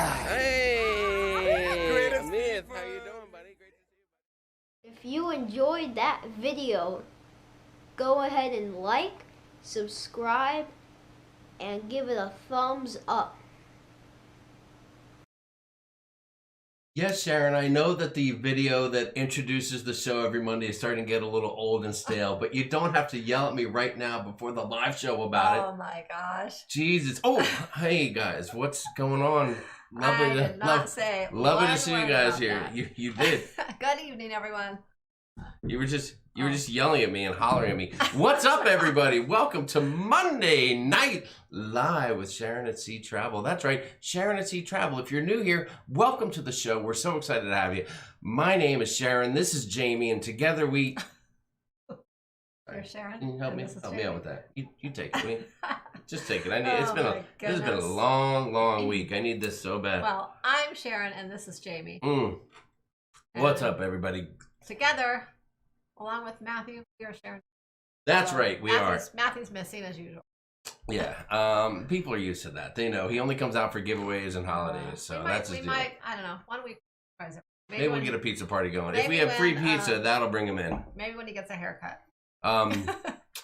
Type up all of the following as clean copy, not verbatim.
Hey, Amith, how you doing, buddy? Great to see you. If you enjoyed that video, go ahead and like, subscribe, and give it a thumbs up. Yes, Sharon, I know that the video that introduces the show every Monday is starting to get a little old and stale, but you don't have to yell at me right now before the live show about it. Oh my gosh. Jesus. Oh, hey guys, what's going on? Lovely to see you guys here. You did. Good evening, everyone. You were just yelling at me and hollering at me. What's up, everybody? Welcome to Monday Night Live with Sharon at Sea Travel. That's right, Sharon at Sea Travel. If you're new here, welcome to the show. We're so excited to have you. My name is Sharon. This is Jamie, and together we... You're Sharon. Can you help me? Help me out with that. You take it, Wayne. Just take it. I need. Oh, this has been a long week. I need this so bad. Well, I'm Sharon, and this is Jamie. What's up, everybody? Together, along with Matthew, we are Sharon. That's right. We are. Matthew's missing as usual. Yeah. People are used to that. They know he only comes out for giveaways and holidays, so that's his deal. I don't know. Why don't we surprise him? Maybe we'll get a pizza party going. If we have free pizza, that'll bring him in. Maybe when he gets a haircut.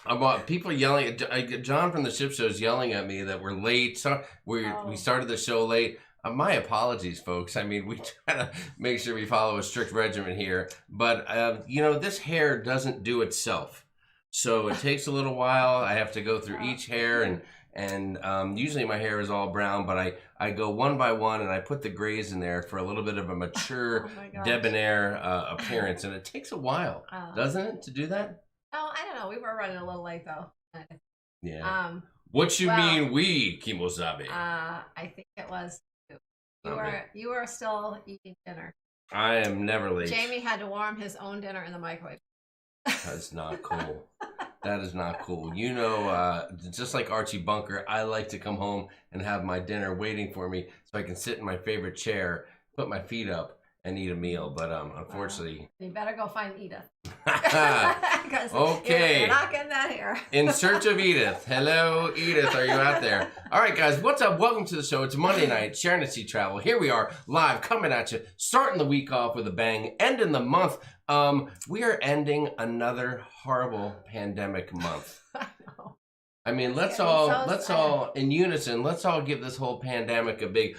About people yelling. John from the ship show is yelling at me that we're late. So we started the show late. My apologies, folks. I mean, we try to make sure we follow a strict regimen here, but you know, this hair doesn't do itself, so it takes a little while. I have to go through each hair, and usually my hair is all brown, but I go one by one and I put the grays in there for a little bit of a mature, debonair appearance, and it takes a while, doesn't it, to do that? Oh, I don't know. We were running a little late though. Yeah. What you mean, we, Kimosabe? I think it was. You were still eating dinner. I am never late. Jamie had to warm his own dinner in the microwave. That's not cool. That is not cool. You know, just like Archie Bunker, I like to come home and have my dinner waiting for me so I can sit in my favorite chair, put my feet up, and eat a meal. But unfortunately... You better go find Edith. Okay. You're not getting that here. In search of Edith. Hello, Edith. Are you out there? All right, guys. What's up? Welcome to the show. It's Monday night. Sharon at Sea Travel. Here we are, live, coming at you. Starting the week off with a bang. Ending the month. We are ending another horrible pandemic month. I know. I mean, let's all, in unison, let's all give this whole pandemic a big...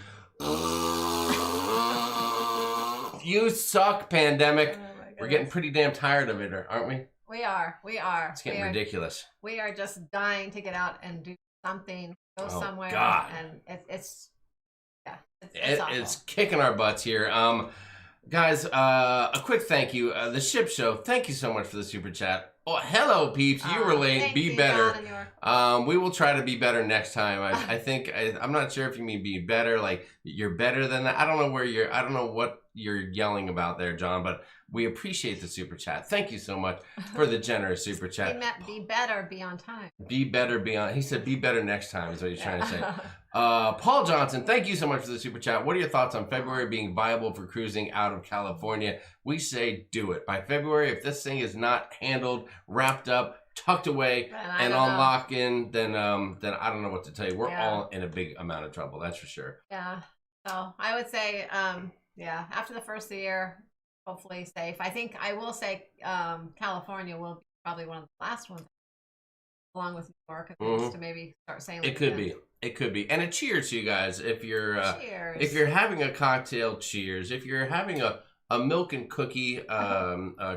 You suck, pandemic. We're getting pretty damn tired of it, aren't we? We are. It's getting ridiculous. We are just dying to get out and do something, go somewhere. God. And it's kicking our butts here. Guys, a quick thank you. The Ship Show, thank you so much for the super chat. Oh, hello, peeps. You were late. Be better. We will try to be better next time. I think I'm not sure if you mean be better, like you're better than that. I don't know what you're yelling about there, John, but we appreciate the super chat. Thank you so much for the generous super chat. He meant be better, be on time. Be better, be on. He said be better next time is what he's trying to say. Paul Johnson, thank you so much for the super chat. What are your thoughts on February being viable for cruising out of California? We say do it. By February, if this thing is not handled, wrapped up, tucked away, and on lock-in, then I don't know what to tell you. We're all in a big amount of trouble, that's for sure. Yeah. So I would say, after the first of the year, hopefully safe. I will say California will be probably one of the last ones, along with New York, to maybe start sailing. It could be. And a cheers to you guys. If you're having a cocktail, cheers. If you're having a milk and cookie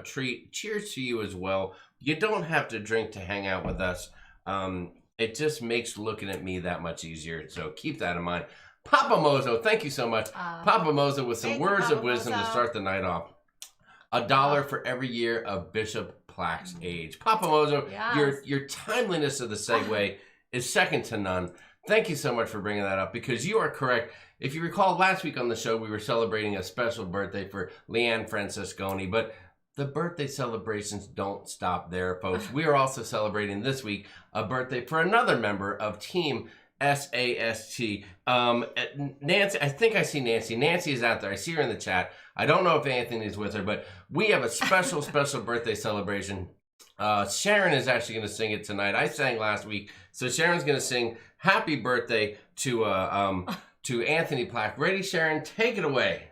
treat, cheers to you as well. You don't have to drink to hang out with us. It just makes looking at me that much easier. So keep that in mind. Papa Mozo, thank you so much. Papa Mozo with some words of wisdom to start the night off. $1 for every year of Bishop Plaque's age. Papa Mozo, your timeliness of the segue is second to none. Thank you so much for bringing that up, because you are correct. If you recall, last week on the show, we were celebrating a special birthday for Leanne Francesconi, but the birthday celebrations don't stop there, folks. We are also celebrating this week a birthday for another member of Team SAST. Nancy, I think I see Nancy. Nancy is out there. I see her in the chat. I don't know if Anthony's with her, but we have a special, special birthday celebration. Sharon is actually going to sing it tonight. I sang last week, so Sharon's going to sing happy birthday to to Anthony Plack. Ready, Sharon? Take it away.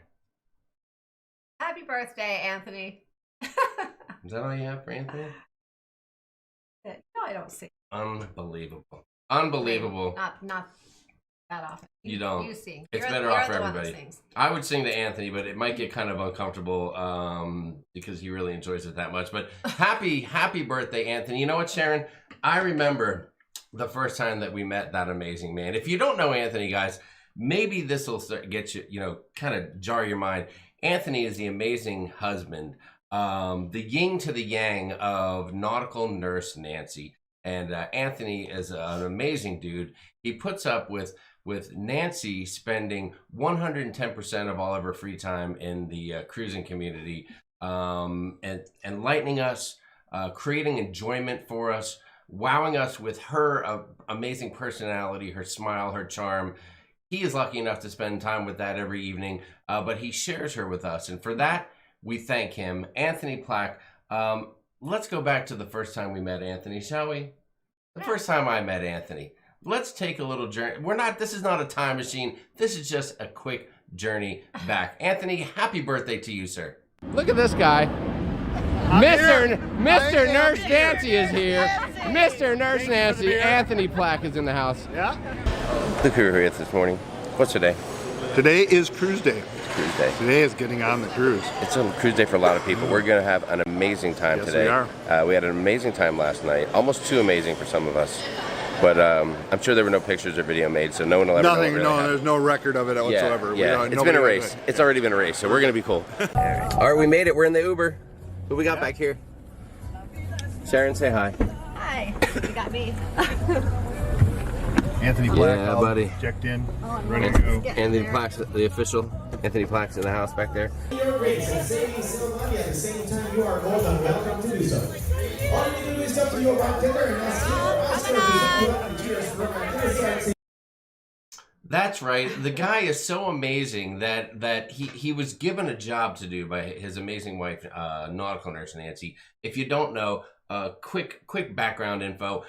Happy birthday, Anthony. Is that all you have for Anthony? No, I don't sing. Unbelievable. Unbelievable. Not that often. You don't. You sing. It's better off for everybody. I would sing to Anthony, but it might get kind of uncomfortable because he really enjoys it that much. But happy birthday, Anthony. You know what, Sharon? I remember the first time that we met that amazing man. If you don't know Anthony, guys, maybe this will get you, kind of jar your mind. Anthony is the amazing husband, the yin to the yang of nautical nurse Nancy. And Anthony is an amazing dude. He puts up with Nancy spending 110% of all of her free time in the cruising community, and enlightening us, creating enjoyment for us, wowing us with her amazing personality, her smile, her charm. He is lucky enough to spend time with that every evening, but he shares her with us. And for that, we thank him. Anthony Plack, let's go back to the first time we met Anthony, shall we? The first time I met Anthony. Let's take a little journey. This is not a time machine. This is just a quick journey back. Anthony, happy birthday to you, sir. Look at this guy. Mr. Nurse Nancy is here. Mr. Nurse Nancy, Anthony Plack is in the house. Yeah? Look who we're here this morning. What's today? Today is cruise day. Cruise day. Today is getting on the cruise. It's a cruise day for a lot of people. We're going to have an amazing time today. Yes, we are. We had an amazing time last night. Almost too amazing for some of us. But I'm sure there were no pictures or video made, so no one will ever know what really happened. There's no record of it whatsoever. Yeah, it's been erased. It's already been erased, so we're going to be cool. All right, we made it. We're in the Uber. Who we got back here? Sharon, say hi. Hi. You got me. Anthony Plack, yeah, buddy. Checked in, ready to go. Anthony Plack's the official. Anthony Plack's in the house back there. Your race and saving civil money at the same time, you are more than welcome to do so. All you need to do is jump to your bartender and ask him or ask her to present you up the cheers from our dinner. That's right. The guy is so amazing that he was given a job to do by his amazing wife, nautical nurse Nancy. If you don't know, quick background info.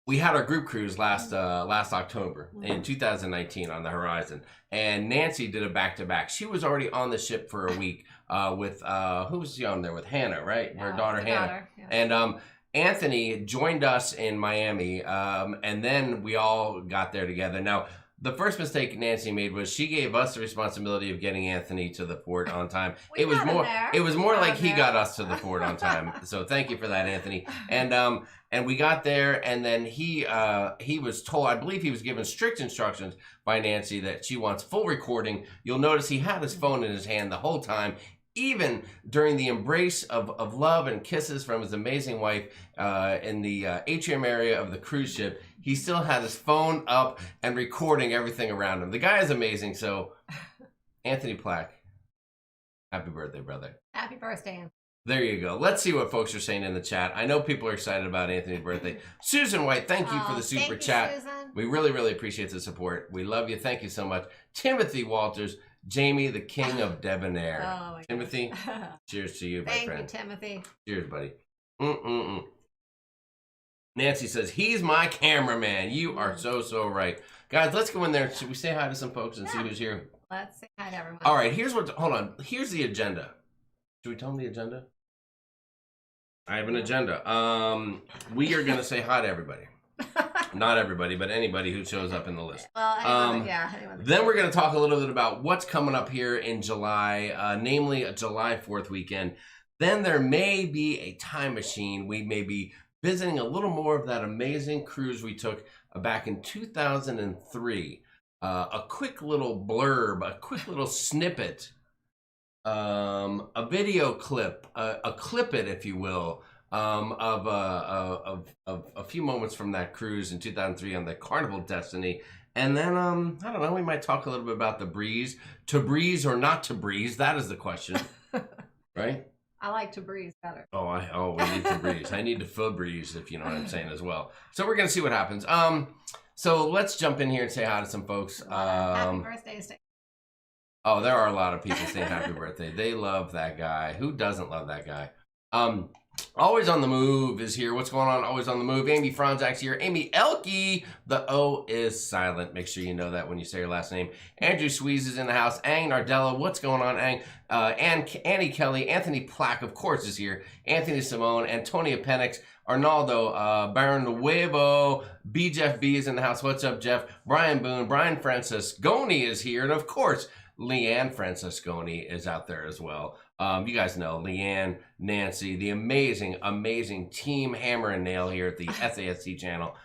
We had our group cruise last October in 2019 on the Horizon, and Nancy did a back-to-back. She was already on the ship for a week with who was she on there with? Hannah, right? Her daughter Hannah. Yeah. And Anthony joined us in Miami, and then we all got there together. Now, the first mistake Nancy made was she gave us the responsibility of getting Anthony to the port on time. It was more like he got us to the port on time. So thank you for that, Anthony. And we got there, and then he was told, I believe he was given strict instructions by Nancy that she wants full recording. You'll notice he had his phone in his hand the whole time. Even during the embrace of love and kisses from his amazing wife in the atrium area of the cruise ship, he still had his phone up and recording everything around him. The guy is amazing. So, Anthony Plack, happy birthday, brother. Happy birthday, Anthony. There you go. Let's see what folks are saying in the chat. I know people are excited about Anthony's birthday. Susan White, thank you for the super chat. Susan. We really, really appreciate the support. We love you. Thank you so much. Timothy Walters, Jamie, the king of debonair. Oh my Timothy, cheers to you, my friend. Thank you, Timothy. Cheers, buddy. Nancy says, he's my cameraman. You are so right. Guys, let's go in there. Should we say hi to some folks and see who's here? Let's say hi to everyone. All right, hold on. Here's the agenda. Should we tell them the agenda? I have an agenda. We are going to say hi to everybody. Not everybody, but anybody who shows up in the list. Well, anyone then we're going to talk a little bit about what's coming up here in July, namely a July 4th weekend. Then there may be a time machine. We may be visiting a little more of that amazing cruise we took back in 2003. A quick little blurb, a quick little snippet, a video clip, a clip it, if you will, of a few moments from that cruise in 2003 on the Carnival Destiny. And then, I don't know, we might talk a little bit about the breeze. To breeze or not to breeze, that is the question, right? I like to breeze better. We need to breeze. I need to full breeze, if you know what I'm saying as well. So we're going to see what happens. So let's jump in here and say hi to some folks. Happy birthday. Oh, there are a lot of people saying happy birthday. They love that guy. Who doesn't love that guy? Always on the Move is here. What's going on? Always on the Move. Amy Franzak's here. Amy Elke. The O is silent. Make sure you know that when you say your last name. Andrew Sweeze is in the house. Ang Nardella. What's going on, Ang? Annie Kelly. Anthony Plack, of course, is here. Anthony Simone. Antonia Penix. Arnaldo. Baron Nuevo. B. Jeff B is in the house. What's up, Jeff? Brian Boone. Brian Francisconi is here. And, of course, Leanne Francisconi is out there as well. You guys know Leanne, Nancy, the amazing team Hammer and Nail here at the SASC channel.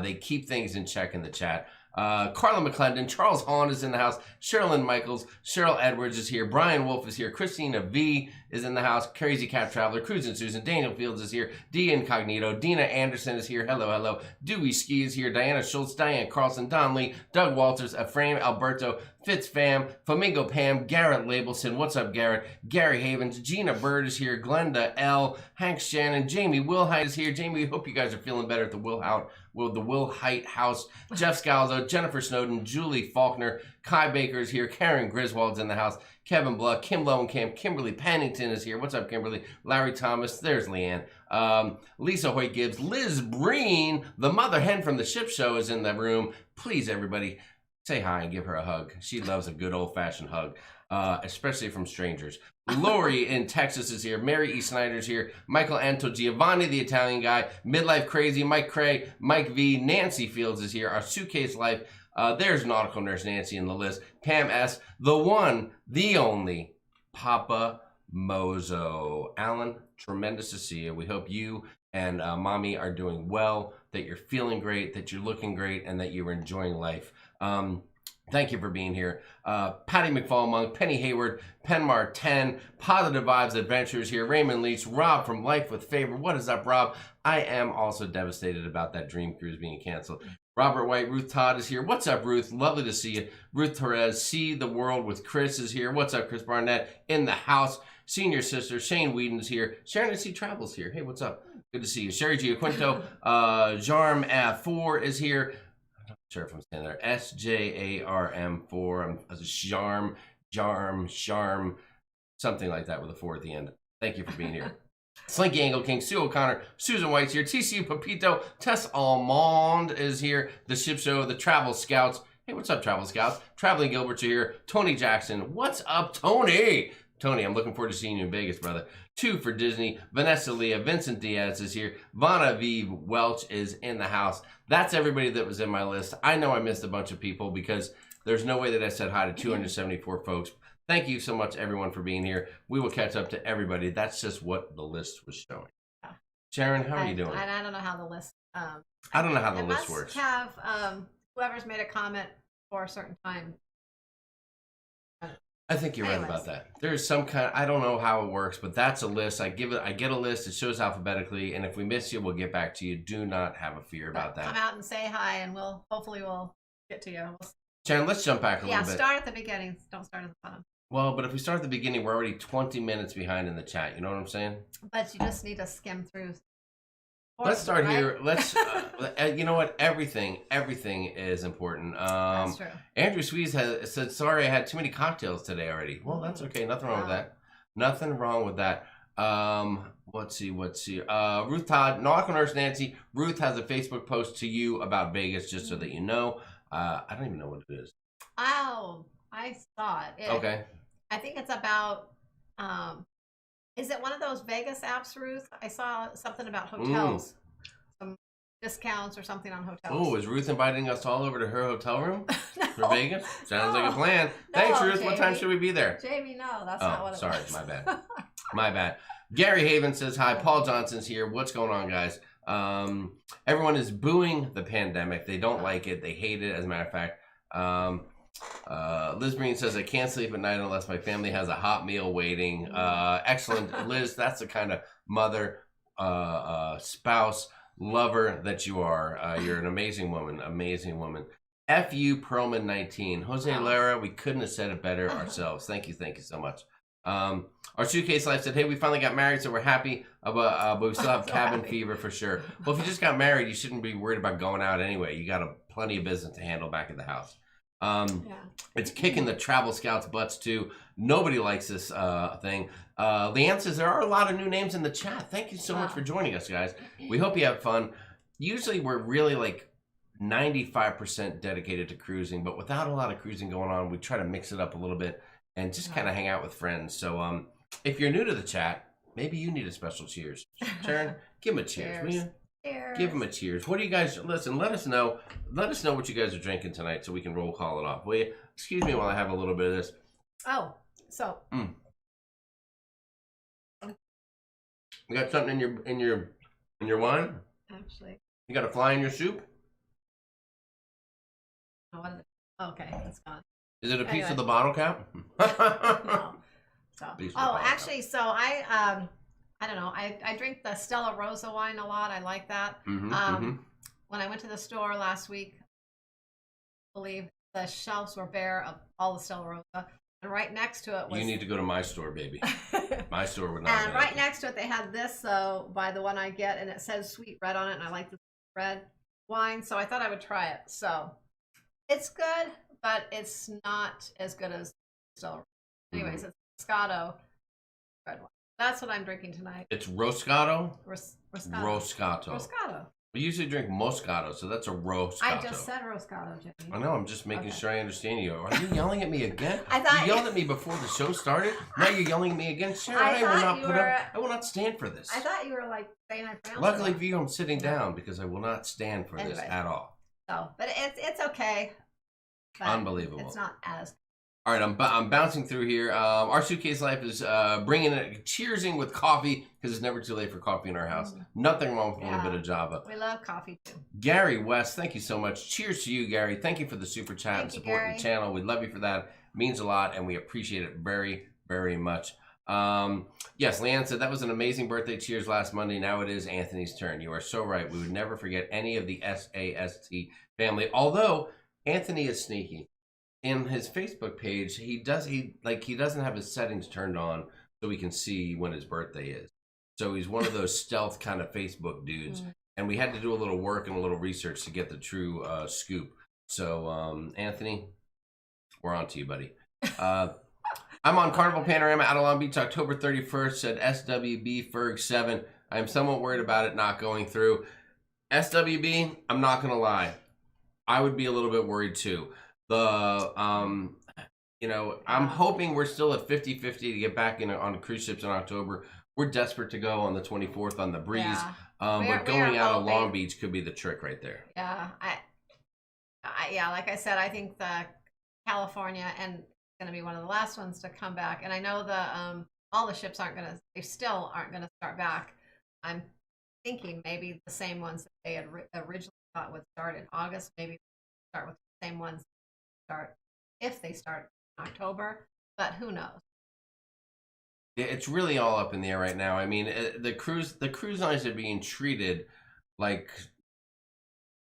They keep things in check in the chat. Carla McClendon, Charles Hahn is in the house. Sherilyn Michaels, Cheryl Edwards is here. Brian Wolf is here. Christina V is in the house. Crazy Cat Traveler, Cruisin' Susan, Daniel Fields is here. D Incognito, Dina Anderson is here. Hello. Dewey Ski is here. Diana Schultz, Diane Carlson, Don Lee, Doug Walters, Ephraim Alberto, Fitz Fam, Flamingo Pam, Garrett Labelson. What's up, Garrett? Gary Havens, Gina Bird is here. Glenda L, Hank Shannon, Jamie Wilhite is here. Jamie, we hope you guys are feeling better at the Wilhite House. Jeff Scalzo, Jennifer Snowden, Julie Faulkner, Kai Baker is here. Karen Griswold's in the house. Kevin Bluck, Kim Lowenkamp, Kimberly Pennington is here. What's up, Kimberly? Larry Thomas, there's Leanne. Lisa Hoyt Gibbs, Liz Breen, the mother hen from the ship show is in the room. Please, everybody, say hi and give her a hug. She loves a good old-fashioned hug, especially from strangers. Lori in Texas is here. Mary E. Snyder's here. Michael Anto Giovanni, the Italian guy. Midlife Crazy, Mike Cray, Mike V. Nancy Fields is here. Our Suitcase Life. There's Nautical Nurse Nancy in the list. Pam S. The one, the only, Papa Mozo. Alan, tremendous to see you. We hope you and Mommy are doing well, that you're feeling great, that you're looking great, and that you're enjoying life. Thank you for being here. Patty McFall Monk, Penny Hayward, Penmar 10, Positive Vibes Adventures here. Raymond Leach, Rob from Life with Favor. What is up, Rob? I am also devastated about that Dream Cruise being canceled. Robert White, Ruth Todd is here. What's up, Ruth? Lovely to see you. Ruth Torres, See the World with Chris is here. What's up, Chris Barnett? In the house. Senior sister, Shane Whedon is here. Sharon C. Travels here. Hey, what's up? Good to see you. Sherry Giaquinto, Jarm F4 is here. I'm not sure if I'm saying there. SJARM4. Jarm, something like that with a 4 at the end. Thank you for being here. Slinky Angle King, Sue O'Connor, Susan White's here, TCU Papito, Tess Almond is here, The Ship Show, The Travel Scouts. Hey, what's up, Travel Scouts? Traveling Gilberts are here. Tony Jackson, what's up, Tony? Tony, I'm looking forward to seeing you in Vegas, brother. 2 for Disney. Vanessa Leah, Vincent Diaz is here. Vana Vive Welch is in the house. That's everybody that was in my list. I know I missed a bunch of people because there's no way that I said hi to 274 folks. Thank you so much, everyone, for being here. We will catch up to everybody. That's just what the list was showing. Sharon, how are you doing? I don't know how the list. I don't know how the list works. Have whoever's made a comment for a certain time. I think you're right about that. There's some kind. I don't know how it works, but that's a list. I get a list. It shows alphabetically, and if we miss you, we'll get back to you. Do not have a fear about that. Come out and say hi, and hopefully we'll get to you. Sharon, let's jump back a little bit. Yeah, start at the beginning. Don't start at the bottom. Well, but if we start at the beginning, we're already 20 minutes behind in the chat. You know what I'm saying? But you just need to skim through. Let's start here. Let's, you know what? Everything is important. That's true. Andrew Sweeze said, sorry, I had too many cocktails today already. Well, that's okay. Nothing wrong with that. Nothing wrong with that. Let's see. Ruth Todd, Nautical Nurse Nancy. Ruth has a Facebook post to you about Vegas, just so that you know. I don't even know what it is. Oh, I saw it. Okay. I think it's about, is it one of those Vegas apps, Ruth? I saw something about hotels. Some discounts or something on hotels. Oh, is Ruth inviting us all over to her hotel room No. for Vegas? Sounds like a plan. Thanks, Ruth. Jamie. What time should we be there? Jamie, no, that's not what it sorry, was. my bad. My bad. Gary Haven says hi. Paul Johnson's here. What's going on, guys? Everyone is booing the pandemic. They don't like it. They hate it, as a matter of fact. Liz Breen says, I can't sleep at night unless my family has a hot meal waiting. Excellent. Liz, that's the kind of mother, spouse, lover that you are. You're an amazing woman. Amazing woman. F.U. Perlman 19. Jose Lara, we couldn't have said it better ourselves. Thank you so much. Our Suitcase Life said, hey, we finally got married, so we're happy, but we still have cabin fever for sure. Well, if you just got married, you shouldn't be worried about going out anyway. You got plenty of business to handle back at the house. It's kicking the travel scouts' butts too. Nobody likes this thing. Leanne says there are a lot of new names in the chat. Thank you so much for joining us, guys. We hope you have fun. Usually we're really like 95% dedicated to cruising, but without a lot of cruising going on, we try to mix it up a little bit and just kind of hang out with friends. So if you're new to the chat, maybe you need a special cheers. Sharon, give them a cheers, will you? Cheers. Give them a cheers. What do you guys, listen, let us know what you guys are drinking tonight so we can roll call it off, will you? Excuse me while I have a little bit of this. Oh, so. You got something in your wine? Actually. You got a fly in your soup? Oh, what is it? Okay, it's gone. Is it a piece of the bottle cap? No. So, Actually, so I don't know. I drink the Stella Rosa wine a lot. I like that. When I went to the store last week, I believe the shelves were bare of all the Stella Rosa, and right next to it was. You need to go to my store, baby. My store would not. And right next to it, they had this by the one I get, and it says sweet red on it, and I like the red wine, so I thought I would try it. So it's good, but it's not as good as Stella Rosa. Anyways, it's Moscato red wine. That's what I'm drinking tonight. It's Roscato? Roscato. Roscato. We usually drink Moscato, so that's a Roscato. I just said Roscato, Jimmy. I know, I'm just making sure I understand you. Are you yelling at me again? I thought you yelled at me before the show started. Now you're yelling at me again. Sharon, I will not stand for this. I thought you were like saying I pronounced Luckily for you, I'm sitting down because I will not stand for this at all. So, but it's okay. But unbelievable. It's not as. All right, I'm bouncing through here. Our suitcase life is bringing it, cheersing with coffee because it's never too late for coffee in our house. Nothing wrong with a little bit of Java. We love coffee too. Gary West, thank you so much. Cheers to you, Gary. Thank you for the super chat and supporting the channel. We love you for that. It means a lot, and we appreciate it very, very much. Yes, Leanne said that was an amazing birthday cheers last Monday. Now it is Anthony's turn. You are so right. We would never forget any of the SAST family. Although Anthony is sneaky. In his Facebook page, he doesn't have his settings turned on so we can see when his birthday is. So he's one of those stealth kind of Facebook dudes. And we had to do a little work and a little research to get the true scoop. So Anthony, we're on to you, buddy. I'm on Carnival Panorama out of Long Beach, October 31st, said SWB Ferg 7. I'm somewhat worried about it not going through. SWB, I'm not going to lie. I would be a little bit worried too. I'm hoping we're still at 50-50 to get back on cruise ships in October. We're desperate to go on the 24th on the Breeze. But going out of Long Beach could be the trick right there. Yeah, like I said, I think the California and going to be one of the last ones to come back. And I know all the ships still aren't going to start back. I'm thinking maybe the same ones that they had originally thought would start in August, maybe start with the same ones start if they start in October, but who knows? Yeah, it's really all up in the air right now. I mean, the cruise lines are being treated like,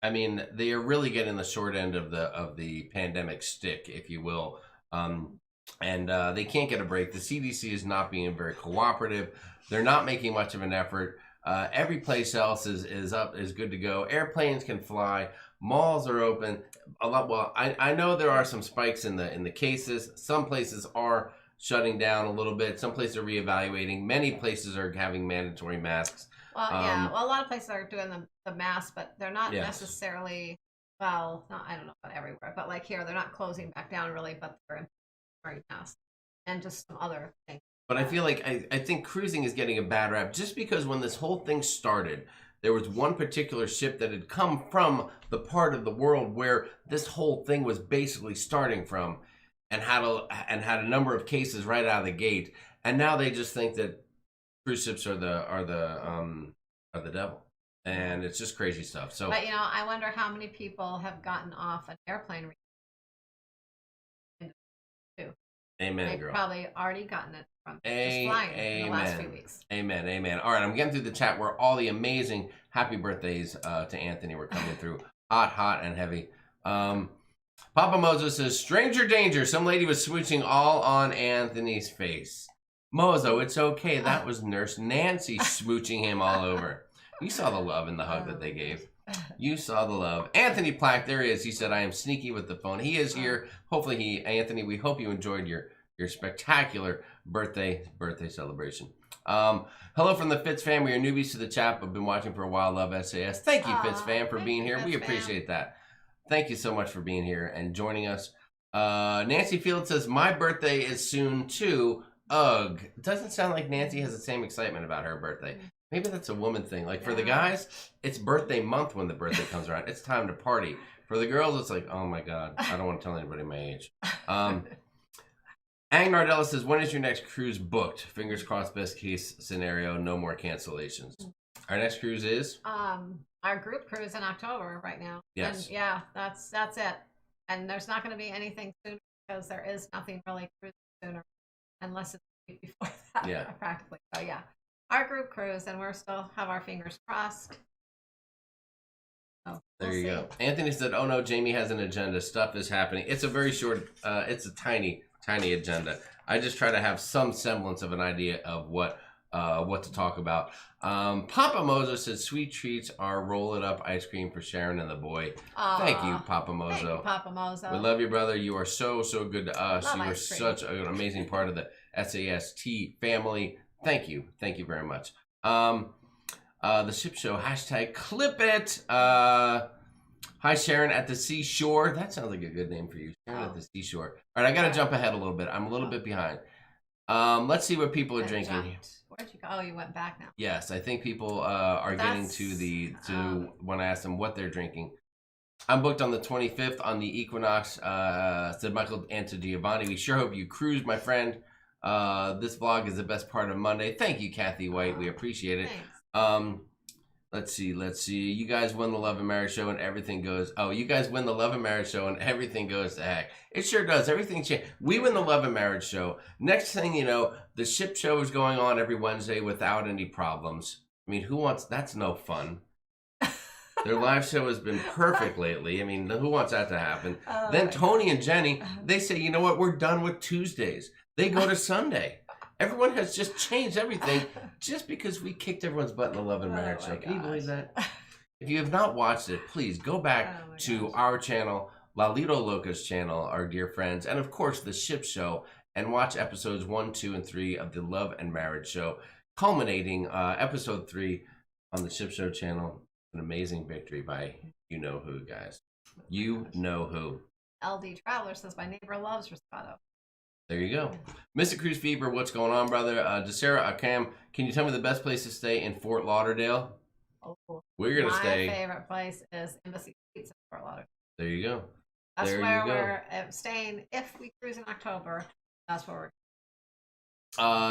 I mean, they are really getting the short end of the pandemic stick, if you will. And they can't get a break. The CDC is not being very cooperative. They're not making much of an effort. Every place else is good to go. Airplanes can fly. Malls are open. Well, I know there are some spikes in the cases. Some places are shutting down a little bit. Some places are reevaluating. Many places are having mandatory masks. Well, a lot of places are doing the masks, but they're not necessarily. Well, I don't know about everywhere, but like here, they're not closing back down really, but they're wearing masks and just some other things. But I feel like I think cruising is getting a bad rap just because when this whole thing started, there was one particular ship that had come from the part of the world where this whole thing was basically starting from, and had a number of cases right out of the gate, and now they just think that cruise ships are the devil, and it's just crazy stuff. So, but I wonder how many people have gotten off an airplane. Amen, They've girl. probably already gotten it from just flying in the last few weeks. Amen. All right, I'm getting through the chat where all the amazing happy birthdays to Anthony were coming through. Hot and heavy. Papa Mozo says, stranger danger. Some lady was smooching all on Anthony's face. Mozo, it's okay. That was Nurse Nancy smooching him all over. You saw the love and the hug that they gave. You saw the love. Anthony Plack, there he is. He said, I am sneaky with the phone. He is here. Hopefully Anthony, we hope you enjoyed your spectacular birthday celebration. Hello from the Fitz fam. We are newbies to the chat, but been watching for a while. Love SAS. Thank you, Fitz fam, for being here. We appreciate that. Thank you so much for being here and joining us. Nancy Field says, my birthday is soon too. Ugh. It doesn't sound like Nancy has the same excitement about her birthday. Maybe that's a woman thing. Like for the guys, it's birthday month when the birthday comes around. It's time to party. For the girls, it's like, oh my God, I don't want to tell anybody my age. Ang Nardella says, when is your next cruise booked? Fingers crossed, best case scenario, no more cancellations. Our next cruise is? Our group cruise in October right now. Yes. And yeah, that's it. And there's not going to be anything soon because there is nothing really cruising sooner unless it's the week before that, practically. So yeah, our group cruise, and we're still have our fingers crossed. So there you go. Anthony said, oh no, Jamie has an agenda. Stuff is happening. It's a very short, it's a tiny agenda. I just try to have some semblance of an idea of what to talk about. Papa Mozo says sweet treats are roll it up ice cream for Sharon and the boy. Thank you, Papa Mozo. Thank you, Papa Mozo. We love you, brother. You are so good to us. Love you are ice cream. such an amazing part of the SAST family. Thank you very much. The ship show hashtag clip it. Hi, Sharon at the seashore. That sounds like a good name for you. Sharon at the seashore. All right, I got to jump ahead a little bit. I'm a little bit behind. Let's see what people are drinking. Where'd you go? Oh, you went back now. Yes, I think people are getting to when I ask them what they're drinking. I'm booked on the 25th on the Equinox, said Michael and to Giovanni. We sure hope you cruise, my friend. This vlog is the best part of Monday. Thank you, Kathy White. We appreciate it. Thanks. Let's see. You guys win the Love and Marriage show and everything goes. Oh, you guys win the Love and Marriage show and everything goes to heck. It sure does. Everything changes. We win the Love and Marriage show. Next thing you know, the ship show is going on every Wednesday without any problems. I mean, who wants? That's no fun. Their live show has been perfect lately. I mean, who wants that to happen? Then Tony and Jenny, they say, you know what? We're done with Tuesdays. They go to Sunday. Everyone has just changed everything just because we kicked everyone's butt in the Love and Marriage show. Can you believe that? If you have not watched it, please go back to our channel, Lalito Loca's channel, our dear friends, and of course the ship show, and watch episodes 1, 2, and 3 of the Love and Marriage show, culminating episode 3 on the ship show channel. An amazing victory by you know who, guys. You know who. LD Traveler says my neighbor loves Risotto. There you go. Mr. Cruise Fever, what's going on, brother? DeSara Akam, can you tell me the best place to stay in Fort Lauderdale? Oh, We're going to stay. My favorite place is Embassy Suites in Fort Lauderdale. There you go. That's where we're staying. If we cruise in October, that's where we're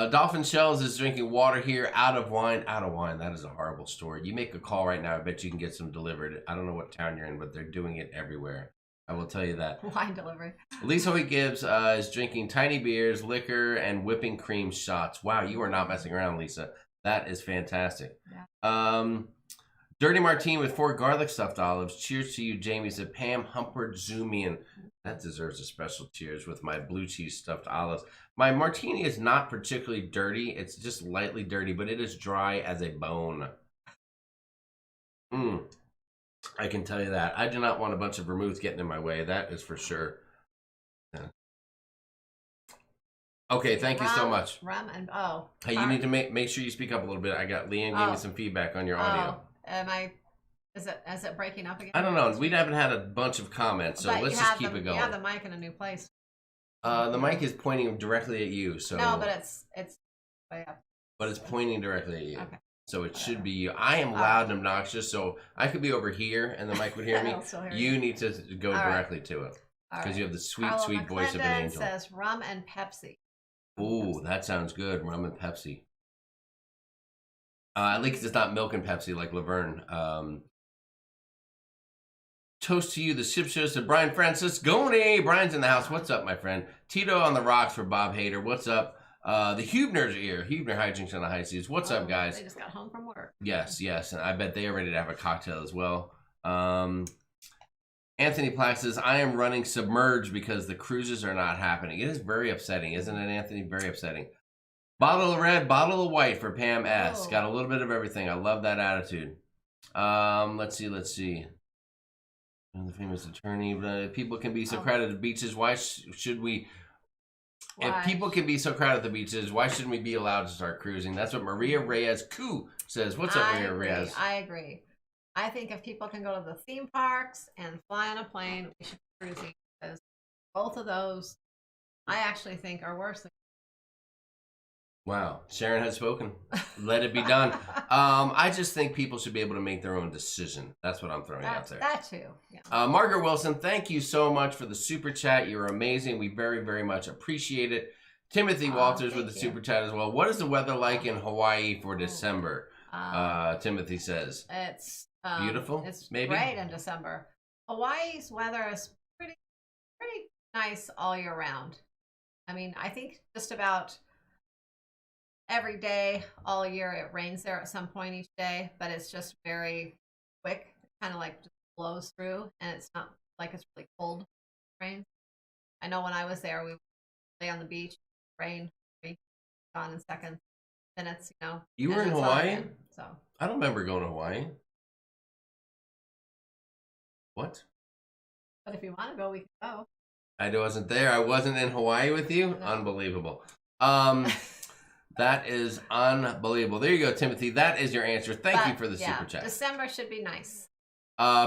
Dolphin Shells is drinking water here, out of wine. Out of wine. That is a horrible story. You make a call right now. I bet you can get some delivered. I don't know what town you're in, but they're doing it everywhere. I will tell you that. Wine delivery. Lisa Hoy Gibbs is drinking tiny beers, liquor, and whipping cream shots. Wow, you are not messing around, Lisa. That is fantastic. Yeah. Dirty Martini with 4 garlic stuffed olives. Cheers to you, Jamie. Said Pam Humpert Zoomian. That deserves a special cheers with my blue cheese stuffed olives. My martini is not particularly dirty. It's just lightly dirty, but it is dry as a bone. I can tell you that. I do not want a bunch of vermouth getting in my way. That is for sure. Yeah. Okay, thank you so much. Rum and Hey, you need to make sure you speak up a little bit. I got Leanne gave me some feedback on your audio. Is it breaking up again? I don't know. We haven't had a bunch of comments, so let's just keep it going. You have the mic in a new place. The mic is pointing directly at you, so no, but it's way up. But it's pointing directly at you. Okay. So it should be you. I am loud and obnoxious, so I could be over here and the mic would hear me. You need to go directly to it because you have the sweet, Carla sweet voice of an angel. Says rum and Pepsi. Ooh, that sounds good. Rum and Pepsi. At least it's not milk and Pepsi like Laverne. Toast to you, the ship show, said Brian Franciscone. Brian's in the house. What's up, my friend? Tito on the rocks for Bob Hader. What's up? The Hubners are here. Hubner Hijinks on the High Seas. What's up, guys? They just got home from work. Yes. And I bet they are ready to have a cocktail as well. Anthony Plack says, I am running submerged because the cruises are not happening. It is very upsetting, isn't it, Anthony? Very upsetting. Bottle of red, bottle of white for Pam S. Got a little bit of everything. I love that attitude. Let's see. The famous attorney. People can be so crowded at beaches. Why should we? Why? If people can be so crowded at the beaches, why shouldn't we be allowed to start cruising? That's what Maria Reyes Koo says. What's up, Maria Reyes? I agree. I think if people can go to the theme parks and fly on a plane, we should be cruising, because both of those, I actually think, are worse than. Wow, Sharon has spoken. Let it be done. I just think people should be able to make their own decision. That's what I'm throwing out there. That too. Yeah. Margaret Wilson, thank you so much for the super chat. You're amazing. We very, very much appreciate it. Timothy Walters with the super chat as well. What is the weather like in Hawaii for December? Timothy says. It's beautiful. It's great in December. Hawaii's weather is pretty nice all year round. I mean, I think just about every day, all year, it rains there at some point each day, but it's just very quick. It kind of like just blows through, and it's not like it's really cold rain. I know when I was there, we would lay on the beach, rain, gone in seconds. Then it's, You were in Hawaii? Again, so I don't remember going to Hawaii. What? But if you want to go, we can go. I wasn't there. I wasn't in Hawaii with you? No. Unbelievable. That is unbelievable. There you go, Timothy. That is your answer. Thank you for the super chat. December should be nice.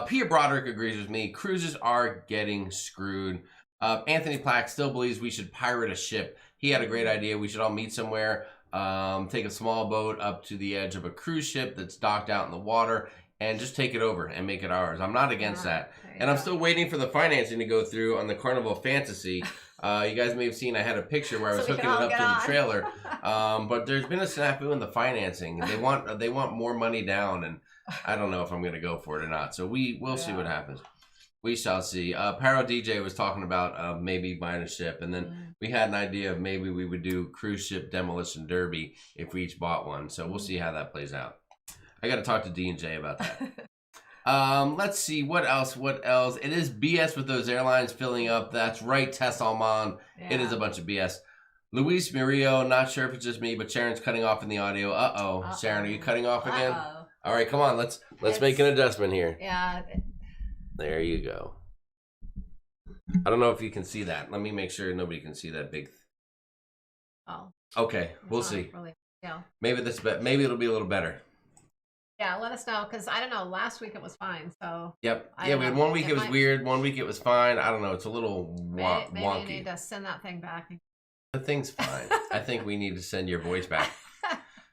Peter Broderick agrees with me. Cruises are getting screwed. Anthony Plack still believes we should pirate a ship. He had a great idea. We should all meet somewhere, take a small boat up to the edge of a cruise ship that's docked out in the water, and just take it over and make it ours. I'm not against that. And I'm still waiting for the financing to go through on the Carnival Fantasy. You guys may have seen I had a picture where I was hooking it up to the trailer. But there's been a snafu in the financing. They want more money down, and I don't know if I'm going to go for it or not. So we'll see what happens. We shall see. Paro DJ was talking about maybe buying a ship, and then we had an idea of maybe we would do cruise ship demolition derby if we each bought one. So we'll see how that plays out. I got to talk to D&J about that. Let's see. What else? It is BS with those airlines filling up. That's right, Tess Alman. Yeah. It is a bunch of BS. Luis Murillo, not sure if it's just me, but Sharon's cutting off in the audio. Uh-oh. Sharon, are you cutting off again? All right, come on. Let's make an adjustment here. Yeah. There you go. I don't know if you can see that. Let me make sure nobody can see that big. Oh. Okay, we'll see. Really, yeah. Maybe maybe it'll be a little better. Yeah, let us know, because I don't know. Last week it was fine, so. Yep. Yeah, we had 1 week it was weird. 1 week it was fine. I don't know. It's a little wonky. Maybe you need to send that thing back. The thing's fine. I think we need to send your voice back.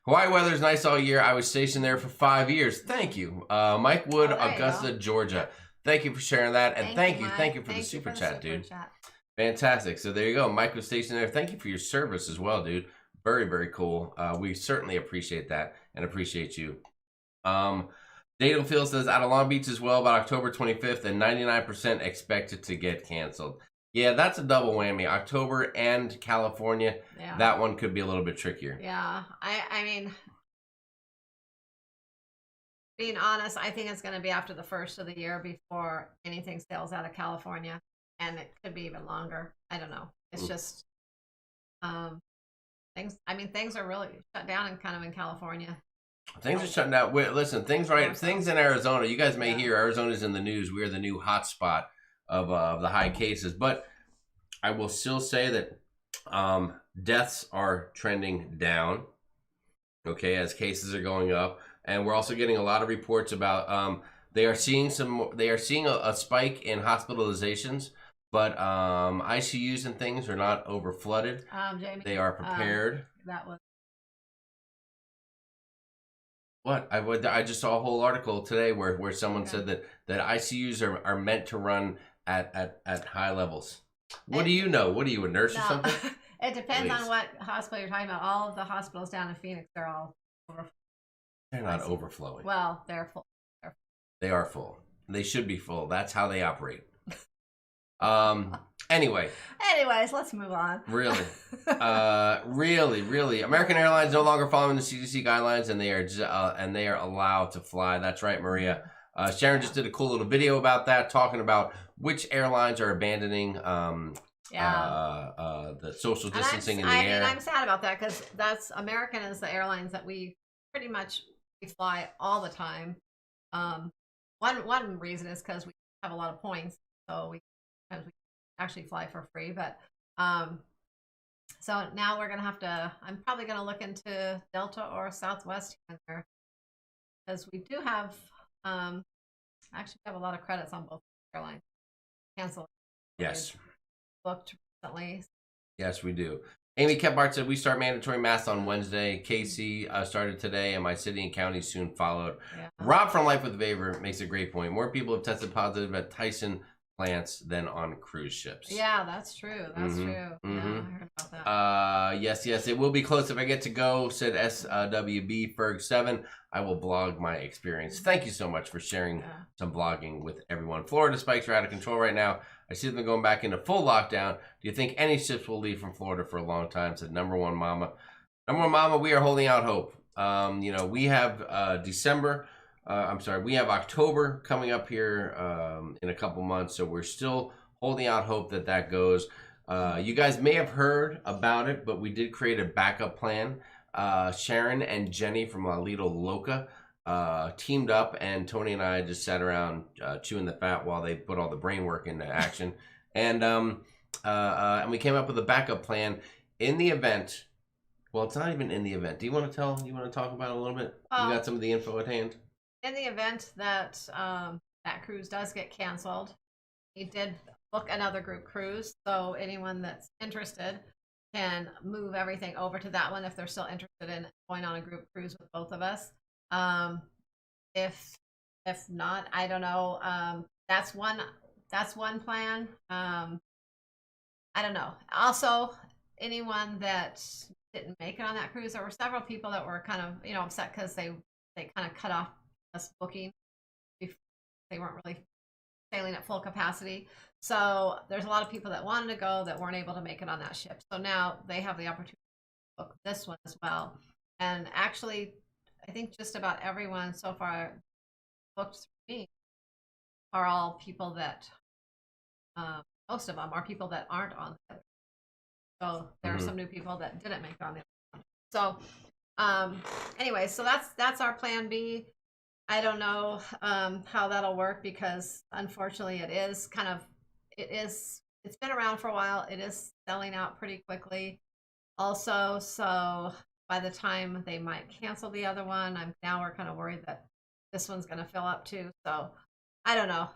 Hawaii weather's nice all year. I was stationed there for 5 years. Thank you. Mike Wood, Augusta, Georgia. Thank you for sharing that. And thank you for the super chat, dude. Fantastic. So there you go. Mike was stationed there. Thank you for your service as well, dude. Very, very cool. We certainly appreciate that and appreciate you. Dado Phil says out of Long Beach as well about October 25th and 99% expected to get canceled. Yeah, that's a double whammy. October and California. Yeah. That one could be a little bit trickier. Yeah. I mean, being honest, I think it's going to be after the first of the year before anything sails out of California, and it could be even longer. I don't know. It's just things. I mean, things are really shut down in California. Things are shutting down. Wait, listen, things in Arizona. You guys may hear Arizona's in the news. We are the new hot spot of the high cases. But I will still say that deaths are trending down. Okay, as cases are going up, and we're also getting a lot of reports about they are seeing a spike in hospitalizations, but ICUs and things are not over flooded. Jamie, they are prepared. That was. What? I just saw a whole article today where someone said that ICUs are meant to run at high levels. What do you know? What are you, a nurse or something? It depends on what hospital you're talking about. All of the hospitals down in Phoenix, they're all overflowing. They're not overflowing. Well, they're full. They are full. They should be full. That's how they operate. Anyway. Anyways, let's move on. Really. Really. American Airlines no longer following the CDC guidelines, and they are allowed to fly. That's right, Maria. Sharon just did a cool little video about that, talking about which airlines are abandoning the social distancing in the air. I'm sad about that, because American is the airlines that we pretty much fly all the time. One reason is because we have a lot of points, so we actually fly for free. But so now we're gonna have to. I'm probably gonna look into Delta or Southwest here, because we do have actually have a lot of credits on both airlines. Cancel. Yes. Booked recently. Yes, we do. Amy Kephart said we start mandatory masks on Wednesday. Casey started today, and my city and county soon followed. Yeah. Rob from Life with Favor makes a great point. More people have tested positive at Tyson plants than on cruise ships. Yeah, that's true. That's true. Yeah, I heard about that. Yes, it will be close if I get to go, said SWB Ferg 7. I will blog my experience. Thank you so much for sharing some blogging with everyone. Florida spikes are out of control right now. I see them going back into full lockdown. Do you think any ships will leave from Florida for a long time? Said Number One Mama. Number One Mama, we are holding out hope. We have we have October coming up here in a couple months, so we're still holding out hope that goes. You guys may have heard about it, but we did create a backup plan. Sharon and Jenny from Lauderdale Loca teamed up, and Tony and I just sat around chewing the fat while they put all the brain work into action. And we came up with a backup plan in the event. Well, it's not even in the event. Do you want to talk about it a little bit? You got some of the info at hand? In the event that that cruise does get canceled, we did book another group cruise, so anyone that's interested can move everything over to that one if they're still interested in going on a group cruise with both of us. If not, I don't know. That's one plan. I don't know. Also, anyone that didn't make it on that cruise, there were several people that were kind of upset because they kind of cut off us booking. They weren't really sailing at full capacity. So there's a lot of people that wanted to go that weren't able to make it on that ship. So now they have the opportunity to book this one as well. And actually, I think just about everyone so far booked through me are all people that, most of them are people that aren't on the other. So there are some new people that didn't make it on the other one. So anyway, so that's our plan B. I don't know how that'll work, because unfortunately it's been around for a while. It is selling out pretty quickly also. So by the time they might cancel the other one, we're kind of worried that this one's going to fill up too. So I don't know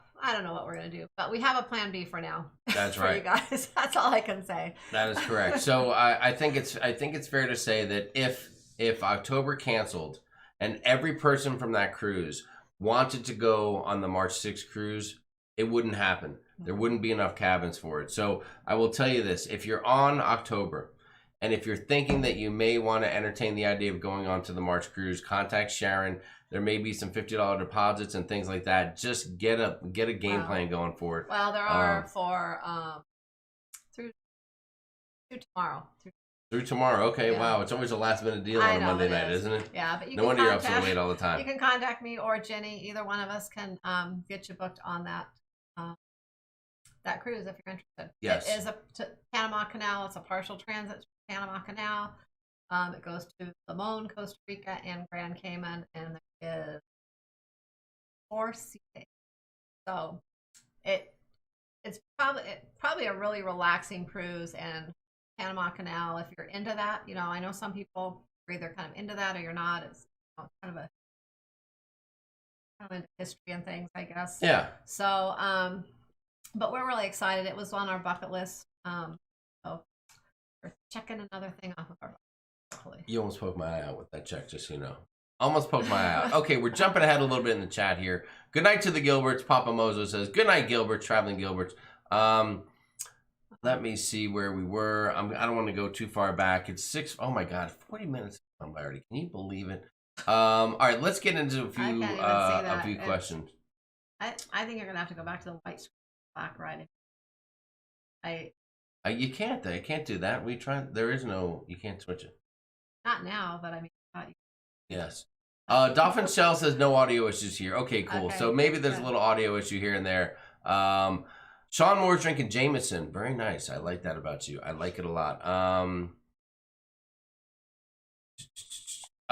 what we're going to do, but we have a plan B for now. That's for right. you guys. That's all I can say. That is correct. So I think it's fair to say that if October canceled and every person from that cruise wanted to go on the March 6th cruise, it wouldn't happen. There wouldn't be enough cabins for it. So I will tell you this, if you're on October, and if you're thinking that you may want to entertain the idea of going on to the March cruise, contact Sharon. There may be some $50 deposits and things like that. Just get a game plan going for it. Well, there are through tomorrow. Through tomorrow. Okay, wow. It's always a last minute deal on a Monday night, isn't it? Yeah, but no wonder you're up so late all the time. You can contact me or Jenny. Either one of us can get you booked on that cruise if you're interested. Yes. It is to Panama Canal. It's a partial transit to Panama Canal. It goes to Limon, Costa Rica, and Grand Cayman, and there is 4 seats. So it's probably a really relaxing cruise, and Panama Canal, if you're into that, I know some people are either kind of into that or you're not. It's kind of into history and things, I guess. Yeah. So, but we're really excited. It was on our bucket list. So we're checking another thing off of our bucket list. You almost poked my eye out with that check, just so you know. Almost poked my eye out. Okay, we're jumping ahead a little bit in the chat here. Good night to the Gilberts. Papa Mozo says, good night, Gilberts, traveling Gilberts. Let me see where we were. I don't want to go too far back. It's 40 minutes already. Can you believe it? All right, let's get into a few questions. I think you're gonna have to go back to the white black writing. You can't. I can't do that. We tried. There is no. You can't switch it. Not now, but I mean. Yes. Dolphin Shell says no audio issues here. Okay, cool. Okay. So maybe there's a little audio issue here and there. Sean Moore's drinking Jameson. Very nice. I like that about you. I like it a lot.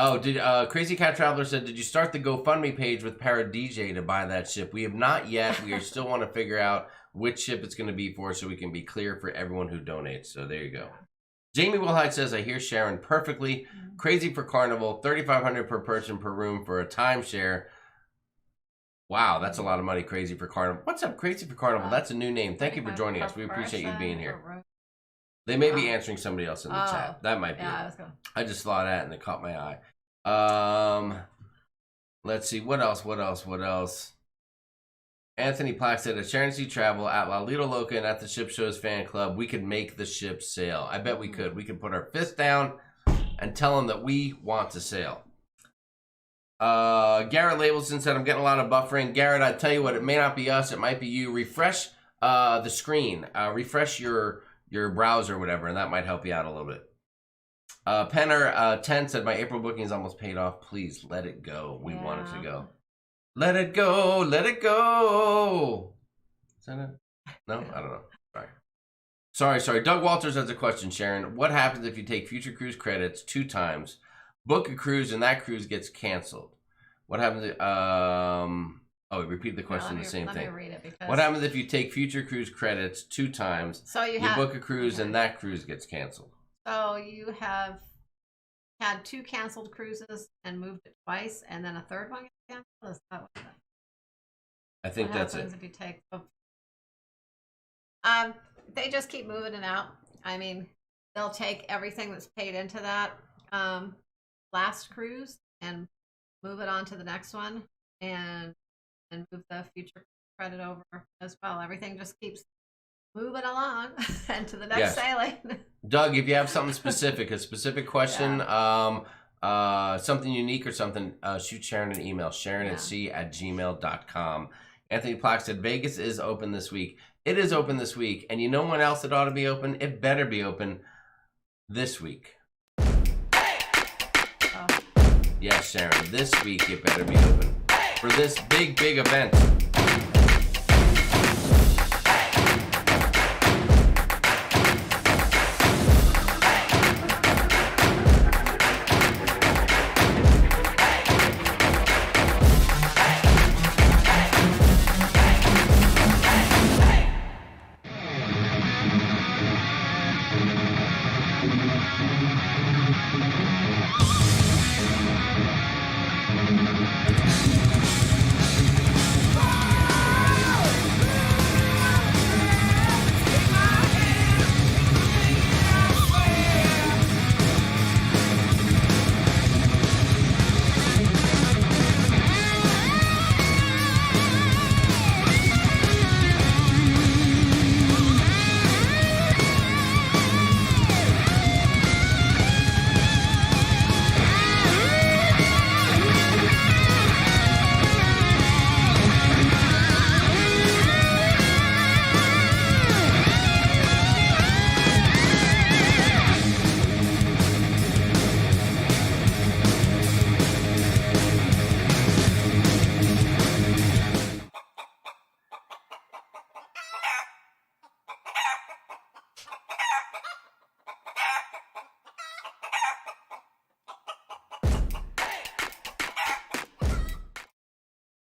Oh, did Crazy Cat Traveler said, did you start the GoFundMe page with Para DJ to buy that ship? We have not yet. We still want to figure out which ship it's going to be for so we can be clear for everyone who donates. So there you go. Jamie Wilhite says, I hear Sharon perfectly. Crazy for Carnival, $3,500 per person per room for a timeshare. Wow, that's a lot of money, Crazy for Carnival. What's up, Crazy for Carnival? That's a new name. Thank you for joining us. We appreciate you being here. They may be answering somebody else in the chat. That might be it. I just saw that and it caught my eye. Let's see. What else? Anthony Plack said, at SharonAtsea Travel, at La Lido Loca, and at the Ship Shows fan club, we could make the ship sail. I bet we could. We could put our fist down and tell them that we want to sail. Garrett Labelson said, I'm getting a lot of buffering. Garrett, I tell you what, it may not be us. It might be you. Refresh the screen. Refresh your browser or whatever, and that might help you out a little bit. Penner 10 said, my April booking is almost paid off. Please let it go. We want it to go. Let it go. Let it go. Is that it? No? I don't know. Sorry. Doug Walters has a question, Sharon. What happens if you take future cruise credits 2 times, book a cruise, and that cruise gets canceled? What happens if, repeat the question, the same thing. Let me read it because... What happens if you take future cruise credits 2 times, so you book a cruise, and that cruise gets canceled? So you have had 2 canceled cruises and moved it twice, and then a third one gets canceled? Is that what I think that's it. What happens if you take... they just keep moving it out. I mean, they'll take everything that's paid into that last cruise and move it on to the next one, and move the future credit over as well. Everything just keeps moving along and to the next sailing. Doug, if you have something specific, a specific question, something unique or something, shoot Sharon an email, sharonatsea@gmail.com. Anthony Plack said, Vegas is open this week. It is open this week. And you know when else it ought to be open? It better be open this week. Yes, Sharon, this week it better be open for this big event.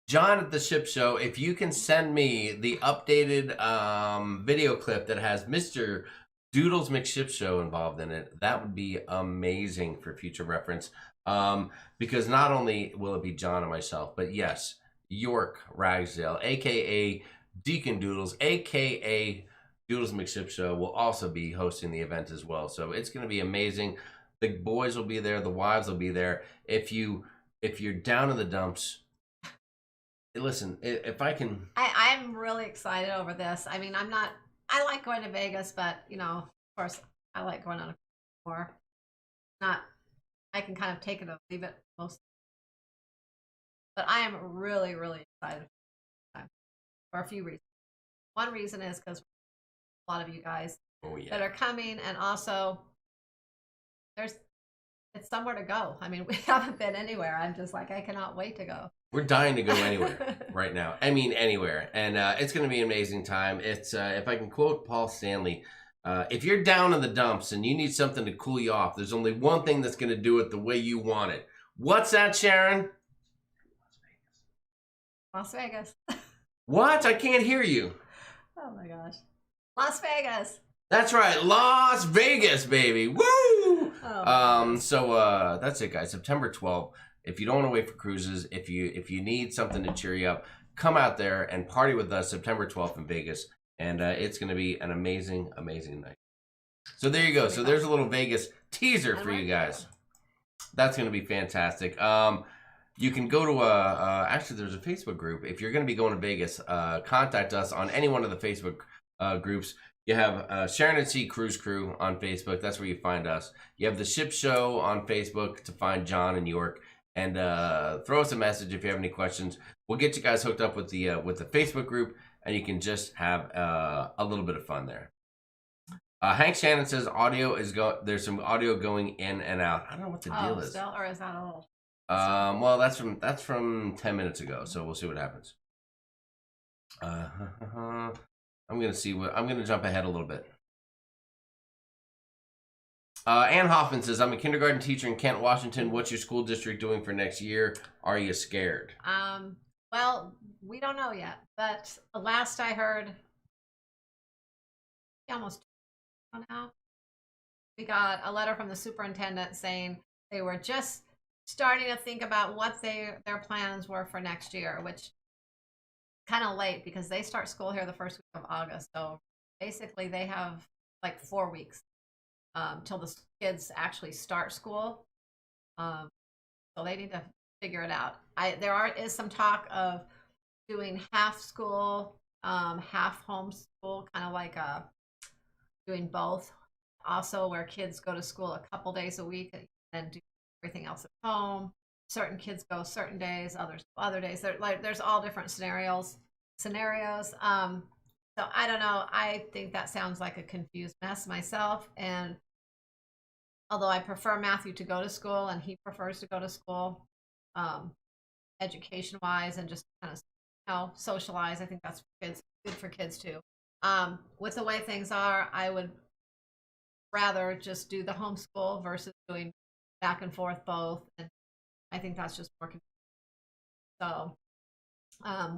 John at the Ship Show, if you can send me the updated video clip that has Mr. Doodles McShip Show involved in it, that would be amazing for future reference. Because not only will it be John and myself, but yes, York Ragsdale, a.k.a. Deacon Doodles, a.k.a. Doodles McShip Show, will also be hosting the event as well. So it's going to be amazing. The boys will be there. The wives will be there. If you're down in the dumps, listen, if I can... I'm really excited over this. I mean, I like going to Vegas, but, you know, of course, I like going on a more. I can kind of take it or leave it most. But I am really, really excited for a few reasons. One reason is because a lot of you guys that are coming, and also it's somewhere to go. I mean, we haven't been anywhere. I'm just like, I cannot wait to go. We're dying to go anywhere right now. I mean, anywhere. And it's going to be an amazing time. It's, if I can quote Paul Stanley, if you're down in the dumps and you need something to cool you off, there's only one thing that's going to do it the way you want it. What's that, Sharon? Las Vegas. What? I can't hear you. Oh my gosh. Las Vegas. That's right, Las Vegas, baby. Woo! So that's it, guys. September 12th. If you don't want to wait for cruises, if you need something to cheer you up, come out there and party with us September 12th in Vegas, and it's going to be an amazing, amazing night. So there you go. So there's a little Vegas teaser for you guys. That's going to be fantastic. You can go to actually there's a Facebook group. If you're going to be going to Vegas, contact us on any one of the Facebook groups. You have Sharonatsea Cruise Crew on Facebook. That's where you find us. You have the Ship Show on Facebook to find John in York. And throw us a message if you have any questions. We'll get you guys hooked up with the Facebook group, and you can just have a little bit of fun there. Hank Shannon says there's some audio going in and out. I don't know what the deal is. Still, or is that old? Well, that's from 10 minutes ago. So we'll see what happens. I'm gonna jump ahead a little bit. Ann Hoffman says, I'm a kindergarten teacher in Kent, Washington. What's your school district doing for next year? Are you scared? Well, we don't know yet, but last I heard, almost now, we got a letter from the superintendent saying they were just starting to think about what their plans were for next year, which kind of late because they start school here the first week of August. So basically they have like 4 weeks till the kids actually start school. So they need to figure it out. There is some talk of doing half school, half homeschool, kind of like doing both. Also where kids go to school a couple days a week and do everything else at home. Certain kids go certain days, others go other days. There's all different scenarios. So I don't know. I think that sounds like a confused mess myself. And although I prefer Matthew to go to school and he prefers to go to school, education-wise and just kind of socialize, I think that's good for kids too. With the way things are, I would rather just do the homeschool versus doing back and forth both. And I think that's just more convenient. So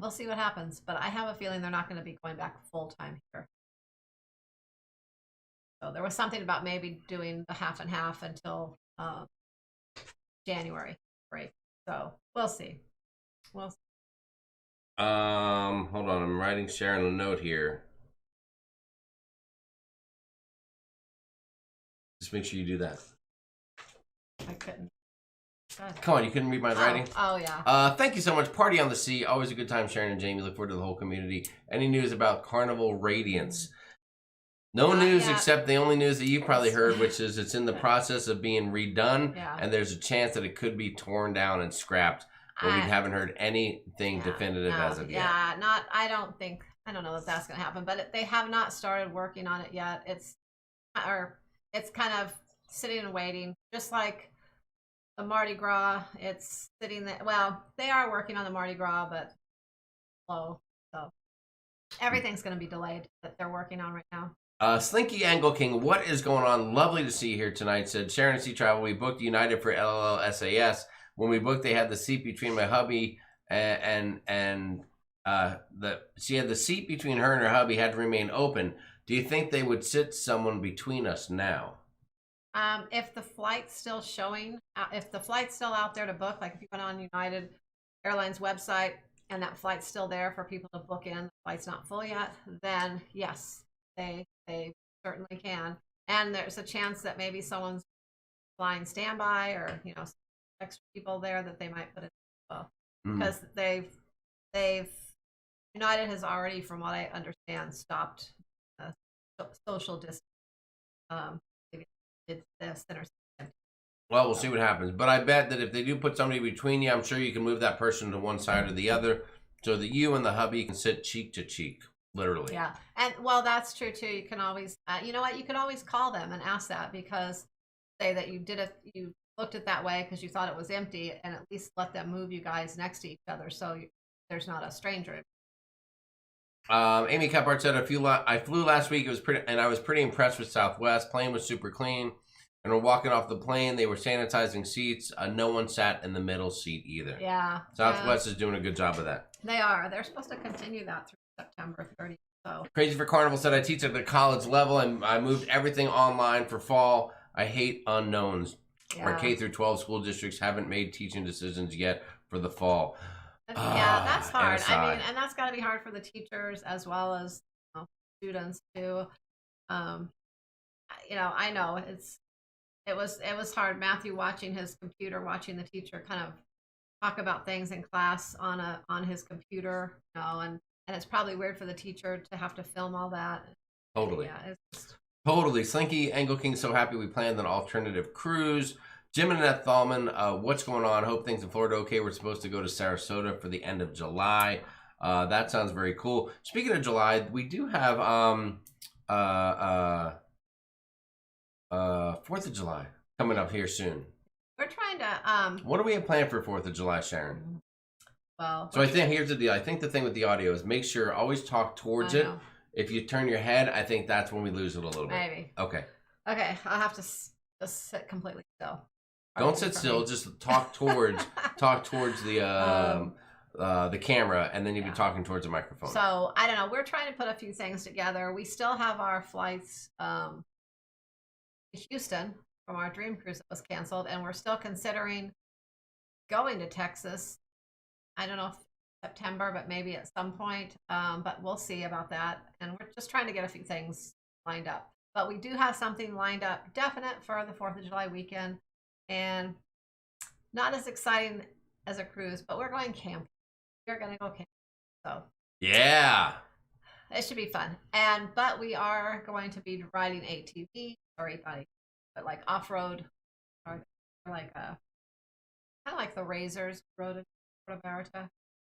we'll see what happens, but I have a feeling they're not going to be going back full-time here. So there was something about maybe doing the half and half until January break. So we'll see. Hold on, I'm writing Sharon a note here. Just make sure you do that. I couldn't. Come on, you couldn't read my writing? Oh, yeah. Thank you so much. Party on the Sea. Always a good time, Sharon and Jamie. Look forward to the whole community. Any news about Carnival Radiance? No news except the only news that you probably heard, which is it's in the process of being redone, and there's a chance that it could be torn down and scrapped, but we haven't heard anything definitive as of yet. I don't know if that's going to happen, but they have not started working on it yet. It's kind of sitting and waiting, just like the Mardi Gras. It's sitting there. Well, they are working on the Mardi Gras, but slow. So everything's going to be delayed that they're working on right now. Slinky Angle King, what is going on? Lovely to see you here tonight. Said Sharonatsea Travel. We booked United for LLSAS. When we booked, they had the seat between my hubby and she had the seat between her and her hubby had to remain open. Do you think they would sit someone between us now? If the flight's still showing, if the flight's still out there to book, like if you went on United Airlines website and that flight's still there for people to book in, the flight's not full yet, then yes, they certainly can. And there's a chance that maybe someone's flying standby or, extra people there that they might put in as well. Because United has already, from what I understand, stopped social distance. It's the center. Well, we'll see what happens. But I bet that if they do put somebody between you, I'm sure you can move that person to one side or the other so that you and the hubby can sit cheek to cheek, literally. Yeah. And, well, that's true, too. You can always, you know what? You can always call them and ask that because say that you looked at that way because you thought it was empty and at least let them move you guys next to each other so there's not a stranger. Amy Caphart said, I flew last week. It was pretty, and I was pretty impressed with Southwest. Plane was super clean and we're walking off the plane. They were sanitizing seats. No one sat in the middle seat either. Yeah. Southwest is doing a good job of that. They are. They're supposed to continue that through September 30th. So. Crazy for Carnival said, I teach at the college level and I moved everything online for fall. I hate unknowns. Our K through 12 school districts haven't made teaching decisions yet for the fall. Yeah, that's hard. I mean, and that's got to be hard for the teachers as well as students too. I know it was hard. Matthew watching his computer, watching the teacher kind of talk about things in class on his computer, and it's probably weird for the teacher to have to film all that. Totally. Yeah, it's totally. Slinky Angle King, so happy we planned an alternative cruise. Jim and Annette Thalman, what's going on? Hope things in Florida okay. We're supposed to go to Sarasota for the end of July. That sounds very cool. Speaking of July, we do have 4th of July coming up here soon. We're trying to what do we have planned for 4th of July, Sharon? Well, so I think here's the deal. I think the thing with the audio is make sure always talk towards it. If you turn your head, I think that's when we lose it a little bit. Maybe. Okay. Okay, I'll have to just sit completely still. Don't sit still. Just talk towards the camera, and then you'll be talking towards the microphone. So I don't know. We're trying to put a few things together. We still have our flights to Houston from our dream cruise that was canceled, and we're still considering going to Texas. I don't know if September, but maybe at some point. But we'll see about that. And we're just trying to get a few things lined up. But we do have something lined up, definite for the 4th of July weekend. And not as exciting as a cruise, but we're going camping. We're going to go camping. So yeah, it should be fun. But we are going to be riding ATV or but like off-road, or like kind of like the Razors rode in Puerto Vallarta.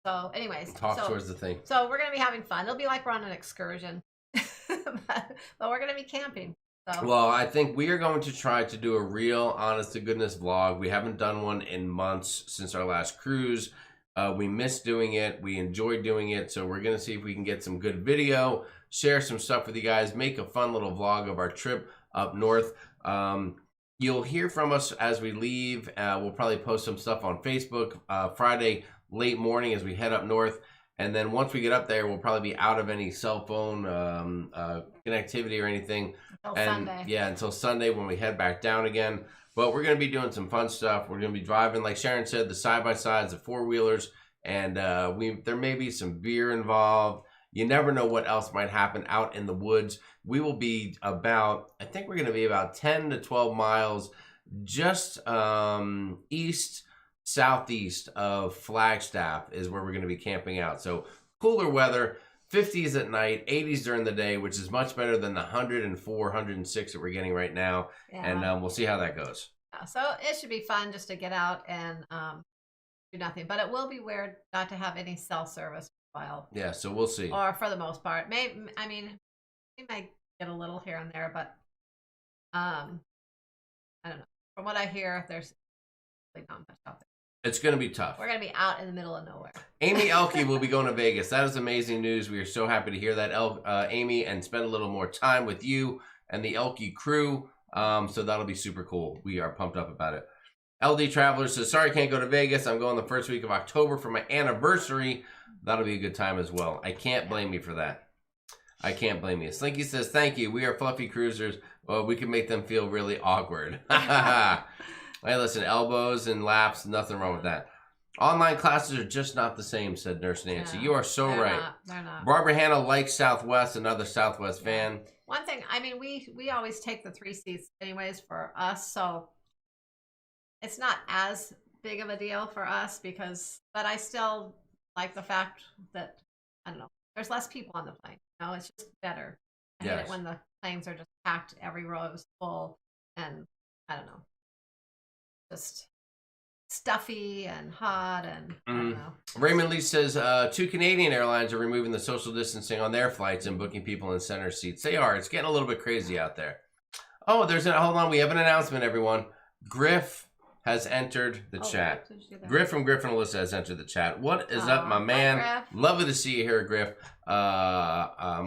So anyways, towards the thing. So we're going to be having fun. It'll be like we're on an excursion, but we're going to be camping. So. Well, I think we are going to try to do a real honest-to-goodness vlog. We haven't done one in months since our last cruise. We missed doing it. We enjoyed doing it. So we're going to see if we can get some good video, share some stuff with you guys, make a fun little vlog of our trip up north. You'll hear from us as we leave. We'll probably post some stuff on Facebook Friday late morning as we head up north. And then once we get up there, we'll probably be out of any cell phone connectivity or anything. Until Sunday. Yeah, until Sunday when we head back down again. But we're going to be doing some fun stuff. We're going to be driving, like Sharon said, the side-by-sides, the four-wheelers. And there may be some beer involved. You never know what else might happen out in the woods. We will be I think we're going to be about 10 to 12 miles just southeast of Flagstaff is where we're going to be camping out. So cooler weather, 50s at night, 80s during the day, which is much better than the 104, 106 that we're getting right now. Yeah. And we'll see how that goes. So it should be fun just to get out and do nothing. But it will be weird not to have any cell service for a while. Yeah, so we'll see. Or for the most part. We might get a little here and there, but I don't know. From what I hear, there's really not much out there. It's going to be tough. We're going to be out in the middle of nowhere. Amy Elke will be going to Vegas. That is amazing news. We are so happy to hear that, Amy, and spend a little more time with you and the Elke crew. So that'll be super cool. We are pumped up about it. LD Traveler says, sorry, can't go to Vegas. I'm going the first week of October for my anniversary. That'll be a good time as well. I can't blame you for that. I can't blame you. Slinky says, thank you. We are fluffy cruisers. Well, we can make them feel really awkward. Hey, listen, elbows and laps, nothing wrong with that. Online classes are just not the same, said Nurse Nancy. You are so right. They're not. Barbara Hanna likes Southwest, another Southwest fan. One thing, we always take the 3 seats anyways for us, so it's not as big of a deal for us but I still like the fact that, I don't know, there's less people on the plane. It's just better. I hate it when the planes are just packed, every row is full, and I don't know. Just stuffy and hot and I don't know. Raymond Lee says 2 Canadian airlines are removing the social distancing on their flights and booking people in center seats. They are. It's getting a little bit crazy out there. Oh, hold on. We have an announcement, everyone. Griff has entered the chat. Griff from Griff and Alyssa has entered the chat. What is up, my man? Griff. Lovely to see you here, Griff.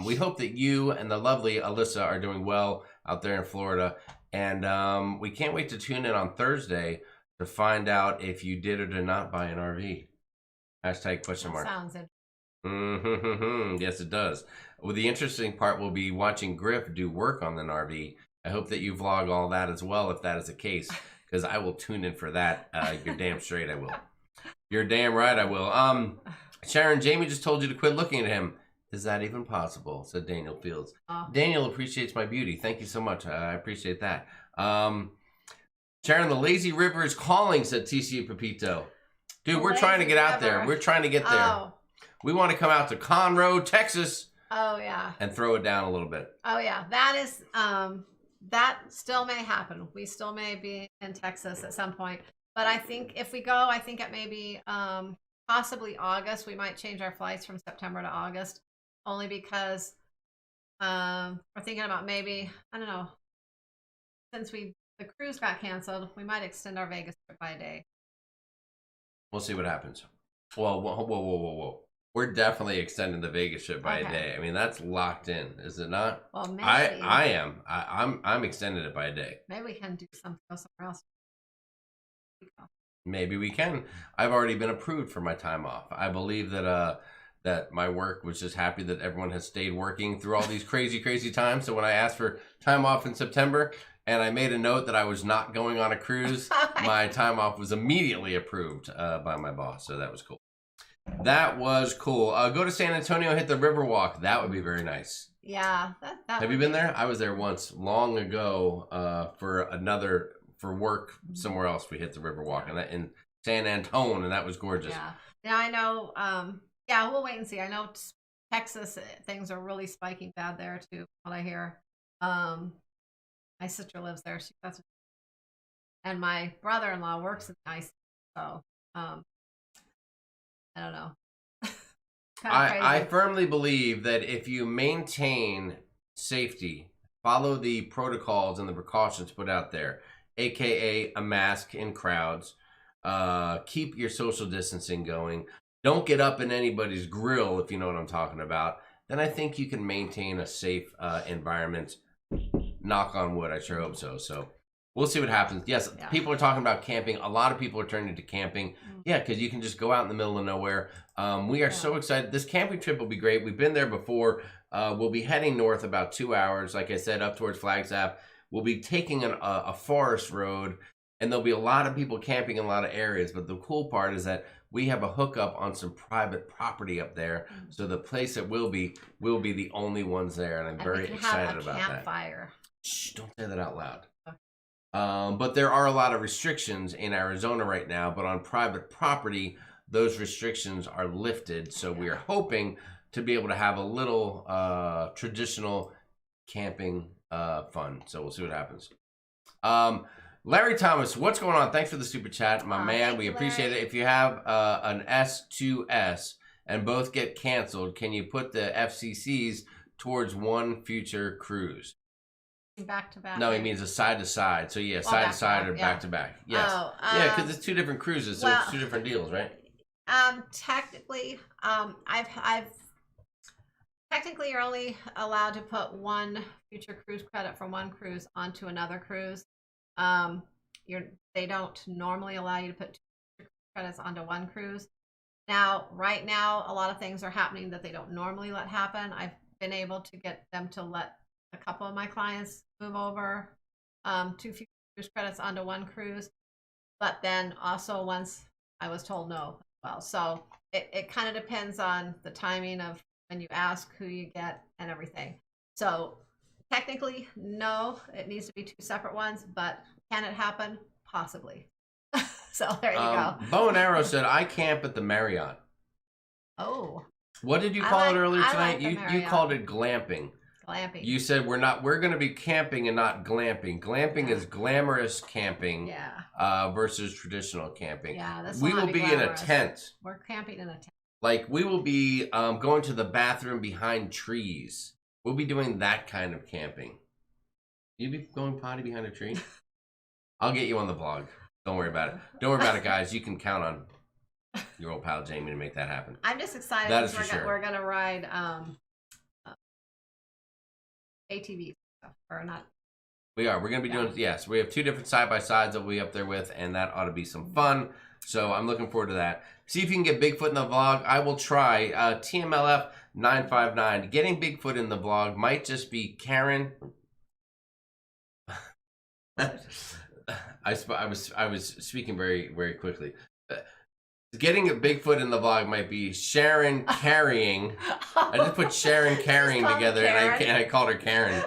We hope that you and the lovely Alyssa are doing well out there in Florida. And we can't wait to tune in on Thursday to find out if you did or did not buy an RV. Hashtag question mark. Sounds interesting. Yes, it does. Well, the interesting part will be watching Griff do work on an RV. I hope that you vlog all that as well, if that is the case, because I will tune in for that. You're damn straight I will. You're damn right I will. Sharon, Jamie just told you to quit looking at him. Is that even possible? Said Daniel Fields. Daniel appreciates my beauty. Thank you so much. I appreciate that. Sharon, the lazy river is calling, said TCU Pepito. Dude, we're trying to get out there. We're trying to get there. Oh. We want to come out to Conroe, Texas. Oh, yeah. And throw it down a little bit. Oh, yeah. That is, that still may happen. We still may be in Texas at some point. But I think if we go, I think it may be possibly August. We might change our flights from September to August. Only because we're thinking about maybe, I don't know, since the cruise got canceled, we might extend our Vegas trip by a day. We'll see what happens. Well, whoa. We're definitely extending the Vegas trip by a day. I mean, that's locked in, is it not? Well, maybe. I am. I'm extending it by a day. Maybe we can do something somewhere else. Maybe we can. I've already been approved for my time off. I believe that that my work was just happy that everyone has stayed working through all these crazy times. So when I asked for time off in September and I made a note that I was not going on a cruise, my time off was immediately approved by my boss. So that was cool. That was cool. Go to San Antonio, hit the Riverwalk. That would be very nice. Yeah. Have you been there? I was there once long ago for work somewhere else. We hit the Riverwalk and that in San Antonio, and that was gorgeous. Yeah. Now I know. Yeah, we'll wait and see. I know Texas things are really spiking bad there too. What I hear. My sister lives there. And my brother-in-law works in IC. So I don't know. I firmly believe that if you maintain safety, follow the protocols and the precautions put out there, aka a mask in crowds, keep your social distancing going, don't get up in anybody's grill, if you know what I'm talking about, then I think you can maintain a safe environment. Knock on wood, I sure hope so. So we'll see what happens. Yes, people are talking about camping. A lot of people are turning to camping. Yeah, because you can just go out in the middle of nowhere. We are so excited. This camping trip will be great. We've been there before. We'll be heading north about 2 hours, like I said, up towards Flagstaff. We'll be taking a forest road, and there'll be a lot of people camping in a lot of areas. But the cool part is that we have a hookup on some private property up there. So the place that we'll be the only ones there, and I'm very excited about that. Campfire. Shh, don't say that out loud. But there are a lot of restrictions in Arizona right now, but on private property, those restrictions are lifted. So we are hoping to be able to have a little traditional camping fun. So we'll see what happens. Larry Thomas, what's going on? Thanks for the super chat, my man. We appreciate it. If you have an S2S and both get canceled, can you put the FCCs towards one future cruise? Back to back. No, he means a side to side. So yeah, side to side or back to back. Yes. Yeah, because it's two different cruises, so it's two different deals, right? Technically, technically you're only allowed to put one future cruise credit from one cruise onto another cruise. They don't normally allow you to put two credits onto one cruise. Now, right now, a lot of things are happening that they don't normally let happen. I've been able to get them to let a couple of my clients move over two future cruise credits onto one cruise, but then also once I was told no as well. So it kind of depends on the timing of when you ask, who you get, and everything. So technically, no, it needs to be two separate ones, but can it happen? Possibly. So there you go. Bow and Arrow said, I camp at the Marriott. Oh. What did you call it earlier tonight? You called it glamping. Glamping. You said we're going to be camping and not glamping. Glamping is glamorous camping versus traditional camping. Yeah, we will be in a tent. We're camping in a tent. Like we will be going to the bathroom behind trees. We'll be doing that kind of camping. You be going potty behind a tree? I'll get you on the vlog. Don't worry about it. Don't worry about it, guys. You can count on your old pal Jamie to make that happen. I'm just excited because we're going to ride ATV stuff, or not We are. We're going to be doing, yes, we have 2 different side-by-sides that we'll be up there with, and that ought to be some fun. So I'm looking forward to that. See if you can get Bigfoot in the vlog. I will try. TMLF 959. Getting Bigfoot in the vlog might just be Karen. I was speaking very, very quickly. Getting a Bigfoot in the vlog might be Sharon carrying. I just put Sharon carrying together, and I called her Karen.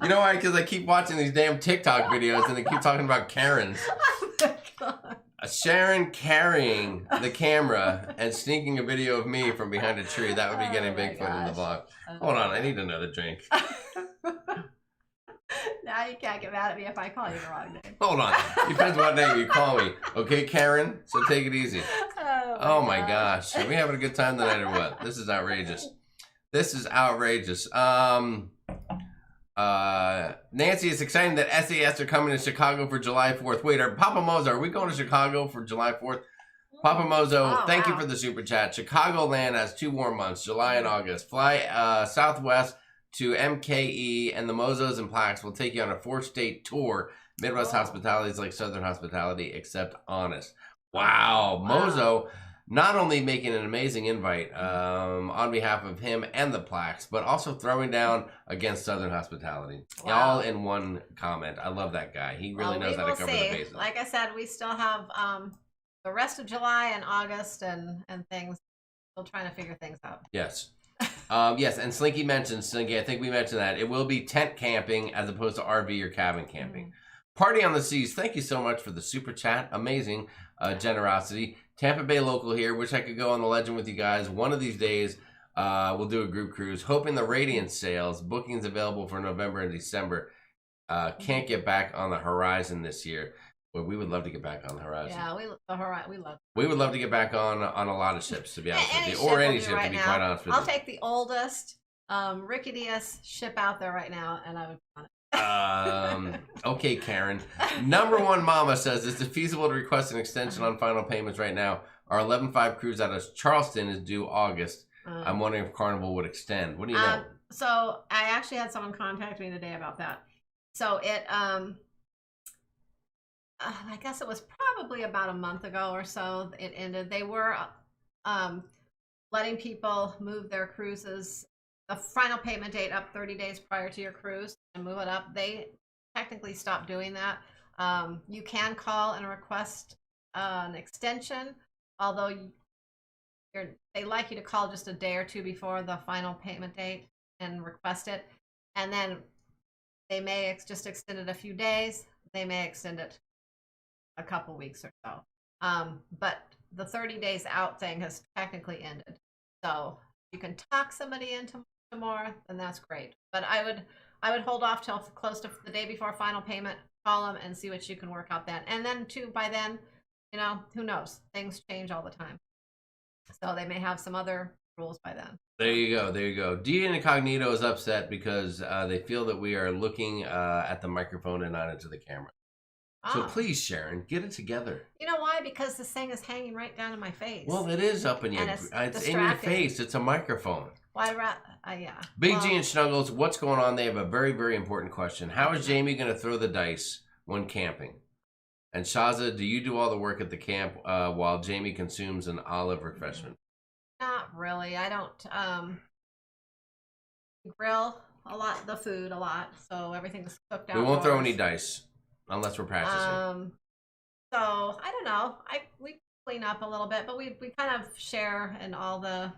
You know why? Because I keep watching these damn TikTok videos, and they keep talking about Karens. Oh my God. Sharon carrying the camera and sneaking a video of me from behind a tree. That would be getting Bigfoot in the vlog. Hold on, I need another drink. Now you can't get mad at me if I call you the wrong name. Hold on. Depends what name you call me. Okay, Karen? So take it easy. Oh my gosh. Are we having a good time tonight or what? This is outrageous. This is outrageous. Nancy, it's exciting that SAS are coming to Chicago for July 4th. Wait, Papa Mozo, are we going to Chicago for July 4th? Papa Mozo, thank you for the super chat. Chicagoland has 2 warm months, July and August. Fly southwest to MKE, and the Mozos and Plaques will take you on a 4-state tour. Midwest hospitality is like Southern hospitality, except honest. Wow. Mozo not only making an amazing invite on behalf of him and the Plaques, but also throwing down against Southern hospitality. All in one comment. I love that guy. He really knows how to cover the bases. Like I said, we still have the rest of July and August and things. Still trying to figure things out. Yes. Yes, and Slinky mentioned, I think we mentioned that. It will be tent camping as opposed to RV or cabin camping. Party on the Seas, thank you so much for the super chat. Amazing generosity. Tampa Bay local here. Wish I could go on the Legend with you guys. One of these days, we'll do a group cruise. Hoping the Radiance sales. Bookings available for November and December. Can't get back on the horizon this year. Well, we would love to get back on the horizon. Yeah, we love. We would love to get back on a lot of ships, to be honest with you, or any ship, to be quite honest with you. I'll take the oldest, ricketiest ship out there right now, and I would want it. Okay, Karen. Number one mama says, is it feasible to request an extension on final payments right now? Our 11.5 cruise out of Charleston is due August. I'm wondering if Carnival would extend. What do you know? So I actually had someone contact me today about that. So it, I guess it was probably about a month ago or so it ended. They were letting people move their cruises, the final payment date up 30 days prior to your cruise and move it up. They technically stopped doing that. You can call and request an extension, although they like you to call just a day or 2 before the final payment date and request it. And then they may just extend it a few days. They may extend it a couple weeks or so. But the 30 days out thing has technically ended. So you can talk somebody into more, then that's great. But I would hold off till close to the day before final payment, call them and see what you can work out then. And then too, by then, you know, who knows? Things change all the time. So they may have some other rules by then. There you go. There you go. D Incognito is upset because they feel that we are looking at the microphone and not into the camera. So please, Sharon, get it together. You know why? Because this thing is hanging right down in my face. Well, it is up in your. It's in your face. It's a microphone. Why? Yeah. Big G and Snuggles, what's going on? They have a very, very important question. How is Jamie going to throw the dice when camping? And Shaza, do you do all the work at the camp while Jamie consumes an olive refreshment? Not really. I don't grill a lot, the food a lot, so everything's cooked out. We won't throw any dice. Unless we're practicing. So I don't know. We clean up a little bit, but we kind of share in all the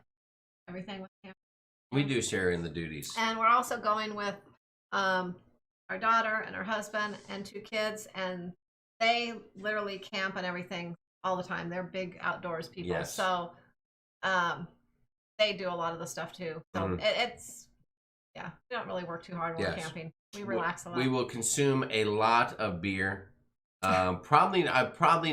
everything with him. We do share in the duties. And we're also going with our daughter and her husband and 2 kids, and they literally camp and everything all the time. They're big outdoors people. Yes. So they do a lot of the stuff too. So it's we don't really work too hard when we're camping. We relax a lot. We will consume a lot of beer. Probably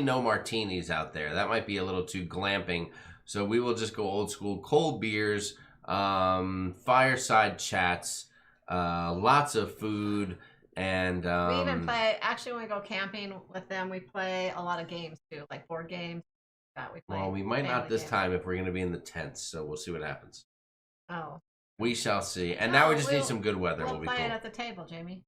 no martinis out there. That might be a little too glamping. So we will just go old school, cold beers, fireside chats, lots of food, and we even play. Actually, when we go camping with them, we play a lot of games too, like board games. That we play. Well, we might not this time if we're going to be in the tents. So we'll see what happens. Oh. We shall see. And now we just need some good weather. We'll We'll be play cool. it at the table, Jamie.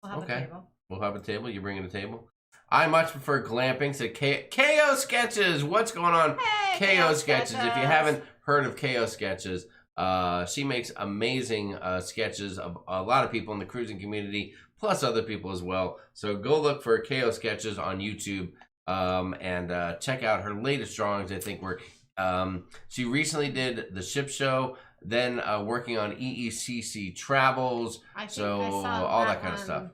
We'll have a table. We'll have a table. You bringing a table? I much prefer glamping. So KO Sketches. What's going on? Hey, KO Sketches. If you haven't heard of KO Sketches, she makes amazing sketches of a lot of people in the cruising community, plus other people as well. So go look for KO Sketches on YouTube and check out her latest drawings. I think she recently did the ship show, then working on EECC Travels. I think so I saw all that kind of stuff.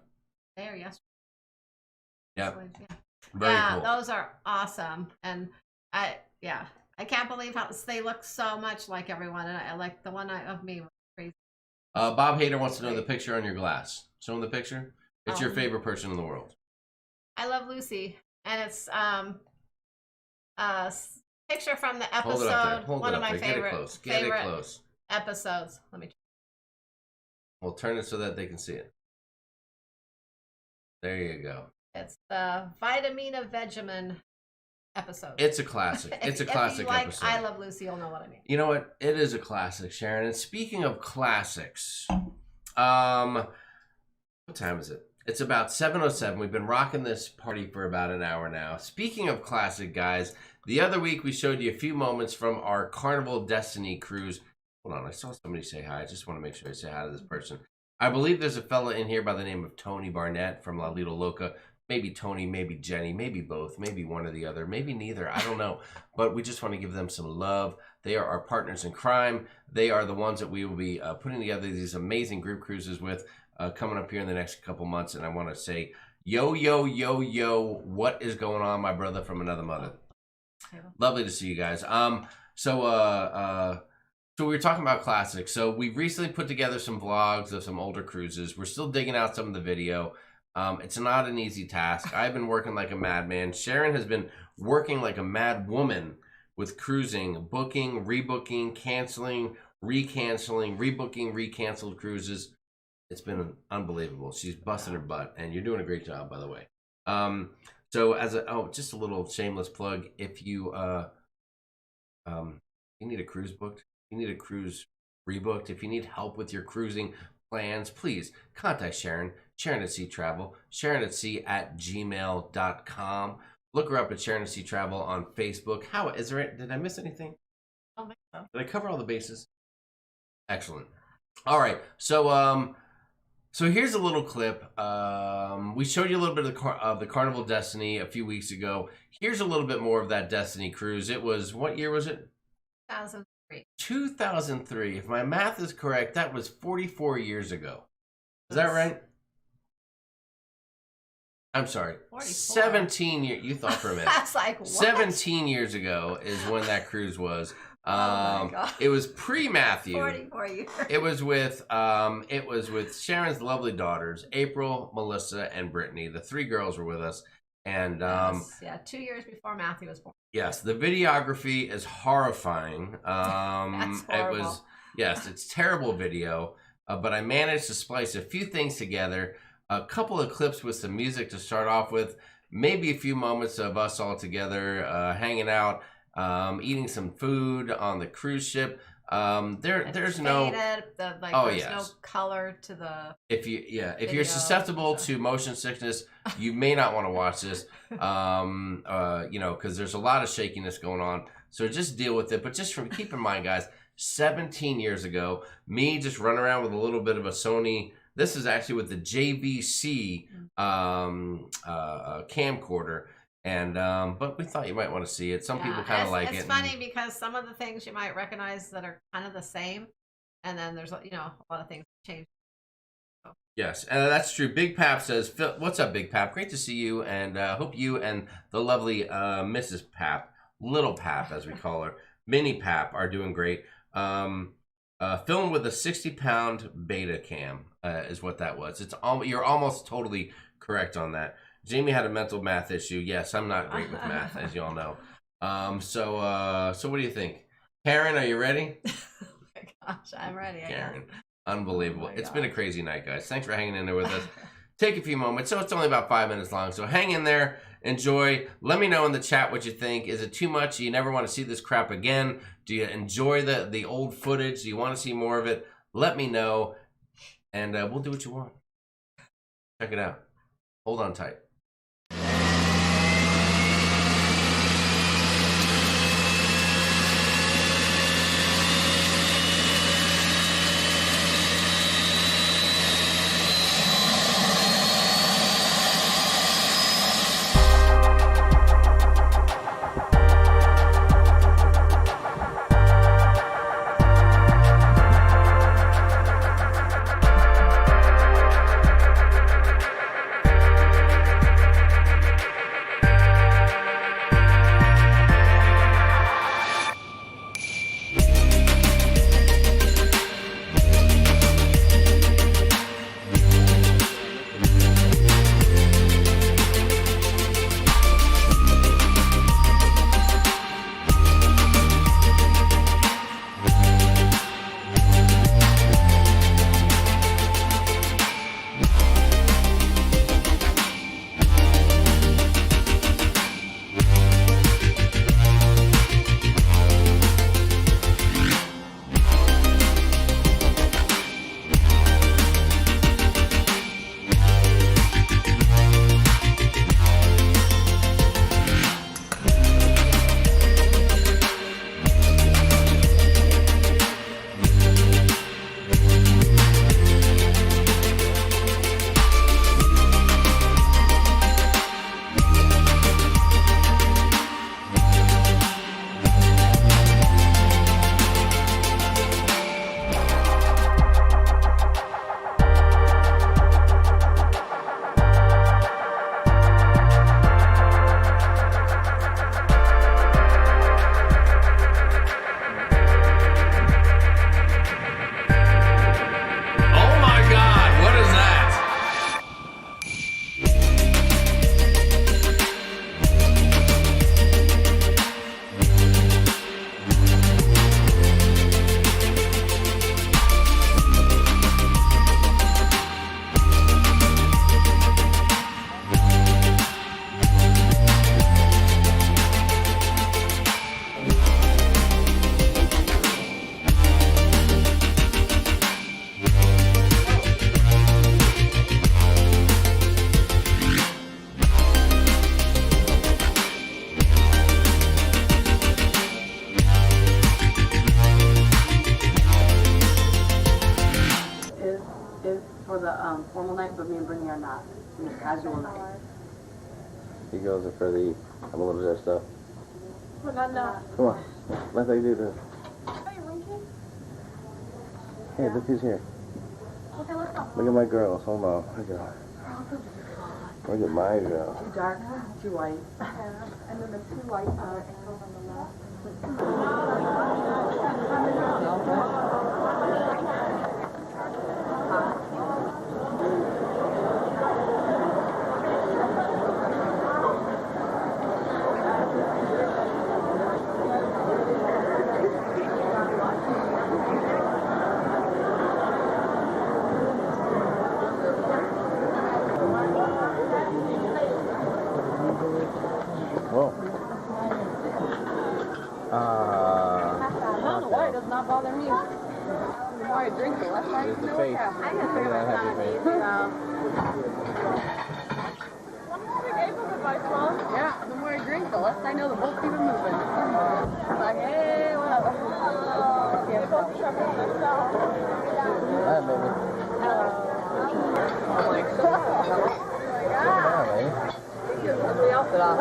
There, yesterday. Yep. Yeah. Very cool. Those are awesome, and I can't believe how they look so mumuch like everyone. And I like the one of me was crazy. Bob Hader wants to know the picture on your glass. Show him the picture. It's your favorite person in the world. I love Lucy, and it's picture from the episode. Hold it up there. Hold one it of up my there. favorite. Get it close. Get it close. Episodes. Let me. We'll turn it so that they can see it. There you go. It's the Vitamina Vegemin episode. It's a classic. It's a classic if you like episode. I Love Lucy, you'll know what I mean. You know what? It is a classic, Sharon. And speaking of classics, what time is it? It's about 7:07. We've been rocking this party for about an hour now. Speaking of classic, guys, the other week we showed you a few moments from our Carnival Destiny cruise. Hold on, I saw somebody say hi. I just want to make sure I say hi to this person. I believe there's a fella in here by the name of Tony Barnett from La Lido Loca. Maybe Tony, maybe Jenny, maybe both, maybe one or the other, maybe neither. I don't know. But we just want to give them some love. They are our partners in crime. They are the ones that we will be putting together these amazing group cruises with coming up here in the next couple months. And I want to say, yo, yo, yo, yo, what is going on, my brother from another mother? Lovely to see you guys. So we were talking about classics. So we recently put together some vlogs of some older cruises. We're still digging out some of the video. It's not an easy task. I've been working like a madman. Sharon has been working like a mad woman with cruising, booking, rebooking, canceling, recanceling, rebooking, recanceled cruises. It's been unbelievable. She's busted her butt, and you're doing a great job, by the way. So just a little shameless plug. If you you need a cruise booked, you need a cruise rebooked, if you need help with your cruising plans, please contact Sharon, sharonatsea travel, sharonatsea@gmail.com. Look her up at Sharonatsea Travel on Facebook. Did I miss anything? I don't think so. Did I cover all the bases? Excellent. All right, so here's a little clip. We showed you a little bit of the Carnival Destiny a few weeks ago. Here's a little bit more of that Destiny cruise. It was, what year was it? 2003. 2003. If my math is correct, that was 44 years ago. Is that right? I'm sorry. 44. 17 years. You thought for a minute. That's like, what? 17 years ago is when that cruise was. Oh my God. It was pre-Matthew. 44 years. It was with Sharon's lovely daughters, April, Melissa, and Brittany. The three girls were with us. And 2 years before Matthew was born. Yes, the videography is horrifying. That's horrible. It's terrible video. But I managed to splice a few things together. A couple of clips with some music to start off with. Maybe a few moments of us all together hanging out, eating some food on the cruise ship. There's no no color to the if you're susceptible to motion sickness, you may not want to watch this because there's a lot of shakiness going on, so just deal with it. But keep in mind, guys, 17 years ago, me just running around with a little bit of a Sony. This is actually with the JVC camcorder. And but we thought you might want to see it. Some people kind of like it. It's funny because some of the things you might recognize that are kind of the same, and then there's a lot of things that change. So. Yes, and that's true. Big Pap says, "What's up, Big Pap? Great to see you, and hope you and the lovely Mrs. Pap, Little Pap as we call her, Mini Pap, are doing great." Filmed with a 60-pound Beta cam is what that was. You're almost totally correct on that. Jamie had a mental math issue. Yes, I'm not great with math, as you all know. So what do you think? Karen, are you ready? Oh my gosh, I'm ready. Karen, unbelievable. It's been a crazy night, guys. Thanks for hanging in there with us. Take a few moments. So it's only about 5 minutes long. So hang in there. Enjoy. Let me know in the chat what you think. Is it too much? Do you never want to see this crap again? Do you enjoy the old footage? Do you want to see more of it? let me know, and we'll do what you want. Check it out. Hold on tight. Formal night, but me and Brittany are not. It's a casual night. You girls are for the I'm a little dressed up. But not now. Come on, let's do this. Are you winking? Hey, look who's here. Okay, let's go. Look at my girls. Hold on. Look at my girl. Too dark, too white. And then the two lights are angles on the left. Whoa. I don't know why it does not bother me. The more I drink, the less I There's the know face. what's happening. Look at that happy face. Yeah, the more I drink, the less I know the boat's even moving. It's like, hey, whatever. Hi, baby. Hi, The outfit on.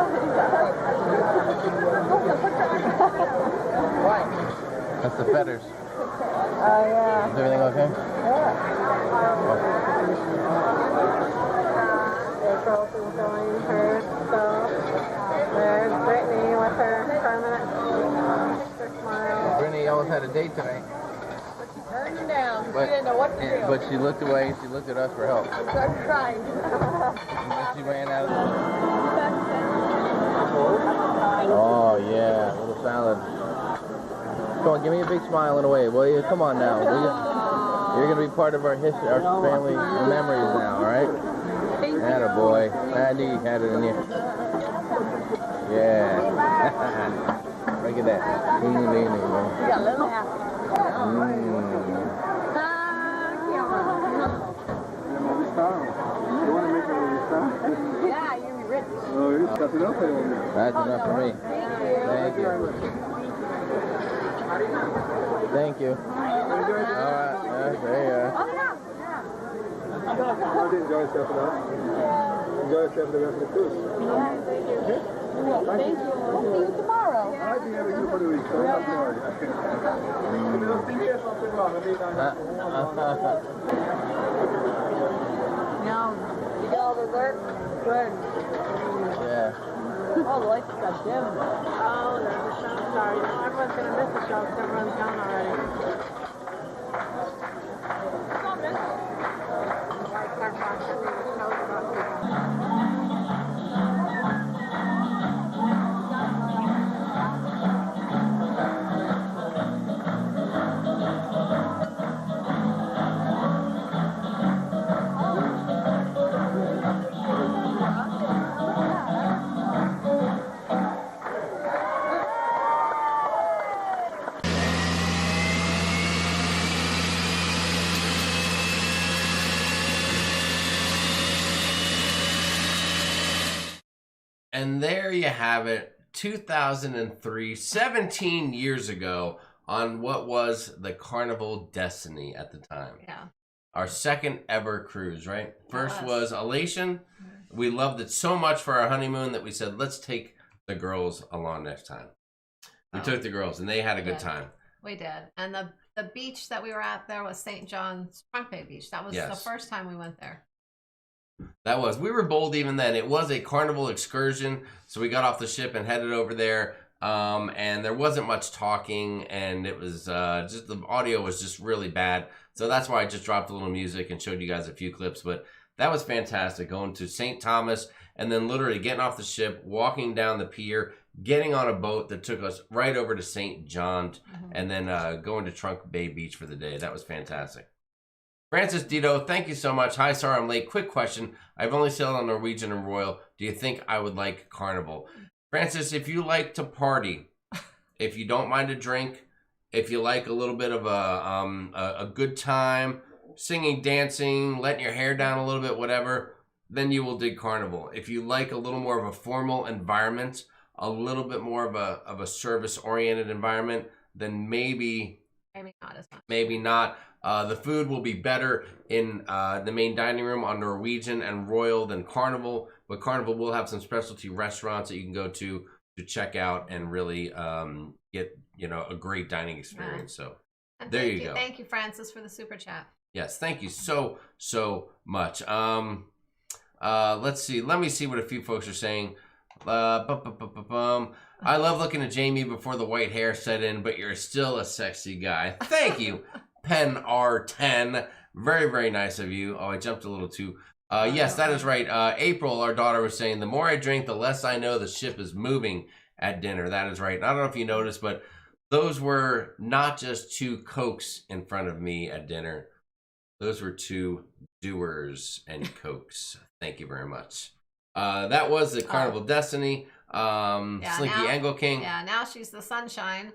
Why? That's the feathers. Oh, yeah. Is everything okay? April's enjoying her stuff. There's Brittany with her permanent picture smile. Brittany almost had a date tonight. But she turned him down. She didn't know what to do. But she looked away. She looked at us for help. She started crying. And then she ran out of the... Oh, yeah. A little salad. Come on, give me a big smile and a wave, will you? Come on now. You're going to be part of our history, our family memories now, all right? Atta boy. I knew you had it in you. Yeah. Look at that. You got little happy. Mm. You want to make me a star? Yeah, you're rich. Oh, that's enough. That's enough for me. Thank you. Thank you. All right. There you are. How did you enjoy yourself enough? Enjoy yourself the rest of the cruise. Yeah, thank you. Thank you. We'll see you tomorrow. I've been having you for the week, so I'm not sorry. You got all the work? Good. Yeah. Oh, the lights got dim. Oh, there's a show. Sorry. Everyone's going to miss the show because everyone's gone already. And there you have it, 2003, 17 years ago, on what was the Carnival Destiny at the time. Yeah. Our second ever cruise, right? First was Elation. We loved it so much for our honeymoon that we said, let's take the girls along next time. We took the girls, and they had a good time. We did. And the beach that we were at there was St. John's Trunk Bay Beach. That was the first time we went there. That was. We were bold even then. It was a carnival excursion, so we got off the ship and headed over there. And there wasn't much talking, and it was just the audio was just really bad. So that's why I just dropped a little music and showed you guys a few clips. But that was fantastic, going to St. Thomas and then literally getting off the ship, walking down the pier, getting on a boat that took us right over to St. John, and then going to Trunk Bay Beach for the day. That was fantastic. Francis Dito, thank you so much. Hi, sorry I'm late. Quick question. I've only sailed on Norwegian and Royal. Do you think I would like Carnival? Francis, if you like to party, if you don't mind a drink, if you like a little bit of a good time, singing, dancing, letting your hair down a little bit, whatever, then you will dig Carnival. If you like a little more of a formal environment, a little bit more of a service-oriented environment, then maybe not as much. Maybe not. The food will be better in the main dining room on Norwegian and Royal than Carnival, but Carnival will have some specialty restaurants that you can go to check out and really get a great dining experience. So and there you go. Thank you, Francis, for the super chat. Yes, thank you so much. Let's see. Let me see what a few folks are saying. I love looking at Jamie before the white hair set in, but you're still a sexy guy. Thank you, Pen R10. Very, very nice of you. Oh, I jumped a little too. Yes, that is right. April, our daughter, was saying, the more I drink, the less I know the ship is moving at dinner. That is right. And I don't know if you noticed, but those were not just 2 Cokes in front of me at dinner. Those were 2 Doers and Cokes. Thank you very much. That was the Carnival Destiny. Slinky Angle King. Yeah, now she's the Sunshine.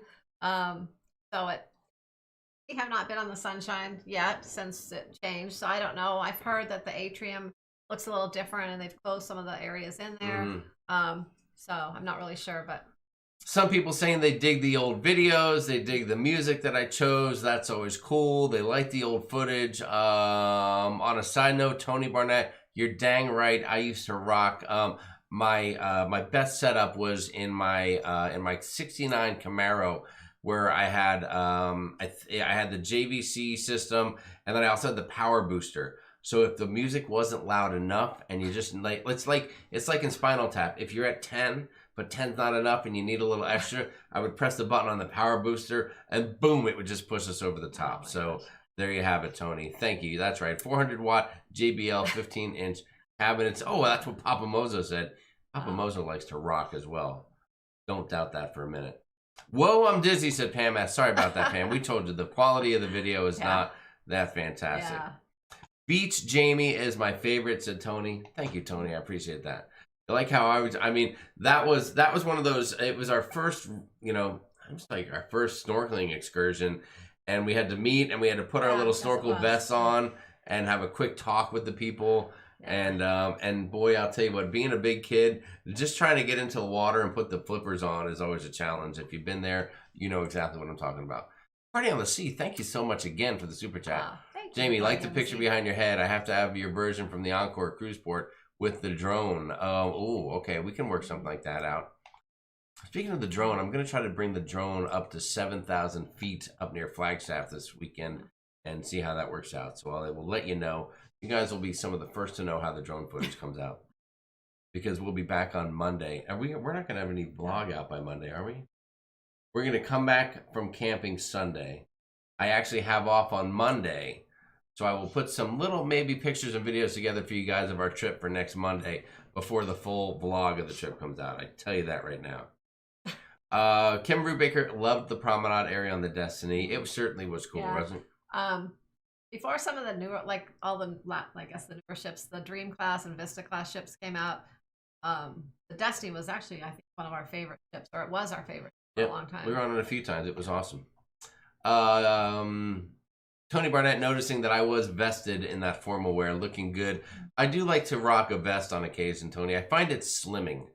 We have not been on the Sunshine yet since it changed, so I don't know. I've heard that the atrium looks a little different, and they've closed some of the areas in there. So I'm not really sure, but some people saying they dig the old videos, they dig the music that I chose. That's always cool. They like the old footage. On a side note, Tony Barnett, you're dang right. I used to rock. My best setup was in my '69 Camaro, where I had I had the JVC system, and then I also had the power booster. So if the music wasn't loud enough, and you just like it's like in Spinal Tap. If you're at 10, but 10's not enough, and you need a little extra, I would press the button on the power booster, and boom, it would just push us over the top. So there you have it, Tony. Thank you. That's right. 400 watt JBL 15-inch cabinets. Oh, that's what Papa Mozo said. Papa Mozo likes to rock as well. Don't doubt that for a minute. Whoa, I'm dizzy, said Pam S. Sorry about that, Pam. We told you the quality of the video is not that fantastic. Yeah. Beach Jamie is my favorite, said Tony. Thank you, Tony. I appreciate that. I like how that was one of those, it was our first, our first snorkeling excursion, and we had to meet, and we had to put our little snorkel vests on, and have a quick talk with the people. And boy, I'll tell you what, being a big kid, just trying to get into the water and put the flippers on is always a challenge. If you've been there, you know exactly what I'm talking about. Party on the Sea, thank you so much again for the super chat. Thank Jamie, you. like the picture behind your head. I have to have your version from the Encore cruise port with the drone. Okay, we can work something like that out. Speaking of the drone, I'm going to try to bring the drone up to 7,000 feet up near Flagstaff this weekend and see how that works out. So I will let you know. You guys will be some of the first to know how the drone footage comes out, because we'll be back on Monday. We're not going to have any vlog out by Monday, are we? We're going to come back from camping Sunday. I actually have off on Monday, so I will put some little maybe pictures and videos together for you guys of our trip for next Monday before the full vlog of the trip comes out. I tell you that right now. Kim Brubaker loved the promenade area on the Destiny. It certainly was cool, wasn't it? Before some of the newer, like all the, I guess the newer ships, the Dream class and Vista class ships came out. The Destiny was actually, I think, one of our favorite ships, or it was our favorite for a long time. We were on it a few times. It was awesome. Tony Barnett noticing that I was vested in that formal wear, looking good. I do like to rock a vest on occasion, Tony. I find it slimming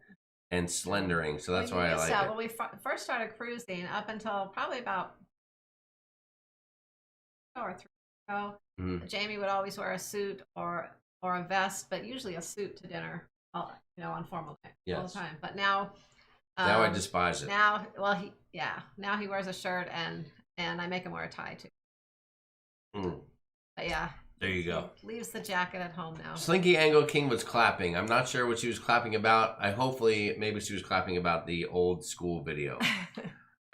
and slendering, so that's why I like it. When we first started cruising, up until probably about 2 or 3 ago, Jamie would always wear a suit or a vest, but usually a suit to dinner, on formal day all the time. But now I despise it. Now he wears a shirt and I make him wear a tie too. But yeah. There you go. Leaves the jacket at home now. Slinky Angle King was clapping. I'm not sure what she was clapping about. Maybe she was clapping about the old school video.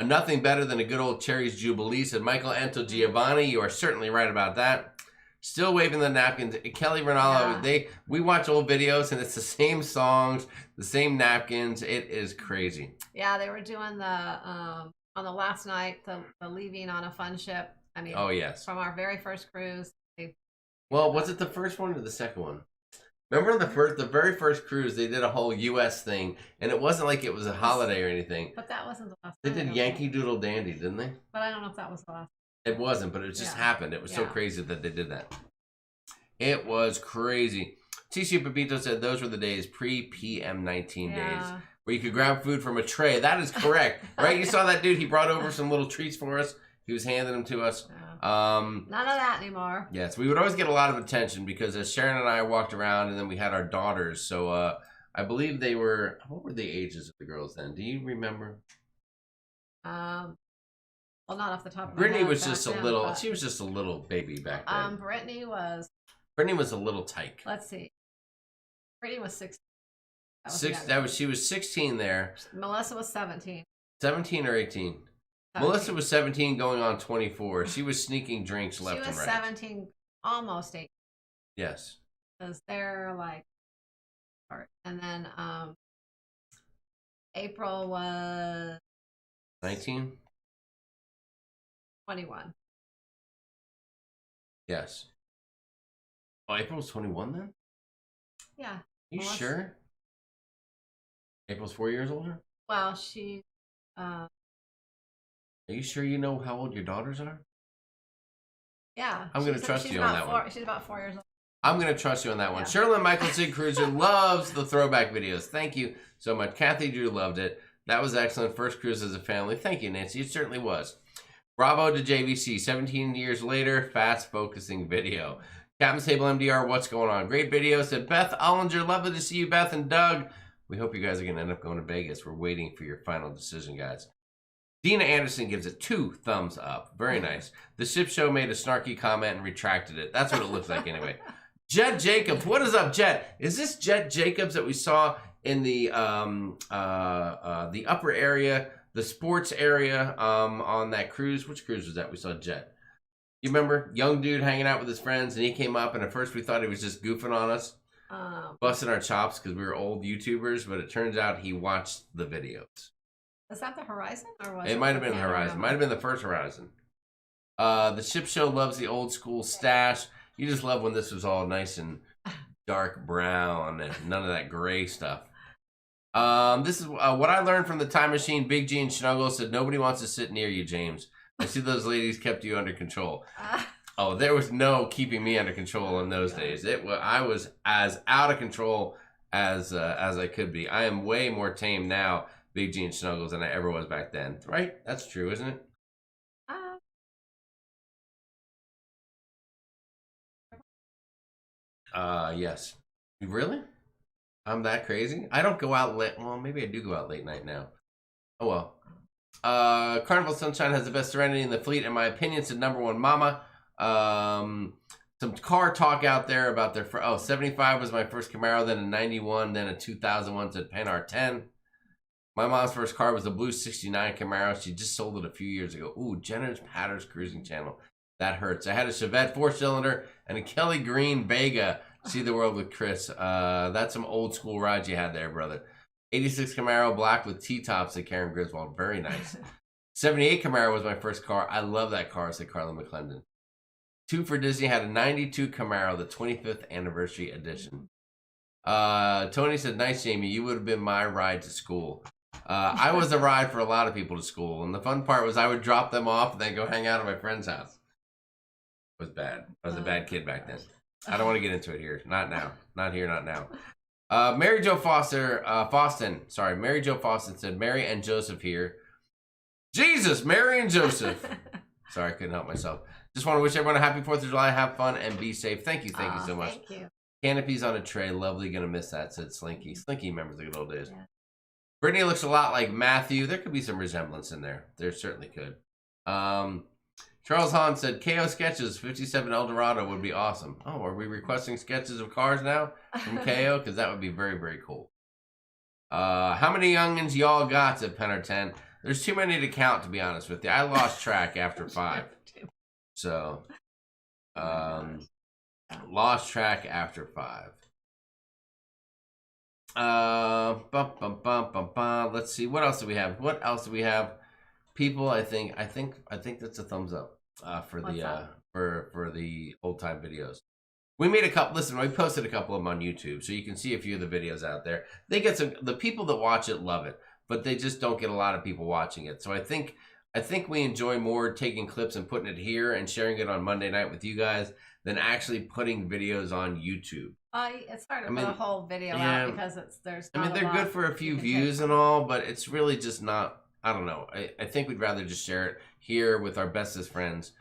Nothing better than a good old Cherry's Jubilee, said Michael Anto Giovanni. You are certainly right about that. Still waving the napkins. Kelly Ronaldo, we watch old videos and it's the same songs, the same napkins. It is crazy. Yeah, they were doing the on the last night, the leaving on a fun ship. I mean, from our very first cruise. Well, was it the first one or the second one? Remember the very first cruise, they did a whole U.S. thing, and it wasn't like it was a holiday or anything. But that wasn't the last. They did Yankee Doodle Dandy, didn't they? But I don't know if that was the last. It wasn't, but it just happened. It was so crazy that they did that. It was crazy. TC Pepito said those were the days pre-PM 19 days where you could grab food from a tray. That is correct, right? You saw that dude. He brought over some little treats for us. He was handing them to us. None of that anymore. Yes, we would always get a lot of attention because as Sharon and I walked around, and then we had our daughters. So I believe they were. What were the ages of the girls then? Do you remember? Well, not off the top of my Brittany head. was just a little. She was just a little baby back then. Brittany was a little tyke. Let's see. Brittany was 16. She was 16 there. Melissa was 17. 17 or 18. 17. Melissa was 17 going on 24. She was sneaking drinks left and right. She was 17, almost 18. Yes. Because they're like, and then April was 19. 21. Yes. Oh, April was 21 then? Yeah. You sure? April's 4 years older? Well, she. Are you sure you know how old your daughters are? Yeah. I'm going to trust you on that one. She's about 4 years old. I'm going to trust you on that one. Sherilyn Michael Sig Cruiser loves the throwback videos. Thank you so much. Kathy Drew loved it. That was excellent. First cruise as a family. Thank you, Nancy. It certainly was. Bravo to JVC. 17 years later, fast focusing video. Captain's Table MDR, what's going on? Great video. Said Beth Ollinger. Lovely to see you, Beth and Doug. We hope you guys are going to end up going to Vegas. We're waiting for your final decision, guys. Dina Anderson gives it 2 thumbs up. Very nice. The Ship Show made a snarky comment and retracted it. That's what it looks like anyway. Jet Jacobs. What is up, Jet? Is this Jet Jacobs that we saw in the upper area, the sports area on that cruise? Which cruise was that we saw Jet? You remember? Young dude hanging out with his friends, and he came up, and at first we thought he was just goofing on us, busting our chops because we were old YouTubers, but it turns out he watched the videos. Was that the Horizon? Or was it might have been the Horizon. Might have been the first Horizon. The Ship Show loves the old school stash. You just love when this was all nice and dark brown and none of that gray stuff. This is what I learned from the Time Machine. Big G and Snuggle said, nobody wants to sit near you, James. I see those ladies kept you under control. Oh, there was no keeping me under control in those days. I was as out of control as I could be. I am way more tame now, Big G and Snuggles, than I ever was back then. Right? That's true, isn't it? Yes. Really? I'm that crazy? I don't go out late. Well, maybe I do go out late night now. Oh well. Carnival Sunshine has the best Serenity in the fleet, in my opinion. Said number one mama. Some car talk out there about their 75 was my first Camaro, then a 91, then a 2001 said Pan R10. My mom's first car was a blue 69 Camaro. She just sold it a few years ago. Ooh, Jenner's Patter's Cruising Channel. That hurts. I had a Chevette 4-cylinder and a Kelly Green Vega. See the world with Chris. That's some old school rides you had there, brother. 86 Camaro, black with T-tops, said Karen Griswold. Very nice. 78 Camaro was my first car. I love that car, said Carla McClendon. 2 for Disney had a 92 Camaro, the 25th anniversary edition. Tony said, nice, Jamie. You would have been my ride to school. I was a ride for a lot of people to school. And the fun part was I would drop them off and then go hang out at my friend's house. It was bad. I was a bad kid back then. I don't want to get into it here. Not now. Not here, not now. Mary Jo Foston said, Mary and Joseph here. Jesus, Mary and Joseph. Sorry, I couldn't help myself. Just want to wish everyone a happy 4th of July. Have fun and be safe. Thank you so much. Thank you. Canopies on a tray. Lovely. Gonna miss that, said Slinky. Slinky remembers the good old days. Yeah. Brittany looks a lot like Matthew. There could be some resemblance in there. There certainly could. Charles Hahn said, KO Sketches, 57 Eldorado would be awesome. Oh, are we requesting sketches of cars now from KO? Because that would be very, very cool. How many youngins y'all got, said Penner 10? There's too many to count, to be honest with you. I lost track after 5. So, lost track after 5. Let's see. What else do we have? People, I think that's a thumbs up for the old time videos. We made a couple. Listen, we posted a couple of them on YouTube, so you can see a few of the videos out there. They get some. The people that watch it love it, but they just don't get a lot of people watching it. So I think we enjoy more taking clips and putting it here and sharing it on Monday night with you guys than actually putting videos on YouTube. It's hard to put a whole video out because there's. They're good for a few views and all, but it's really just not. I don't know. I think we'd rather just share it here with our bestest friends.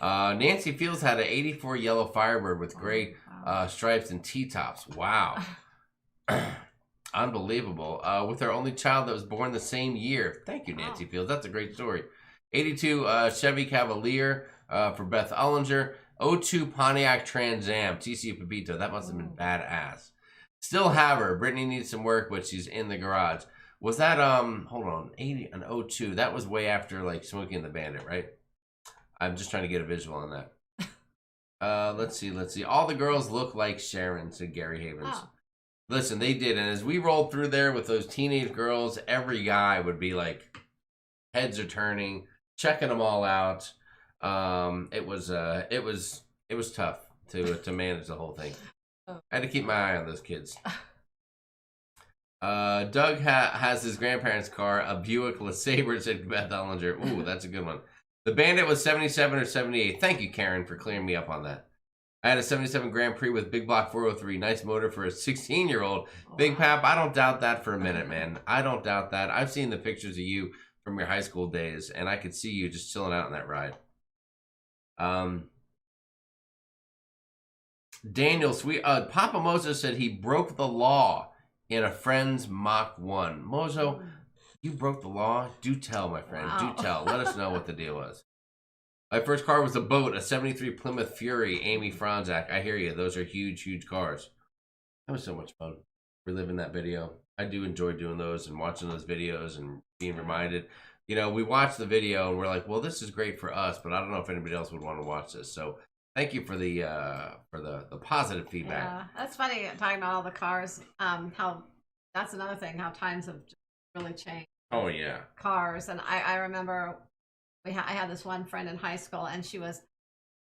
Nancy Fields had an 84 yellow Firebird with gray stripes and T-tops. Wow. Unbelievable. With her only child that was born the same year. Thank you, Nancy Fields. That's a great story. 82 Chevy Cavalier for Beth Ullinger. 02 Pontiac Trans Am. TC Pepito. That must have been badass. Still have her. Brittany needs some work, but she's in the garage. Was that, hold on, 80 and 02, that was way after, like, Smokey and the Bandit, right? I'm just trying to get a visual on that. Let's see. All the girls look like Sharon, said Gary Havens. Oh. Listen, they did, and as we rolled through there with those teenage girls, every guy would be like, heads are turning, checking them all out. It was tough to manage the whole thing. I had to keep my eye on those kids. Doug has his grandparents' car, a Buick LeSabre, said Beth Ellinger. Ooh, that's a good one. The Bandit was 77 or 78. Thank you, Karen, for clearing me up on that. I had a 77 Grand Prix with Big Block 403. Nice motor for a 16-year-old. Big Pap, I don't doubt that for a minute, man. I don't doubt that. I've seen the pictures of you from your high school days, and I could see you just chilling out in that ride. Daniel, Papa Mozo said he broke the law in a friend's Mach 1. Mozo, you broke the law? Do tell, my friend. Wow. Do tell. Let us know what the deal was. My first car was a boat, a 73 Plymouth Fury, Amy Franzak. I hear you. Those are huge, huge cars. That was so much fun. Reliving that video. I do enjoy doing those and watching those videos and being reminded. You know, we watch the video and we're like, well, this is great for us, but I don't know if anybody else would want to watch this. So thank you for the positive feedback. Yeah, that's funny talking about all the cars. How that's another thing. How times have really changed. Oh yeah, cars. And I remember I had this one friend in high school, and she was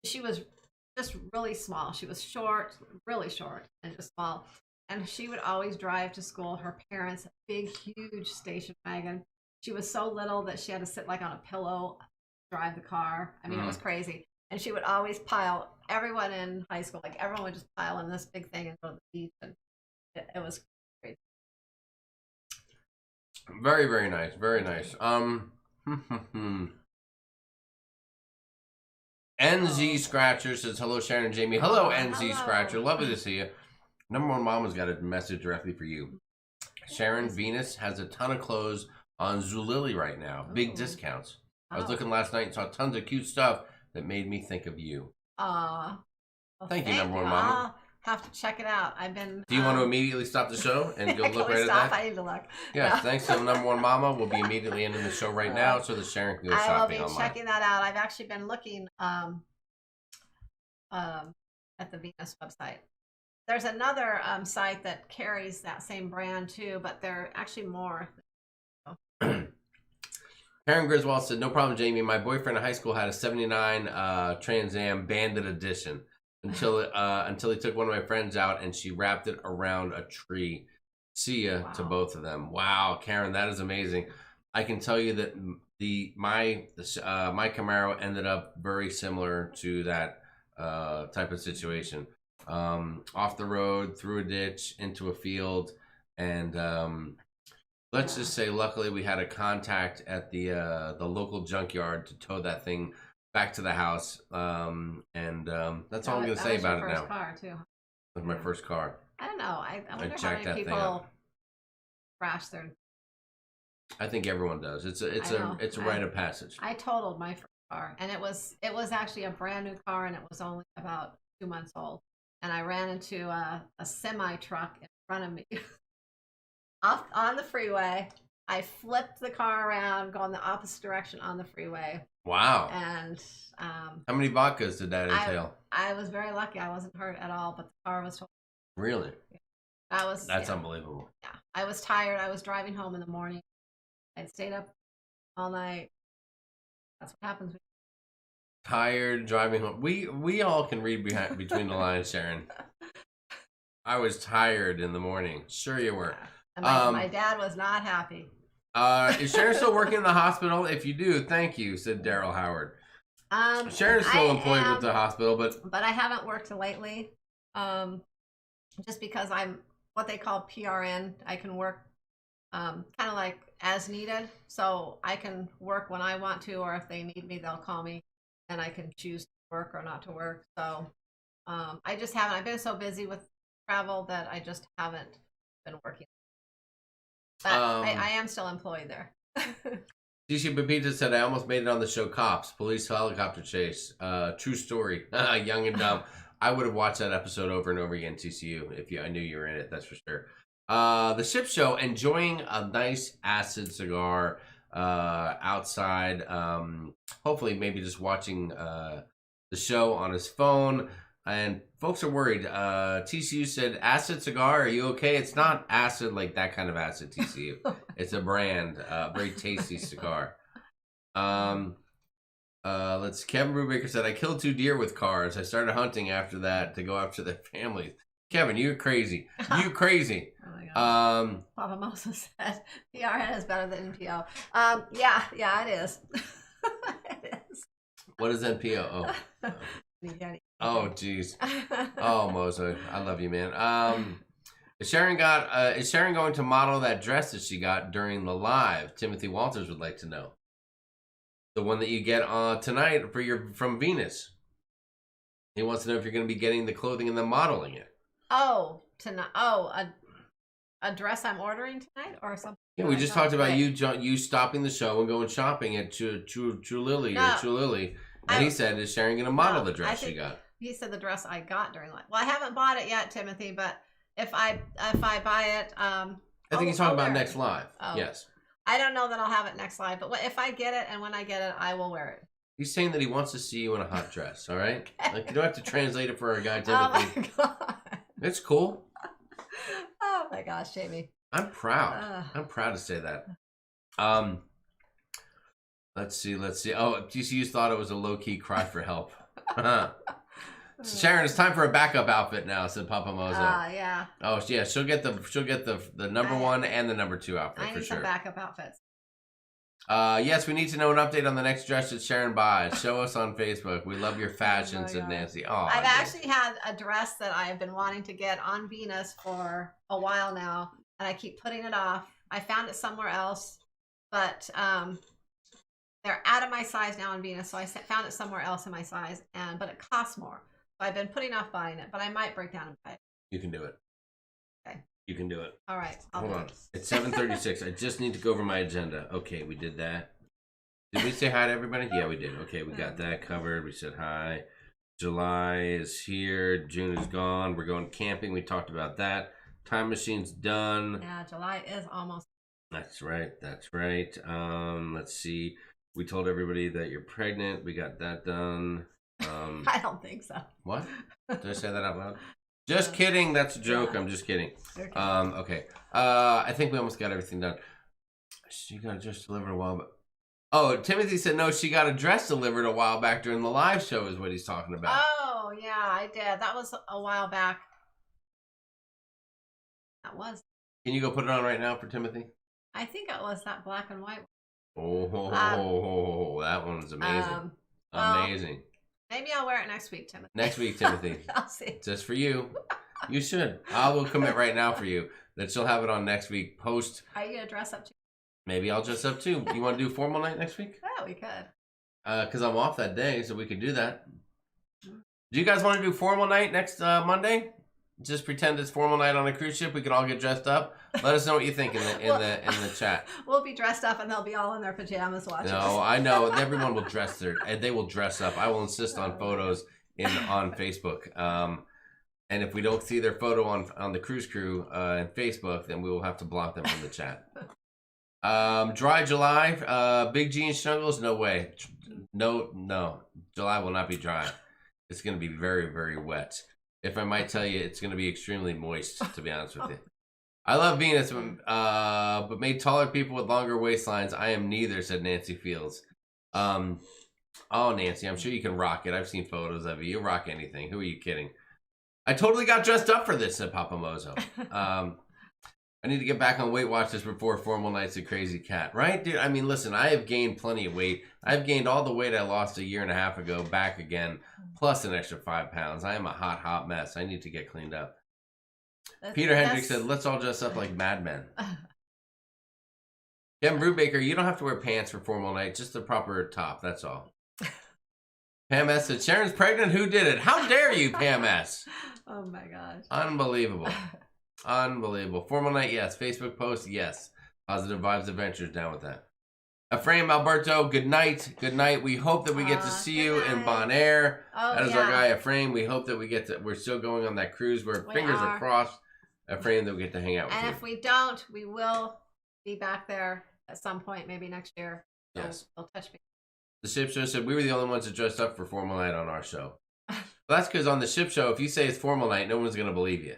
just really small. She was short, really short, and just small. And she would always drive to school. Her parents, big, huge station wagon. She was so little that she had to sit like on a pillow, drive the car. I mean, it was crazy. And she would always pile everyone in high school, like everyone would just pile in this big thing and go to the beach, and it was great. Very, very nice. Very nice. NZ Scratcher says, hello, Sharon and Jamie. Hello, NZ Scratcher. Lovely to see you. Number One Mama's got a message directly for you. Sharon, Venus has a ton of clothes on Zulily right now. Big discounts. I was looking last night and saw tons of cute stuff that made me think of you. Well, thank you, Number One Mama. I'll have to check it out. I've been. Do you want to immediately stop the show and go look right stop? at that? I need to look. Yes, No. thanks to Number One Mama. We'll be immediately ending the show right now so that Sharon can go shopping I will be online. checking that out. I've actually been looking at the Venus website. There's another site that carries that same brand too, but they're actually more. Karen Griswold said, no problem, Jamie. My boyfriend in high school had a 79 Trans Am Bandit Edition until he took one of my friends out and she wrapped it around a tree. See ya to both of them. Wow, Karen, that is amazing. I can tell you that my Camaro ended up very similar to that type of situation. Off the road, through a ditch, into a field, and let's just say, luckily, we had a contact at the local junkyard to tow that thing back to the house. That's all I'm going to say about it now. That was your first car, too. It was my first car. I don't know. I wonder how jacked that many thing people up. crash their. I think everyone does. It's a rite of passage. I totaled my first car, and it was actually a brand new car, and it was only about 2 months old. And I ran into a semi truck in front of me. Off on the freeway. I flipped the car around, going the opposite direction on the freeway. Wow. And how many vodkas did that entail? I was very lucky. I wasn't hurt at all, but the car was totally. Really? That's yeah. unbelievable. Yeah. I was tired. I was driving home in the morning. I'd stayed up all night. That's what happens. Tired, driving home. We all can read between the lines, Sharon. I was tired in the morning. Sure you were. And my dad was not happy. Is Sharon still working in the hospital? If you do, thank you, said Daryl Howard. Sharon's still employed with the hospital, but I haven't worked lately. Just because I'm what they call PRN. I can work kind of like as needed. So I can work when I want to, or if they need me, they'll call me and I can choose to work or not to work. So I just haven't. I've been so busy with travel that I just haven't been working. But I am still employed there. DC Pepita said, I almost made it on the show Cops, police helicopter chase. True story. Young and dumb. I would have watched that episode over and over again, TCU, if I knew you were in it, that's for sure. The Ship Show, enjoying a nice acid cigar outside. Hopefully, maybe just watching the show on his phone. And folks are worried. TCU said, acid cigar, are you okay? It's not acid like that kind of acid, TCU. It's a brand, very tasty cigar. Kevin Brubaker said, I killed 2 deer with cars. I started hunting after that to go after their families. Kevin, you're crazy. You crazy. Oh my gosh. Papa Moses said, PRN is better than NPO. Yeah, it is. It is. What is NPO? Oh, jeez. Oh, Mozo, I love you, man. Is Sharon going to model that dress that she got during the live? Timothy Walters would like to know. The one that you get tonight from Venus. He wants to know if you're going to be getting the clothing and then modeling it. Oh, tonight. Oh, a dress I'm ordering tonight or something. Yeah, we just talked about you stopping the show and going shopping at True Lily or True Lily. And he said, is Sharon going to model the dress she got? He said the dress I got during live. Well, I haven't bought it yet, Timothy, but if I buy it, I think he's talking about next live. Oh. Yes. I don't know that I'll have it next live, but if I get it and when I get it, I will wear it. He's saying that he wants to see you in a hot dress, all right? Okay. Like, you don't have to translate it for our guy, Timothy. Oh, my God. It's cool. Oh, my gosh, Jamie. I'm proud. I'm proud to say that. Let's see. Oh, TCU's thought it was a low-key cry for help. Sharon, it's time for a backup outfit now, said Papa Mozo. Yeah. Oh, yeah, she'll get the number 1 and the number 2 outfit for sure. I need some backup outfits. Yes, we need to know an update on the next dress that Sharon buys. Show us on Facebook. We love your fashion, said Nancy. Oh, I've actually had a dress that I have been wanting to get on Venus for a while now, and I keep putting it off. I found it somewhere else, but they're out of my size now on Venus, so I found it somewhere else in my size, but it costs more. So I've been putting off buying it, but I might break down and buy it. You can do it. Okay. You can do it. All right. Hold on. It's 7:36. I just need to go over my agenda. Okay, we did that. Did we say hi to everybody? Yeah, we did. Okay, we got that covered. We said hi. July is here. June is gone. We're going camping. We talked about that. Time machine's done. Yeah, July is almost. That's right. That's right. Let's see. We told everybody that you're pregnant. We got that done. I don't think so. What? Did I say that out loud? Just kidding. That's a joke. Yeah. I'm just kidding. Okay. Okay. I think we almost got everything done. She got a dress delivered a while back. Oh, Timothy said no. She got a dress delivered a while back during the live show. Is what he's talking about. Oh yeah, I did. That was a while back. That was. Can you go put it on right now for Timothy? I think it was that black and white. Oh, that one's amazing. Amazing. Maybe I'll wear it next week, Timothy. Next week, Timothy. I'll see. Just for you. You should. I will commit right now for you that she'll have it on next week. Post. Are you gonna dress up too? Maybe I'll dress up too. You want to do formal night next week? Yeah, we could. Because I'm off that day, so we could do that. Do you guys want to do formal night next Monday? Just pretend it's formal night on a cruise ship. We can all get dressed up. Let us know what you think in the chat. We'll be dressed up, and they'll be all in their pajamas watching. No, I know everyone will dress they will dress up. I will insist on photos on Facebook. And if we don't see their photo on the cruise crew and Facebook, then we will have to block them from the chat. Dry July, big jeans snuggles, no way. No. July will not be dry. It's going to be very, very wet. If I might tell you, it's going to be extremely moist, to be honest with you. I love Venus, but made taller people with longer waistlines. I am neither, said Nancy Fields. Oh, Nancy, I'm sure you can rock it. I've seen photos of you. You rock anything. Who are you kidding? I totally got dressed up for this, said Papa Mozo. I need to get back on Weight Watchers before formal nights at Crazy Cat. Right, dude? I mean, listen, I have gained plenty of weight. I've gained all the weight I lost a year and a half ago back again, plus an extra 5 pounds. I am a hot mess. I need to get cleaned up. Peter Hendricks said, let's all dress up like madmen. Kevin Brubaker, you don't have to wear pants for formal night, just the proper top, that's all. Pam S said, Sharon's pregnant? Who did it? How dare you, Pam S? Oh my gosh. Unbelievable. Unbelievable. Formal night, yes. Facebook post, yes. Positive Vibes Adventures, down with that. Ephraim Alberto, good night. Good night. We hope that we get to see you in Bon Air. Oh, that is our guy, Ephraim. We hope that we're still going on that cruise. Fingers are crossed. Ephraim, that we get to hang out with you. And if we don't, we will be back there at some point, maybe next year. So yes. We'll touch base. The Ship Show said we were the only ones that dressed up for formal night on our show. Well, that's because on the Ship Show, if you say it's formal night, no one's going to believe you.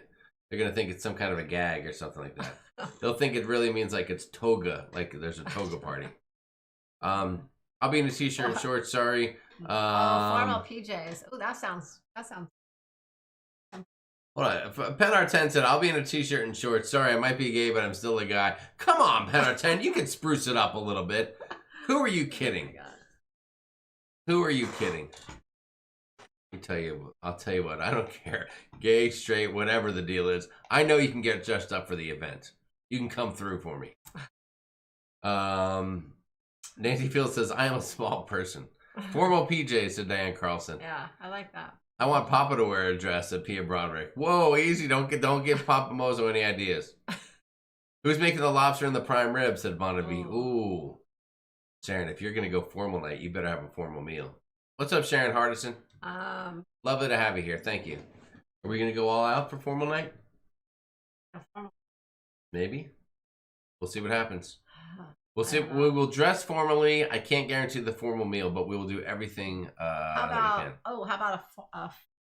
They're going to think it's some kind of a gag or something like that. They'll think it really means like it's toga, like there's a toga party. I'll be in a t-shirt and shorts, sorry. Formal PJs. Oh, that sounds. Hold on. Penar 10 said, I'll be in a t-shirt and shorts. Sorry, I might be gay, but I'm still a guy. Come on, Penar 10. You can spruce it up a little bit. Who are you kidding? Who are you kidding? I'll tell you what. I don't care. Gay, straight, whatever the deal is. I know you can get dressed up for the event. You can come through for me. Nancy Fields says, I am a small person. Formal PJs, said Diane Carlson. Yeah, I like that. I want Papa to wear a dress, said Pia Broderick. Whoa, easy. Don't give Papa Mozo any ideas. Who's making the lobster and the prime rib, said Bonnaby. Ooh. Sharon, if you're going to go formal night, you better have a formal meal. What's up, Sharon Hardison? Lovely to have you here. Thank you. Are we going to go all out for formal night? Maybe. We'll see what happens. We'll see. We will dress formally. I can't guarantee the formal meal, but we will do everything that we can. How about a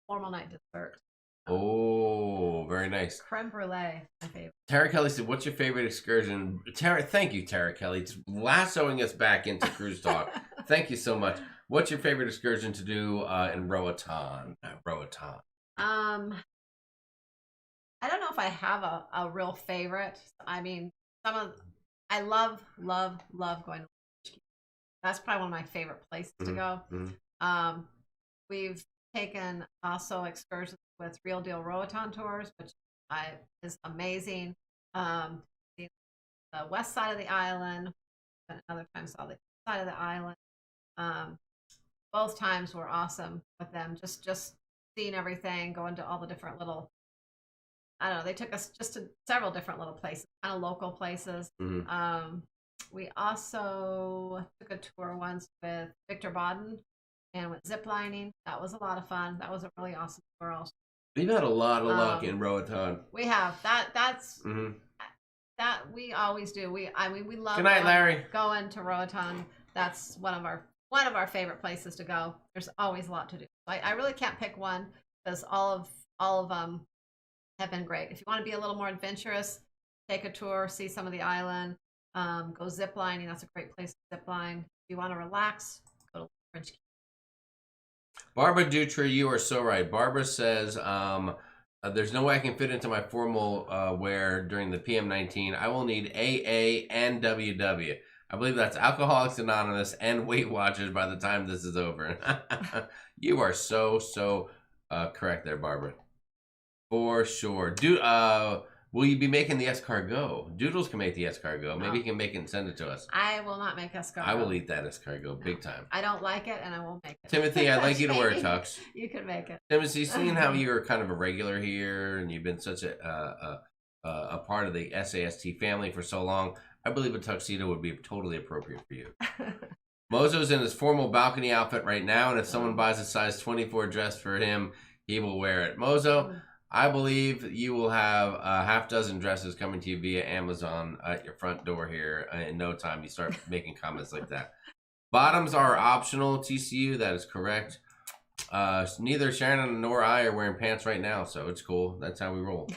formal night dessert? Oh, very nice. Creme brulee, my favorite. Tara Kelly said, what's your favorite excursion? Thank you, Tara Kelly. It's lassoing us back into cruise talk. Thank you so much. What's your favorite excursion to do in Roatan? I don't know if I have a real favorite. I mean, I love going to that's probably one of my favorite places to go. We've taken also excursions with Real Deal Roatan tours, which is amazing. The west side of the island, and other times saw the east side of the island. Both times were awesome with them. Just seeing everything, going to all the different little. I don't know. They took us just to several different little places, kind of local places. We also took a tour once with Victor Baden and went ziplining. That was a lot of fun. That was a really awesome tour also. We've had a lot of luck in Roatan. We have. That's that we always do. We love Good night, Larry. Going to Roatan. That's one of our favorite places to go. There's always a lot to do. I really can't pick one because all of them have been great. If you want to be a little more adventurous, take a tour, see some of the island, go zip lining. That's a great place to zip line. If you want to relax, go to French Key. Barbara Dutra, you are so right. Barbara says, there's no way I can fit into my formal wear during the PM19. I will need AA and WW. I believe that's Alcoholics Anonymous and Weight Watchers by the time this is over. You are so correct there, Barbara. For sure. Will you be making the escargot? Doodles can make the escargot. Maybe he can make it and send it to us. I will not make escargot. I will eat that escargot big time. I don't like it, and I won't make it. Timothy, I'd like you to wear a tux. You can make it. Timothy, seeing how you're kind of a regular here and you've been such a part of the SAST family for so long, I believe a tuxedo would be totally appropriate for you. Mozo's in his formal balcony outfit right now, and if someone buys a size 24 dress for him, he will wear it. Mozo, I believe you will have a half dozen dresses coming to you via Amazon at your front door here in no time. You start making comments like that. Bottoms are optional, TCU. That is correct. Neither Sharon nor I are wearing pants right now, so it's cool. That's how we roll.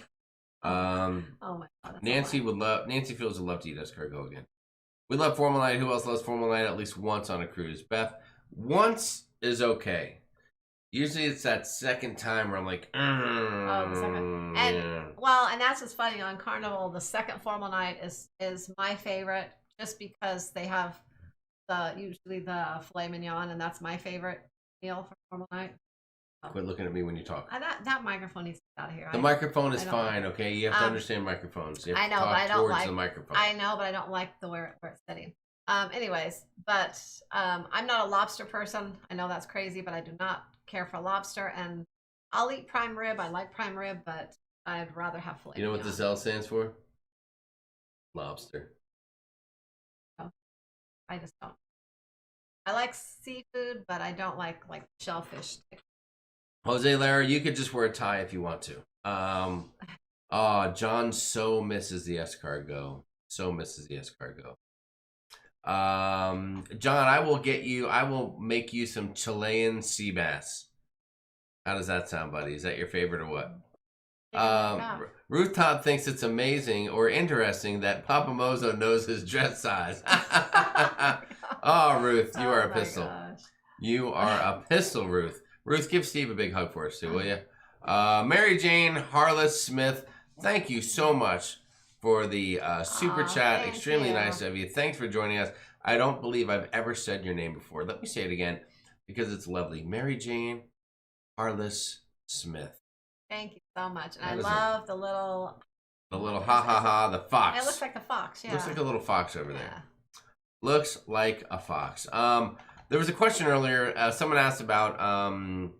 Oh my God, Nancy Fields would love to eat escargot again. We love formal night. Who else loves formal night at least once on a cruise? Beth, once is okay. Usually it's that second time where I'm like, the second. And well, and that's what's funny on Carnival. The second formal night is my favorite, just because they have usually the filet mignon, and that's my favorite meal for formal night. Quit looking at me when you talk. That microphone needs to get out of here. The microphone is fine, okay? You have to understand microphones. You have I know, to talk but I don't like the microphone. I know, but I don't like the where it's sitting. Anyways, but I'm not a lobster person. I know that's crazy, but I do not care for lobster, and I'll eat prime rib. I like prime rib, but I'd rather have filet. You know what this L stands for? Lobster. No, I just don't. I like seafood, but I don't like shellfish. Jose Lara, you could just wear a tie if you want to. John so misses the escargot. So misses the escargot. John, I will make you some Chilean sea bass. How does that sound, buddy? Is that your favorite or what? Ruth Todd thinks it's amazing or interesting that Papa Mozo knows his dress size. Oh, Ruth, you are a pistol. Gosh. You are a pistol, Ruth. Ruth, give Steve a big hug for us too, will you? Mary Jane Harless Smith, thank you so much for the super chat. Extremely nice of you. Thanks for joining us. I don't believe I've ever said your name before. Let me say it again because it's lovely. Mary Jane Harless Smith. Thank you so much. And I love the little the fox. It looks like a fox, yeah. Looks like a little fox over there. Looks like a fox. There was a question earlier. Someone asked about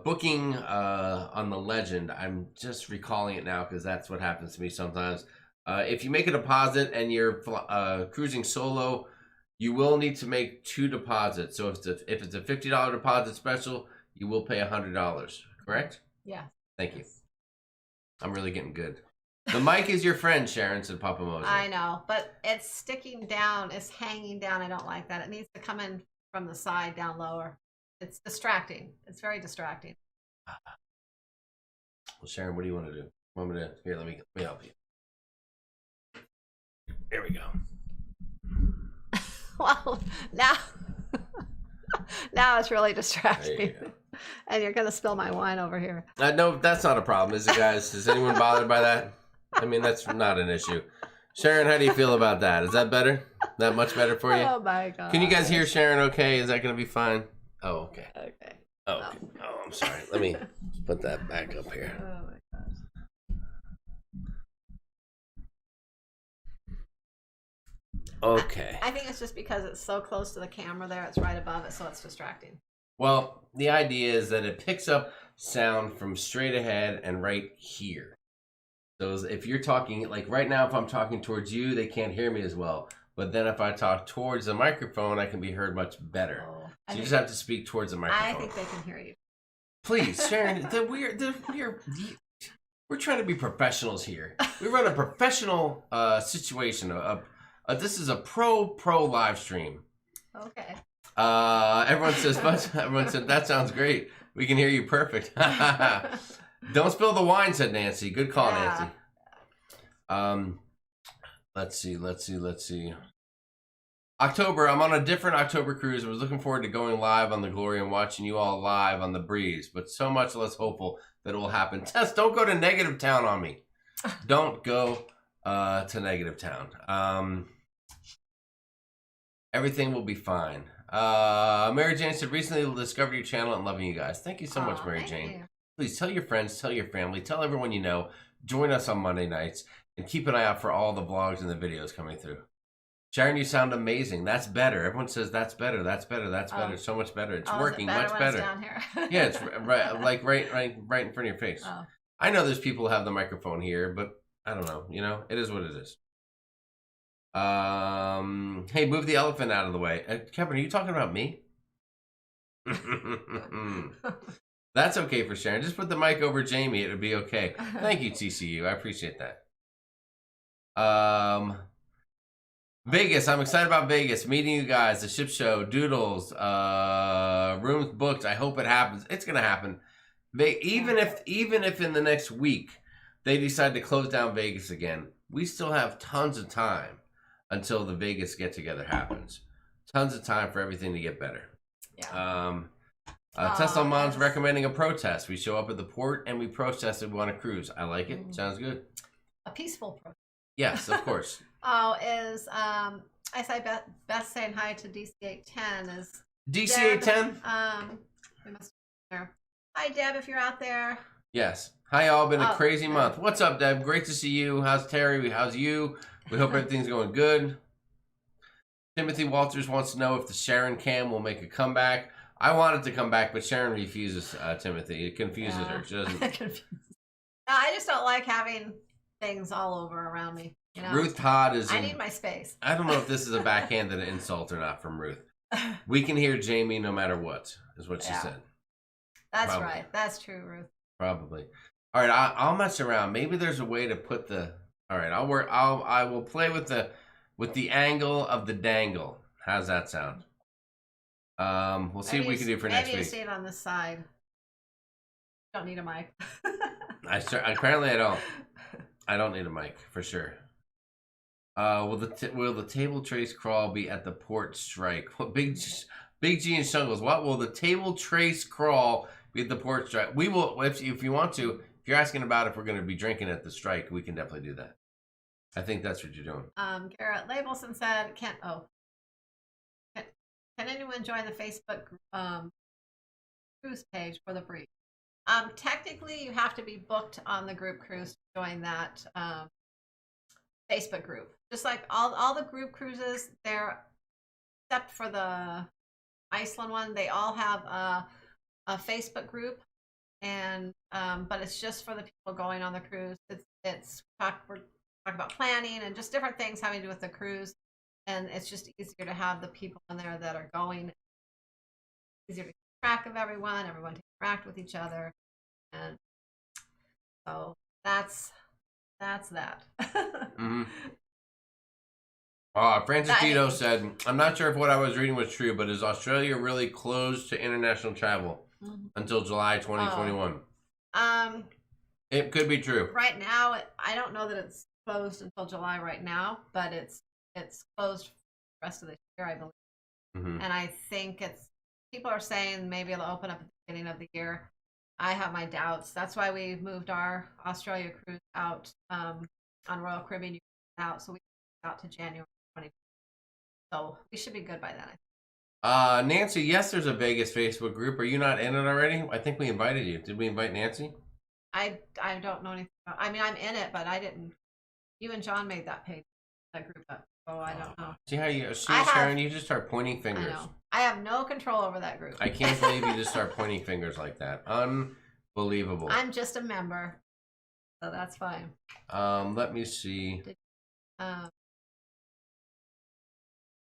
booking on the Legend. I'm just recalling it now because that's what happens to me sometimes. If you make a deposit and you're cruising solo, you will need to make 2 deposits. So if it's a $50 deposit special, you will pay $100. Correct? Yeah. Thank you. I'm really getting good. The mic is your friend, Sharon, said Papa Mozo. I know, but it's sticking down. It's hanging down. I don't like that. It needs to come in from the side down lower. It's distracting. It's very distracting. Well, Sharon, what do you want to do? Want me to? Here, let me help you. There we go. Well, now it's really distracting. And you're going to spill my wine over here. No, that's not a problem, is it, guys? Is anyone bothered by that? I mean, that's not an issue. Sharon, how do you feel about that? Is that better? That much better for you? Oh my god. Can you guys hear Sharon okay? Is that going to be fine? Oh, okay. Okay. Oh, okay. Oh, I'm sorry. Let me put that back up here. Oh my gosh. Okay. I think it's just because it's so close to the camera there, it's right above it, so it's distracting. Well, the idea is that it picks up sound from straight ahead and right here. So if you're talking, like right now, if I'm talking towards you, they can't hear me as well. But then if I talk towards the microphone, I can be heard much better. Oh, So you just have to speak towards the microphone. I think they can hear you. Please, Sharon, we're trying to be professionals here. We run a professional situation. This is a pro live stream. Okay. Everyone said that sounds great. We can hear you perfect. Don't spill the wine, said Nancy. Good call, Yeah. Nancy. Let's see. October, I'm on a different October cruise. I was looking forward to going live on the Glory and watching you all live on the Breeze, but so much less hopeful that it will happen. Tess, don't go to negative town on me. Don't go to negative town. Everything will be fine. Mary Jane said, recently discovered your channel and loving you guys. Thank you so much, Mary Jane. You. Please tell your friends, tell your family, tell everyone you know. Join us on Monday nights and keep an eye out for all the vlogs and the videos coming through. Sharon, you sound amazing. That's better. Everyone says that's better. That's better. That's better. So much better. It's working much better. Down here? Yeah, it's right in front of your face. Oh. I know there's people who have the microphone here, but I don't know. You know, it is what it is. Hey, move the elephant out of the way. Kevin, are you talking about me? That's okay for Sharon. Just put the mic over Jamie. It'll be okay. Thank you, TCU. I appreciate that. Vegas. I'm excited about Vegas. Meeting you guys. The ship show. Doodles. Rooms booked. I hope it happens. It's gonna happen. Even if in the next week they decide to close down Vegas again, we still have tons of time until the Vegas get together happens. Tons of time for everything to get better. Yeah. Tesla Mom's recommending a protest. We show up at the port and we protest and we want to cruise. I like it. Sounds good. A peaceful protest. Yes, of course. I say Beth saying hi to DC810 is DC810? We must be there. Hi Deb, if you're out there. Yes. Hi y'all, been a crazy month. What's up, Deb? Great to see you. How's Terry? How's you? We hope everything's going good. Timothy Walters wants to know if the Sharon cam will make a comeback. I want it to come back, but Sharon refuses, Timothy. It confuses her. She doesn't. No, I just don't like having things all over around me. You know? Ruth Todd is. I need my space. I don't know if this is a backhanded insult or not from Ruth. We can hear Jamie no matter what, is what she said. That's Probably. right. That's true, Ruth. Probably. All right, I'll mess around. Maybe there's a way to put the. All right, I will play with the angle of the dangle. How's that sound? We'll see what we can do for next week. Maybe you see it on this side. Don't need a mic. Apparently I don't. I don't need a mic for sure. Will the table trace crawl be at the port strike? Big G and Shungles. What will the table trace crawl be at the port strike? We will if you want to. If you're asking about if we're going to be drinking at the strike, we can definitely do that. I think that's what you're doing. Garrett Labelson said, Can anyone join the Facebook cruise page for the brief? Technically, you have to be booked on the group cruise to join that Facebook group. Just like all the group cruises, except for the Iceland one, they all have a Facebook group, and but it's just for the people going on the cruise. We're talking about planning and just different things having to do with the cruise. And it's just easier to have the people in there that are going. Easier to keep track of everyone to interact with each other. And so that's that. Mm-hmm. Francis Tito said, I'm not sure if what I was reading was true, but is Australia really closed to international travel until July 2021? It could be true. Right now, I don't know that it's closed until July right now, but it's closed for the rest of the year, I believe. Mm-hmm. And I think people are saying maybe it'll open up at the beginning of the year. I have my doubts. That's why we moved our Australia cruise out on Royal Caribbean out, so we out to January 2020. So we should be good by then. Nancy, yes, there's a Vegas Facebook group. Are you not in it already? I think we invited you. Did we invite Nancy? I don't know anything about. I mean, I'm in it, but I didn't. You and John made that group up. So I don't know. See how you see, Sharon? You just start pointing fingers. I know. I have no control over that group. I can't believe you just start pointing fingers like that. Unbelievable. I'm just a member, so that's fine. Let me see.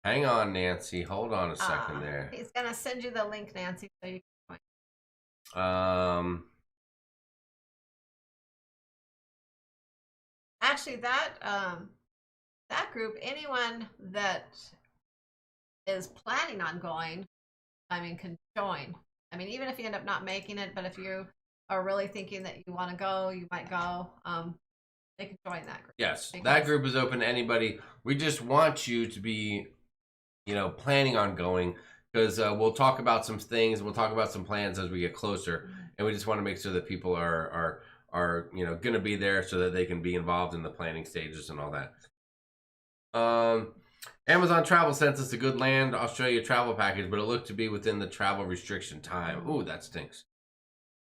Hang on, Nancy. Hold on a second there. He's gonna send you the link, Nancy, so you can join. Actually, that group, anyone that is planning on going, I mean, can join. I mean, even if you end up not making it, but if you are really thinking that you want to go, you might go. They can join that group. Yes, that group is open to anybody. We just want you to be, planning on going, because we'll talk about some things. We'll talk about some plans as we get closer, and we just want to make sure that people are going to be there so that they can be involved in the planning stages and all that. Amazon Travel sent us a good land Australia travel package, but it looked to be within the travel restriction time. Ooh, that stinks.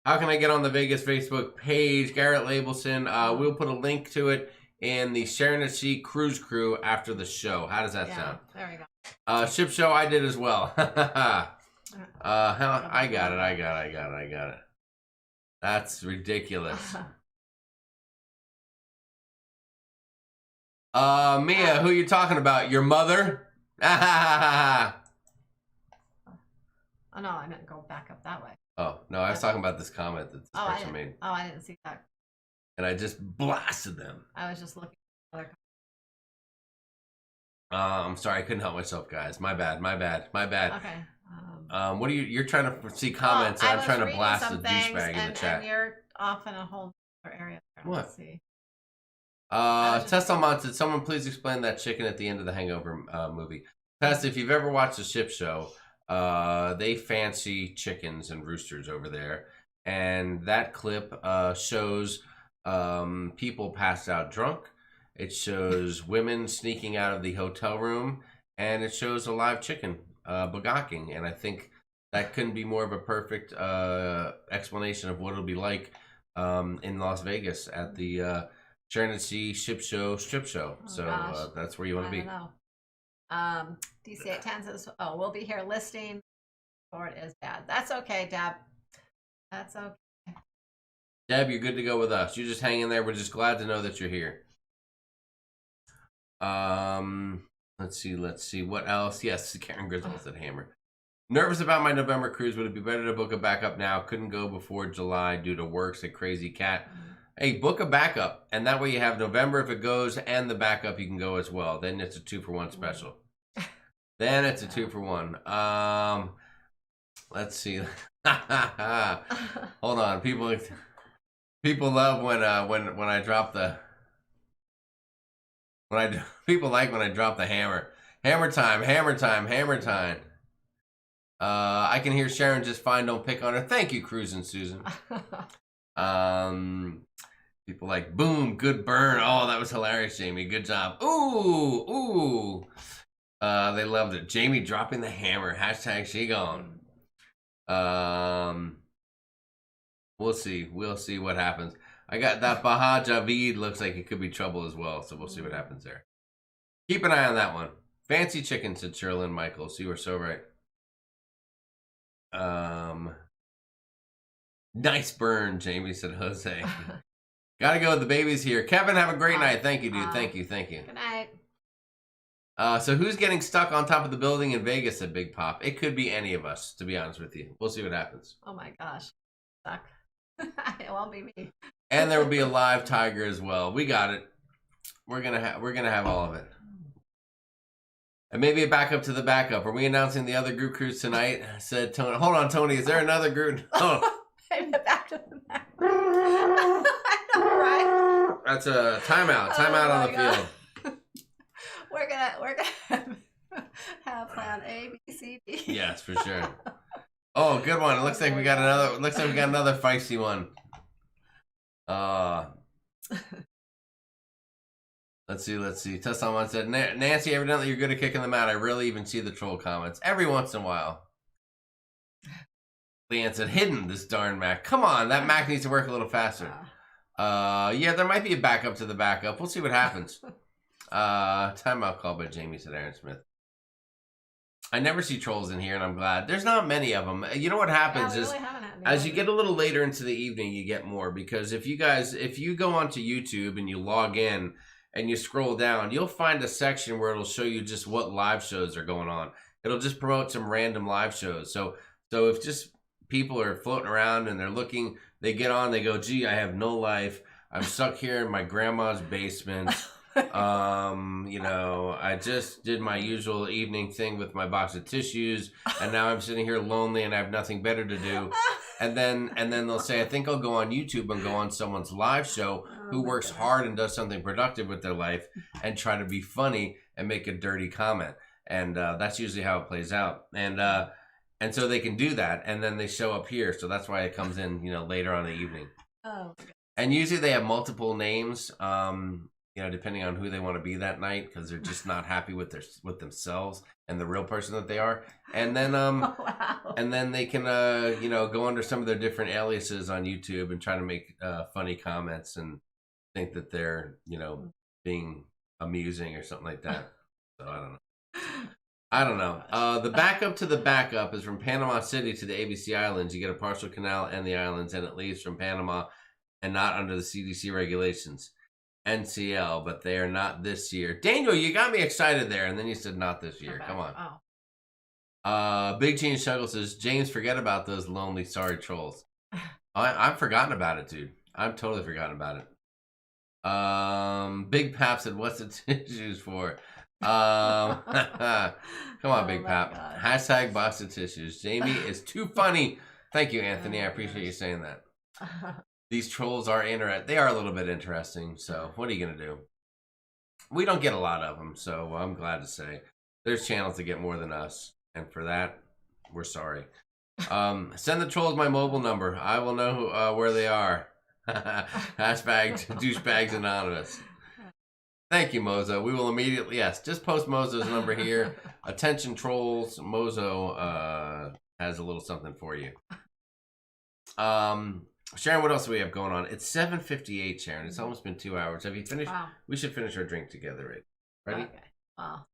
How can I get on the Vegas Facebook page? Garrett Labelson. We'll put a link to it in the Sharonatsea Cruise Crew after the show. How does that sound? There we go. Ship show I did as well. I got it. That's ridiculous. Mia, who you talking about? Your mother? Oh no, I meant go back up that way. Oh no, I was talking about this comment that this person made. Oh, I didn't see that. And I just blasted them. I was just looking at other. I'm sorry, I couldn't help myself, guys. My bad. Okay. What are you're trying to see comments, and I'm trying to blast the douchebag in the chat. And you're off in a whole other area. What? Let's see. Tess Almont said, someone please explain that chicken at the end of the Hangover movie. Tess, if you've ever watched the Ship Show, they fancy chickens and roosters over there. And that clip shows people passed out drunk. It shows women sneaking out of the hotel room. And it shows a live chicken bagocking. And I think that couldn't be more of a perfect explanation of what it'll be like in Las Vegas at the Sharonatsea Ship Show Strip Show. So that's where you want to be. DC 810 says, "Oh, we'll be here listing. Or it is bad. That's okay, Deb. That's okay. Deb, you're good to go with us. You just hang in there. We're just glad to know that you're here." Let's see. What else? Yes, Karen Griswold said hammer. Nervous about my November cruise. Would it be better to book a backup now? Couldn't go before July due to work. Said Crazy Cat. Hey, book a backup, and that way you have November if it goes, and the backup you can go as well. Then it's a 2-for-1 special. Then it's a 2-for-1. Let's see. Hold on, people love when I drop the people like when I drop the hammer. Hammer time. I can hear Sharon just fine. Don't pick on her. Thank you, Cruisin' Susan. People like, boom, good burn. Oh, that was hilarious, Jamie. Good job. Ooh. They loved it. Jamie dropping the hammer. Hashtag she gone. We'll see what happens. I got that Baha Javid. Looks like it could be trouble as well. So we'll see what happens there. Keep an eye on that one. Fancy chicken, said Sherlyn Michaels. You were so right. Nice burn, Jamie, said Jose. Gotta go. The baby's here. Kevin, have a great night. Thank you, dude. Thank you. Good night. So who's getting stuck on top of the building in Vegas, said Big Pop? It could be any of us, to be honest with you. We'll see what happens. Oh my gosh. Stuck. It won't be me. And there will be a live tiger as well. We got it. We're gonna have all of it. And maybe a backup to the backup. Are we announcing the other group cruise tonight? Said Tony. Hold on, Tony. Is there another group? Oh. Back to the back. I know, right? That's a timeout. Timeout on the field. We're gonna have plan A, B, C, D. Yes, for sure. Oh, good one. It looks like we got another. Looks like we got another feisty one. Let's see. Tessalon said, Nancy, evidently you're good at kicking them out. I rarely even see the troll comments. Every once in a while. Leanne said, hidden, this darn Mac. Come on, that Mac needs to work a little faster. Yeah, there might be a backup to the backup. We'll see what happens. Timeout call by Jamie, said Aaron Smith. I never see trolls in here, and I'm glad. There's not many of them. You know what happens is, as you get a little later into the evening, you get more. Because if you go onto YouTube and you log in and you scroll down, you'll find a section where it'll show you just what live shows are going on. It'll just promote some random live shows. So if just people are floating around and they're looking, they get on, they go, gee, I have no life. I'm stuck here in my grandma's basement. I just did my usual evening thing with my box of tissues, and now I'm sitting here lonely and I have nothing better to do. And then they'll say, I think I'll go on YouTube and go on someone's live show who works hard and does something productive with their life and try to be funny and make a dirty comment. And that's usually how it plays out. And so they can do that, and then they show up here. So that's why it comes in, later on in the evening. Oh. And usually they have multiple names. Depending on who they want to be that night, because they're just not happy with themselves and the real person that they are. And then and then they can go under some of their different aliases on YouTube and try to make funny comments and think that they're being amusing or something like that. So I don't know. The backup to the backup is from Panama City to the ABC Islands. You get a partial canal and the islands, and it leaves from Panama and not under the CDC regulations. NCL, but they are not this year. Daniel, you got me excited there, and then you said not this year. Come on. Big Change Struggle says, James, forget about those lonely, sorry trolls. I've forgotten about it, dude. I've totally forgotten about it. Big Pap said, what's the tissues for? Come on, Big Pap. God. Hashtag box of tissues. Jamie is too funny. Thank you, Anthony. I appreciate you saying that. These trolls are they are a little bit interesting, so what are you going to do? We don't get a lot of them, so I'm glad to say. There's channels that get more than us, and for that, we're sorry. Send the trolls my mobile number. I will know where they are. Hashtag douchebags anonymous. Thank you, Mozo. We will immediately, yes, just post Mozo's number here. Attention trolls, Mozo has a little something for you. Sharon, what else do we have going on? It's 7:58, Sharon. It's almost been 2 hours. Have you finished? Wow. We should finish our drink together, right? Ready? Okay. Wow.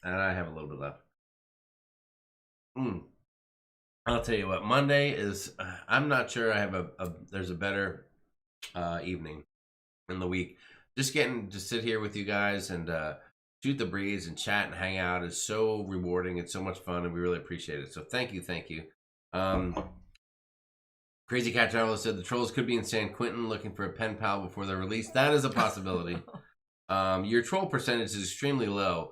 And I have a little bit left. I'll tell you what. Monday is. I'm not sure. I have there's a better evening in the week. Just getting to sit here with you guys and shoot the breeze and chat and hang out is so rewarding. It's so much fun, and we really appreciate it. So thank you. Crazy Cat Traveler said the trolls could be in San Quentin looking for a pen pal before they're released. That is a possibility. Your troll percentage is extremely low.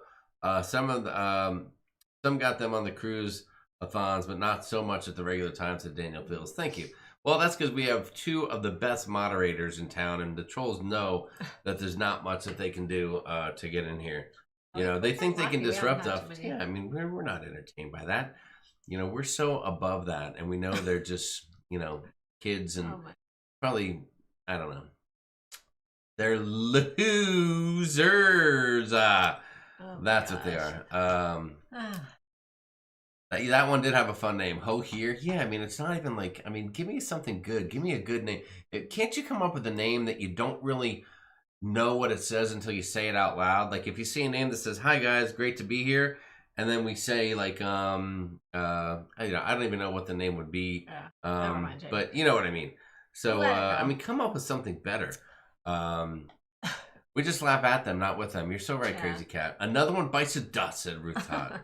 Some got them on the cruise-a-thons, but not so much at the regular times, said Daniel Fields. Thank you. Well, that's because we have two of the best moderators in town, and the trolls know that there's not much that they can do to get in here. They think they can disrupt us. Yeah, I mean, we're not entertained by that. We're so above that, and we know they're just... kids and probably, I don't know. They're losers. That's what they are. That one did have a fun name. Ho here. Yeah, I mean, it's not even like, give me something good. Give me a good name. Can't you come up with a name that you don't really know what it says until you say it out loud? Like if you see a name that says, hi guys, great to be here. And then we say like, I don't even know what the name would be, but you know what I mean. So, come up with something better. We just laugh at them, not with them. You're so right, Crazy Cat. Another one bites the dust, said Ruth Todd.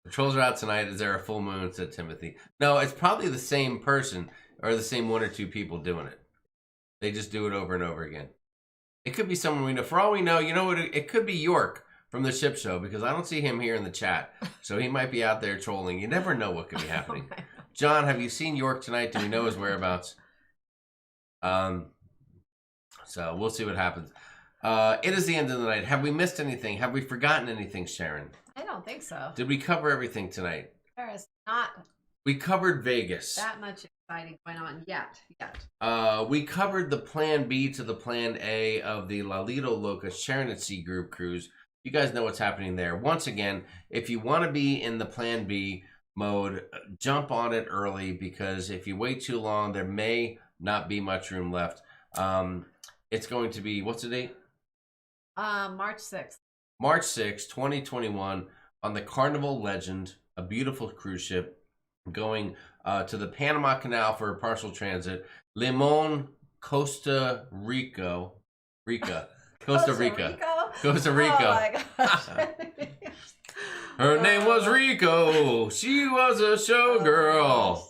The trolls are out tonight. Is there a full moon, said Timothy. No, it's probably the same person or the same one or two people doing it. They just do it over and over again. It could be someone we know. For all we know, it could be York from the ship show, because I don't see him here in the chat. So he might be out there trolling. You never know what could be happening. John, have you seen York tonight? Do we know his whereabouts? So we'll see what happens. It is the end of the night. Have we missed anything? Have we forgotten anything, Sharon? I don't think so. Did we cover everything tonight? There is not. We covered Vegas. That much exciting going on yet. We covered the Plan B to the Plan A of the Lauderdale Sharonatsea group cruise. You guys know what's happening there. Once again, if you want to be in the Plan B mode, jump on it early, because if you wait too long, there may not be much room left. It's going to be, what's the date? March 6th. March 6th, 2021, on the Carnival Legend, a beautiful cruise ship going to the Panama Canal for a partial transit. Limon, Costa Rica. Costa Rica. Oh my gosh. Her name was Rico. She was a showgirl.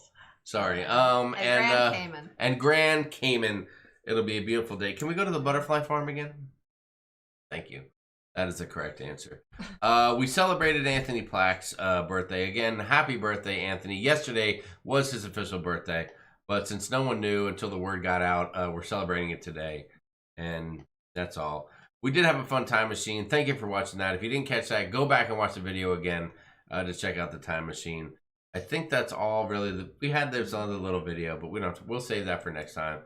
Sorry. And Grand Cayman. It'll be a beautiful day. Can we go to the butterfly farm again? Thank you. That is the correct answer. We celebrated Anthony Plack's birthday. Again, happy birthday, Anthony. Yesterday was his official birthday, but since no one knew until the word got out, we're celebrating it today. And that's all. We did have a fun time machine. Thank you for watching that. If you didn't catch that, go back and watch the video again to check out the time machine. I think that's all really. We had this other little video, but we don't. We'll save that for next time.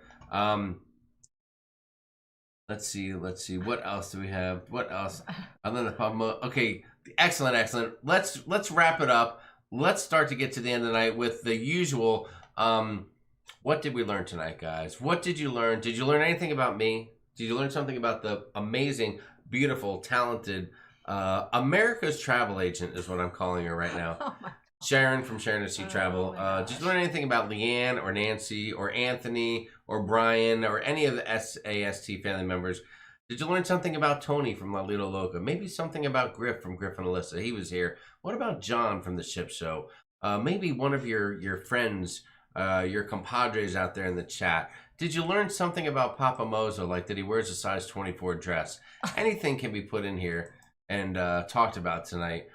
Let's see. What else do we have? What else? Other than the okay, excellent. Let's wrap it up. Let's start to get to the end of the night with the usual. What did we learn tonight, guys? What did you learn? Did you learn anything about me? Did you learn something about the amazing, beautiful, talented America's travel agent is what I'm calling her right now. Oh my. Sharon from Sharonatsea Travel. Did you learn anything about Leanne or Nancy or Anthony or Brian or any of the SAST family members? Did you learn something about Tony from La Little Loca? Maybe something about Griff from Griff and Alyssa. He was here. What about John from the Ship Show? Maybe one of your friends, your compadres out there in the chat. Did you learn something about Papa Mozo, like that he wears a size 24 dress? Anything can be put in here and talked about tonight.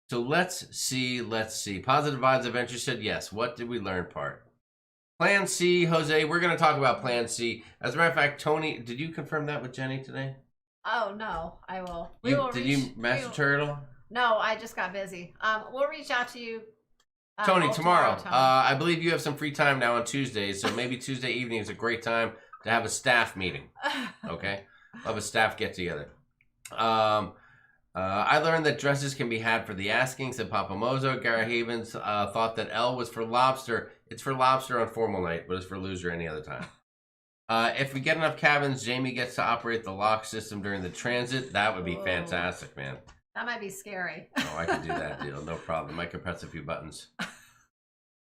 So let's see. Positive Vibes Adventure said yes. What did we learn part? Plan C, Jose, we're going to talk about Plan C. As a matter of fact, Tony, did you confirm that with Jenny today? Oh, no, I will. Did you message her at all? No, I just got busy. We'll reach out to you. Tony, tomorrow. Tony. I believe you have some free time now on Tuesdays, so maybe Tuesday evening is a great time to have a staff meeting. Okay? We'll have a staff get-together. I learned that dresses can be had for the asking, said Papa Mozo. Gara Havens thought that L was for lobster. It's for lobster on formal night, but it's for loser any other time. If we get enough cabins, Jamie gets to operate the lock system during the transit. That would be fantastic, man. That might be scary. Oh, I could do that deal. No problem. I could press a few buttons.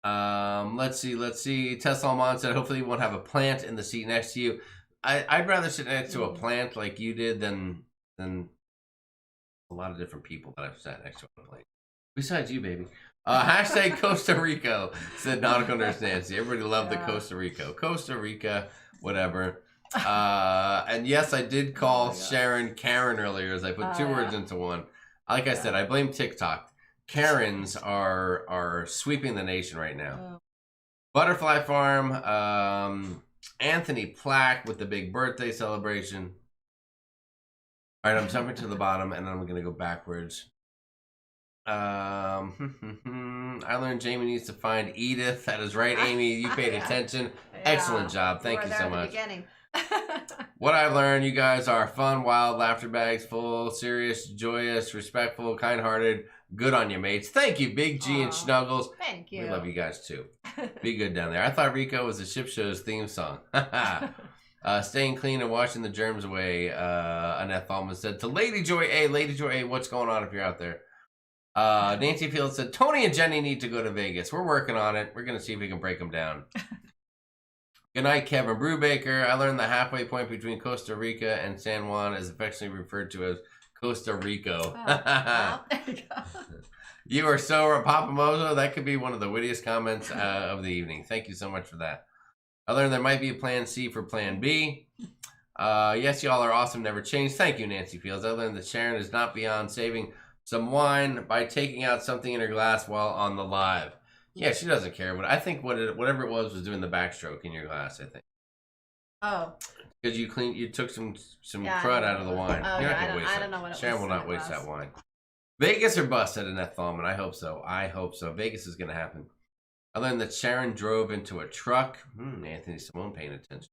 Let's see. Tesla Almond said, hopefully you won't have a plant in the seat next to you. I'd rather sit next to a plant like you did than a lot of different people that I've sat next to on a plane. Besides you, baby. Hashtag Costa Rica, said Nautical Nurse Nancy. Everybody loved the Costa Rica, whatever. And yes, I did call Sharon Karen earlier as I put two words into one. Like I said, I blame TikTok. Karens are sweeping the nation right now. Butterfly Farm, Anthony Plack with the big birthday celebration. All right, I'm jumping to the bottom, and I'm going to go backwards. I learned Jamie needs to find Edith. That is right, Amy. You paid attention. Yeah. Excellent job. Thank you so much. What I've learned, you guys are fun, wild, laughter bags, full, serious, joyous, respectful, kind-hearted. Good on you, mates. Thank you, Big G and Snuggles. Thank you. We love you guys, too. Be good down there. I thought Rico was the Ship Show's theme song. Staying clean and washing the germs away, Annette Thalman said. To Lady Joy A, what's going on if you're out there? Nancy Fields said, Tony and Jenny need to go to Vegas. We're working on it. We're going to see if we can break them down. Good night, Kevin Brubaker. I learned the halfway point between Costa Rica and San Juan is affectionately referred to as Costa Rico. Well, there you go. You are so Papa Mozo. That could be one of the wittiest comments of the evening. Thank you so much for that. I learned there might be a plan C for plan B. Yes, y'all are awesome. Never change. Thank you, Nancy Fields. I learned that Sharon is not beyond saving some wine by taking out something in her glass while on the live. Yeah, she doesn't care. But I think whatever it was doing the backstroke in your glass, I think. Oh. Because you took some crud out of the wine. Oh, You're not going to waste I don't know what it Sharon was will not waste that wine. Vegas or bust, said Annette Thalman. I hope so. Vegas is going to happen. I learned that Sharon drove into a truck. Anthony Simone paying attention.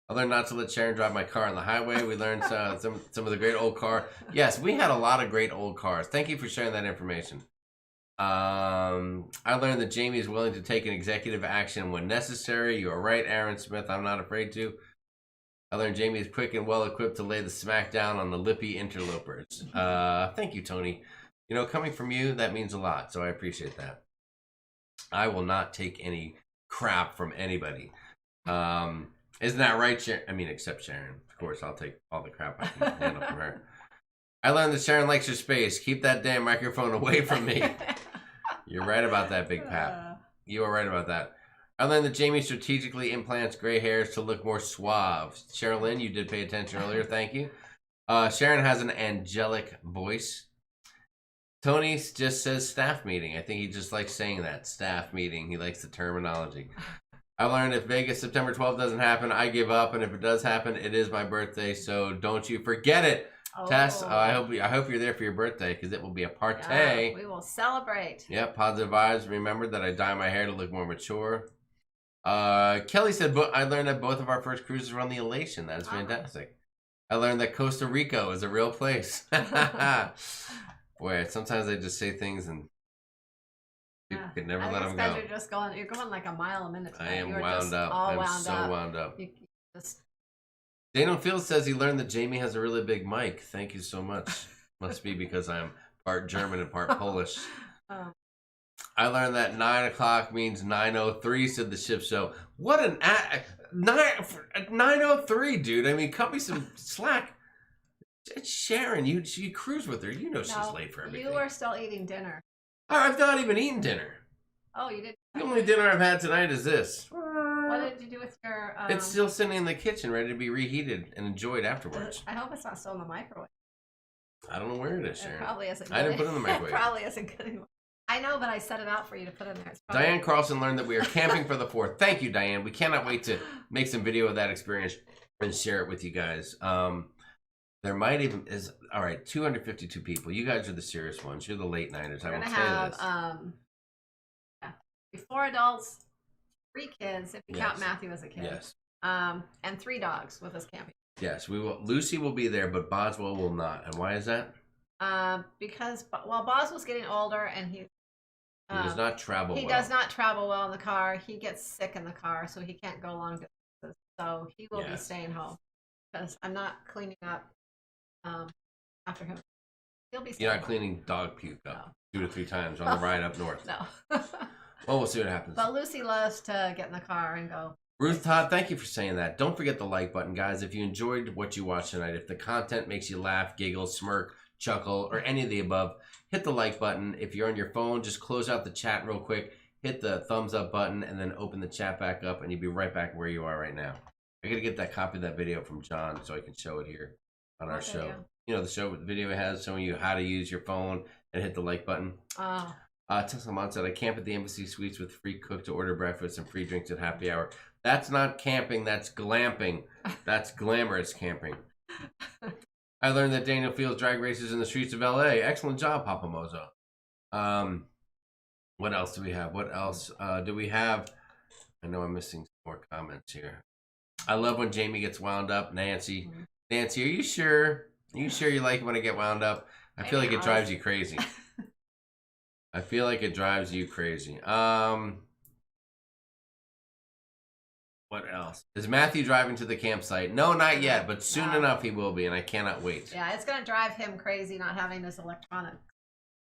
I learned not to let Sharon drive my car on the highway. We learned some of the great old car. Yes, we had a lot of great old cars. Thank you for sharing that information. I learned that Jamie is willing to take an executive action when necessary. You are right, Aaron Smith. I'm not afraid to. I learned Jamie is quick and well equipped to lay the smack down on the lippy interlopers. Thank you, Tony. You know, coming from you, that means a lot, so I appreciate that. I will not take any crap from anybody. Isn't that right, Sharon? I mean, except Sharon. Of course, I'll take all the crap I can handle from her. I learned that Sharon likes her space. Keep that damn microphone away from me. You're right about that, Big Pap. You are right about that. I learned that Jamie strategically implants gray hairs to look more suave. Sherilyn, you did pay attention earlier. Thank you. Sharon has an angelic voice. Tony just says staff meeting. I think he just likes saying that. Staff meeting. He likes the terminology. I learned if Vegas September 12th doesn't happen, I give up. And if it does happen, it is my birthday. So don't you forget it. Tess, I hope you're there for your birthday because it will be a party. Yeah, we will celebrate. Yep, positive vibes. Remember that I dye my hair to look more mature. Kelly said, I learned that both of our first cruises were on the Elation. That is fantastic. I learned that Costa Rica is a real place. Boy, sometimes I just say things and people could never let them go. You're going like a mile a minute. I am wound up. I'm so wound up. You just... Daniel Fields says he learned that Jamie has a really big mic. Thank you so much. Must be because I'm part German and part Polish. I learned that 9 o'clock means 9:03, said the ship show. What an 9:03, dude. I mean, cut me some slack. It's Sharon. You cruise with her. You know she's late for everything. You are still eating dinner. I've not even eaten dinner. Oh, you didn't? The only dinner I've had tonight is this. What did you do with your... It's still sitting in the kitchen, ready to be reheated and enjoyed afterwards. I hope it's not still in the microwave. I don't know where it is, Sharon. It probably isn't good. I didn't put it in the microwave. It probably isn't good anymore. I know, but I set it out for you to put in there. Diane Carlson learned that we are camping for the 4th. Thank you, Diane. We cannot wait to make some video of that experience and share it with you guys. There might even is all right. 252 people. You guys are the serious ones. You're the late nighters. I will say this. 4 adults, 3 kids if you count Matthew as a kid. Yes. And 3 dogs with us camping. Yes, we will. Lucy will be there, but Boswell will not. And why is that? Because Boswell's getting older and he does not travel well. He does not travel well in the car. He gets sick in the car, so he can't go long distances. So he will be staying home because I'm not cleaning up after him. He'll be staying You're not cleaning dog puke up 2 to 3 times on the ride up north. No. Well, we'll see what happens. But Lucy loves to get in the car and go. Ruth Todd, thank you for saying that. Don't forget the like button, guys. If you enjoyed what you watched tonight, if the content makes you laugh, giggle, smirk, chuckle, or any of the above, hit the like button. If you're on your phone, just close out the chat real quick, hit the thumbs up button, and then open the chat back up, and you'll be right back where you are right now. I gotta get that copy of that video from John so I can show it here on our show. You know, the video has showing you how to use your phone and hit the like button. Tesla Mon said, I camp at the Embassy Suites with free cook to order breakfast and free drinks at happy hour. That's not camping, that's glamping. That's glamorous camping. I learned that Daniel Fields drag races in the streets of LA. Excellent job, Papa Mozo. What else do we have? What else do we have? I know I'm missing some more comments here. I love when Jamie gets wound up. Nancy, are you sure? Are you sure you like it when I get wound up? I feel like it drives you crazy. I feel like it drives you crazy. What else? Is Matthew driving to the campsite? No, not yet, but soon enough he will be, and I cannot wait. Yeah, it's going to drive him crazy not having this electronic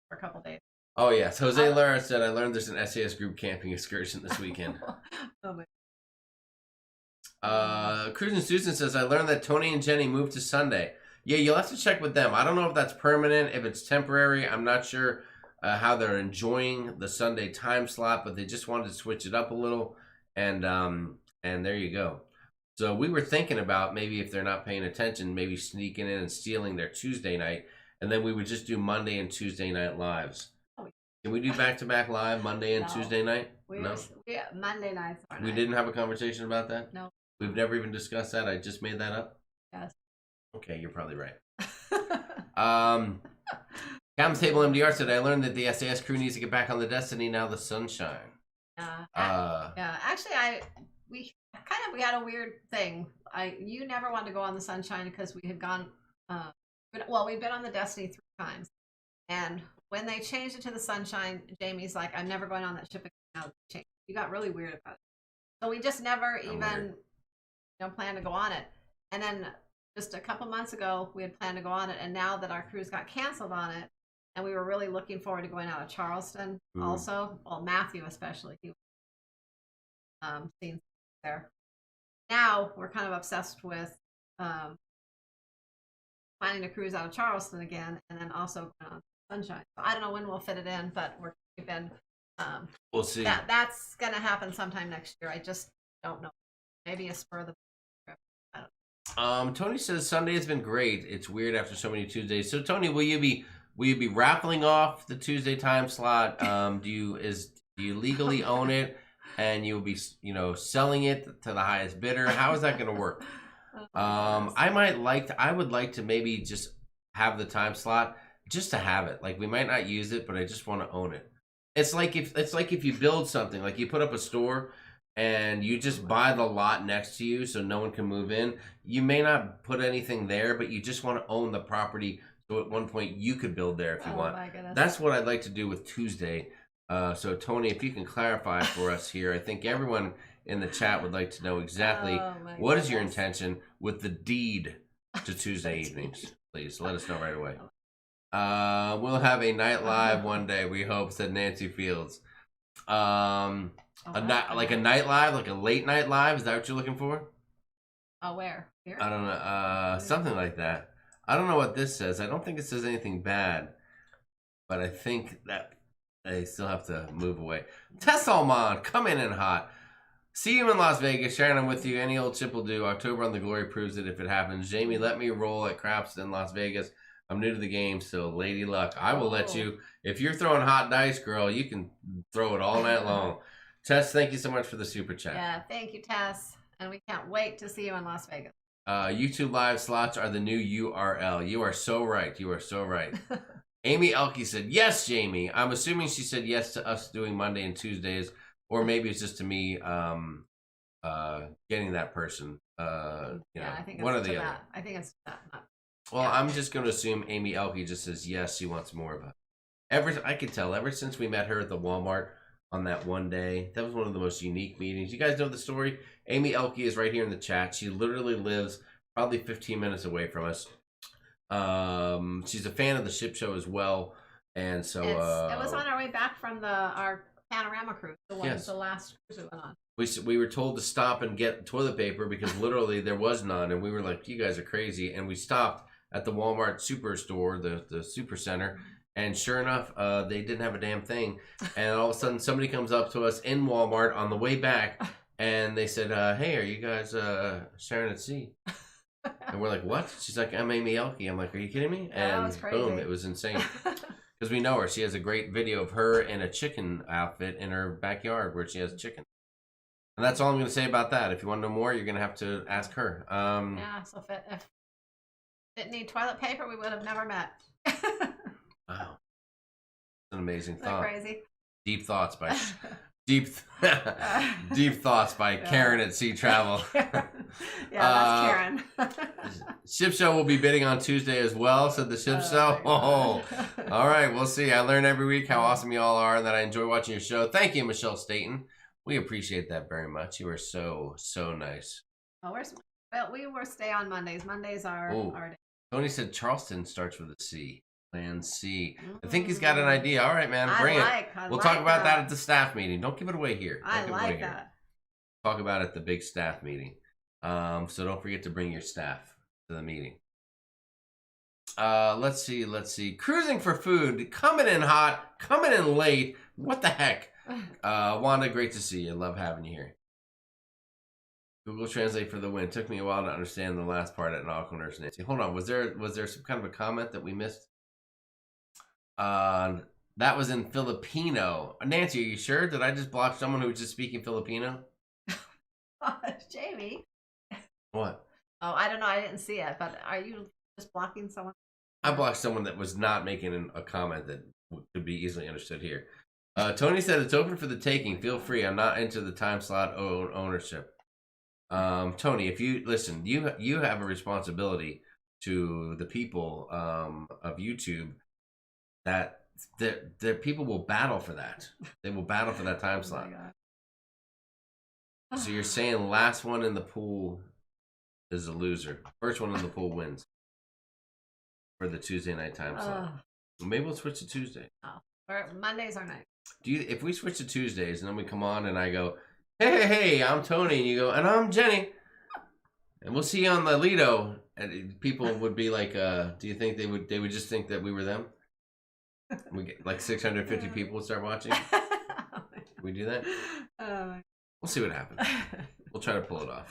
for a couple days. Oh, yes. Jose Lara said, I learned there's an SAS group camping excursion this weekend. Cruisin' Susan says, I learned that Tony and Jenny moved to Sunday. Yeah, you'll have to check with them. I don't know if that's permanent, if it's temporary. I'm not sure how they're enjoying the Sunday time slot, but they just wanted to switch it up a little, and there you go. So we were thinking about maybe if they're not paying attention, maybe sneaking in and stealing their Tuesday night, and then we would just do Monday and Tuesday night lives. Can we do back-to-back live Monday and Tuesday night? No? Monday nights are We didn't have a conversation about that? No. We've never even discussed that? I just made that up? Yes. Okay, you're probably right. Captain's Table MDR said, I learned that the SAS crew needs to get back on the Destiny now the sunshine. Yeah. Actually, we had a weird thing. You never wanted to go on the Sunshine because we had gone. We've been on the Destiny 3 times, and when they changed it to the Sunshine, Jamie's like, "I'm never going on that ship again." Now you got really weird about it, so we just never even planned to go on it. And then just a couple months ago, we had planned to go on it, and now that our cruise got canceled on it, and we were really looking forward to going out of Charleston, also. Well, Matthew especially, he was seen there. Now we're kind of obsessed with planning to cruise out of Charleston again, and then also going on Sunshine. So I don't know when we'll fit it in, but we've been. We'll see. That's gonna happen sometime next year. I just don't know. Maybe a spur of the trip. I don't know. Tony says Sunday has been great. It's weird after so many Tuesdays. So Tony, will you be raffling off the Tuesday time slot? Do you legally own it, and you'll be selling it to the highest bidder? How is that going to work? I would like to maybe just have the time slot just to have it. Like, we might not use it, but I just want to own it. It's like if you build something, like you put up a store and you just buy the lot next to you so no one can move in. You may not put anything there, but you just want to own the property. So at one point you could build there if you want. My goodness. That's what I'd like to do with Tuesday. So Tony, if you can clarify for us here, I think everyone in the chat would like to know exactly what is your intention with the deed to Tuesday evenings. Please let us know right away. We'll have a night live one day, we hope, said Nancy Fields. Like a night live, like a late night live. Is that what you're looking for? Oh, where? Here? I don't know. Something like that. I don't know what this says. I don't think it says anything bad, but I think that they still have to move away. Tessalmon, coming in hot. See you in Las Vegas. Sharon, I'm with you. Any old chip will do. October on the Glory proves it if it happens. Jamie, let me roll at craps in Las Vegas. I'm new to the game, so lady luck. I will let you. If you're throwing hot dice, girl, you can throw it all night long. Tess, thank you so much for the super chat. Yeah, thank you, Tess. And we can't wait to see you in Las Vegas. YouTube live slots are the new URL. You are so right. You are so right. Amy Elke said, yes, Jamie. I'm assuming she said yes to us doing Monday and Tuesdays, or maybe it's just to me getting that person. I think it's one or the other. I think it's that. Well, I'm just going to assume Amy Elke just says yes, she wants more of a. I could tell ever since we met her at the Walmart on that one day. That was one of the most unique meetings. You guys know the story? Amy Elke is right here in the chat. She literally lives probably 15 minutes away from us. She's a fan of the ship show as well. And so it was on our way back from our Panorama cruise, the last cruise we went on. We were told to stop and get toilet paper because literally there was none, and we were like, you guys are crazy. And we stopped at the Walmart Superstore, the super center, and sure enough, they didn't have a damn thing. And all of a sudden somebody comes up to us in Walmart on the way back, and they said, hey, are you guys Sharonatsea? And we're like, what? She's like, I'm Amy Elke. I'm like, are you kidding me? And boom, it was insane. Because we know her. She has a great video of her in a chicken outfit in her backyard where she has chicken. And that's all I'm going to say about that. If you want to know more, you're going to have to ask her. Yeah, so if didn't need toilet paper, we would have never met. Wow. That's an amazing thought. Crazy. Deep thoughts by deep thoughts by Karen at Sea Travel. Yeah, that's Karen. Ship show will be bidding on Tuesday as well, said the ship show. Oh, all right, we'll see. I learn every week how awesome you all are and that I enjoy watching your show. Thank you, Michelle Staten. We appreciate that very much. You are so nice. Oh, we will stay on Mondays. Mondays are our day. Tony said Charleston starts with a C. Plan C. I think he's got an idea. All right, man, bring it. We'll talk about that at the staff meeting. Don't give it away here. I like that. Talk about it at the big staff meeting. So don't forget to bring your staff to the meeting. Let's see. Cruising for food. Coming in hot. Coming in late. What the heck? Wanda, great to see you. Love having you here. Google Translate for the win. Took me a while to understand the last part at Nautical Nurse Nancy. Hold on. Was there some kind of a comment that we missed? That was in Filipino. Nancy, are you sure? Did I just block someone who was just speaking Filipino? Jamie. What? Oh, I don't know. I didn't see it. But are you just blocking someone? I blocked someone that was not making a comment that could be easily understood here. Tony said it's open for the taking. Feel free. I'm not into the time slot ownership. Tony, if you listen, you have a responsibility to the people of YouTube that the people will battle for that. They will battle for that time slot. So you're saying last one in the pool is a loser. First one in the pool wins for the Tuesday night time slot. Maybe we'll switch to Tuesday. Oh, or Mondays are night. If we switch to Tuesdays and then we come on and I go, hey, I'm Tony, and you go, and I'm Jenny, and we'll see you on the Lido, and people would be like, do you think they would just think that we were them? We get like 650 people would start watching. We do that? We'll see what happens. We'll try to pull it off.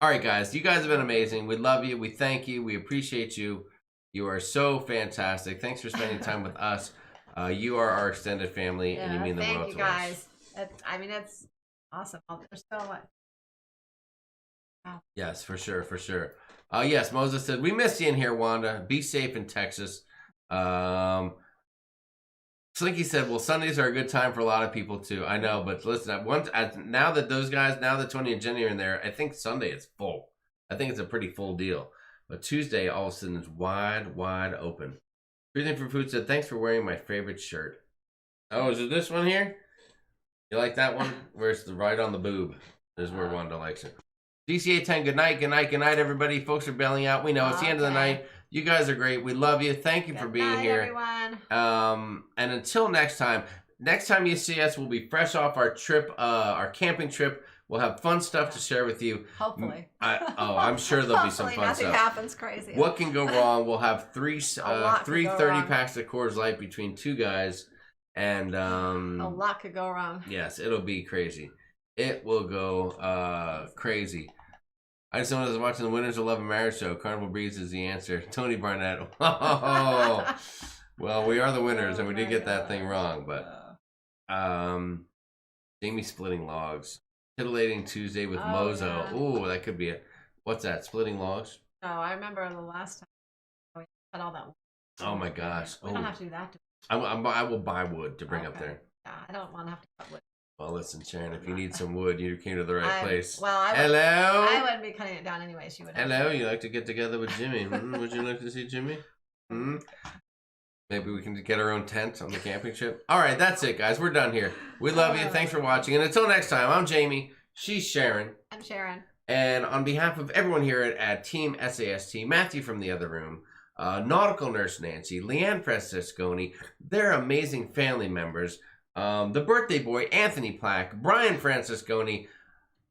All right, guys. You guys have been amazing. We love you. We thank you. We appreciate you. You are so fantastic. Thanks for spending time with us. You are our extended family, and you mean the world to us. Thank you, guys. It's awesome. There's so much. Wow. Yes, for sure, for sure. Yes, Moses said, we miss you in here, Wanda. Be safe in Texas. Slinky said, well, Sundays are a good time for a lot of people, too. I know, but listen, now that Tony and Jenny are in there, I think Sunday is full. I think it's a pretty full deal. But Tuesday, all of a sudden, is wide open. Breathing for Food said, thanks for wearing my favorite shirt. Oh, is it this one here? You like that one? Where it's right on the boob. This is where Wanda likes it. DCA 10, good night, everybody. Folks are bailing out. We know it's the end of the night. You guys are great. We love you. Thank you for being here. Everyone. And until next time you see us, we'll be fresh off our trip, our camping trip. We'll have fun stuff to share with you. Hopefully. I'm sure there'll be some fun nothing stuff. happens crazy. What can go wrong? We'll have three 30 wrong. packs of Coors Light between two guys. And a lot could go wrong. Yes, it'll be crazy. It will go crazy. I just noticed watching the Winners of Love and Marriage show. Carnival Breeze is the answer. Tony Barnett. Oh, well, we are the winners, and we did get that thing wrong. But Jamie splitting logs. Titillating Tuesday with Mozo. Yeah. Ooh, that could be it. What's that? Splitting logs? No, I remember the last time we had all that. Oh my gosh. We don't have to do that. I will buy wood to bring up there. Yeah, I don't want to have to cut wood. Well, listen, Sharon, if you need some wood, you came to the right place. Well, Hello? I wouldn't be cutting it down anyway. She would. Hello, you like to get together with Jimmy? Would you like to see Jimmy? Maybe we can get our own tent on the camping trip. All right, that's it, guys. We're done here. We love you. Thanks for watching. And until next time, I'm Jamie. She's Sharon. I'm Sharon. And on behalf of everyone here at Team SAST, Matthew from the other room, Nautical Nurse Nancy, Leanne Francesconi, their amazing family members, the birthday boy, Anthony Plack, Brian Francesconi,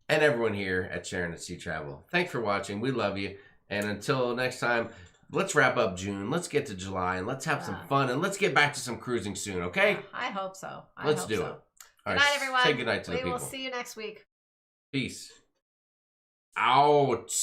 and everyone here at Sharon at Sea Travel. Thanks for watching. We love you. And until next time, let's wrap up June. Let's get to July, and let's have some fun, and let's get back to some cruising soon, okay? I hope so. Let's do it. All right, everyone. Say goodnight to the people. We will see you next week. Peace. Out.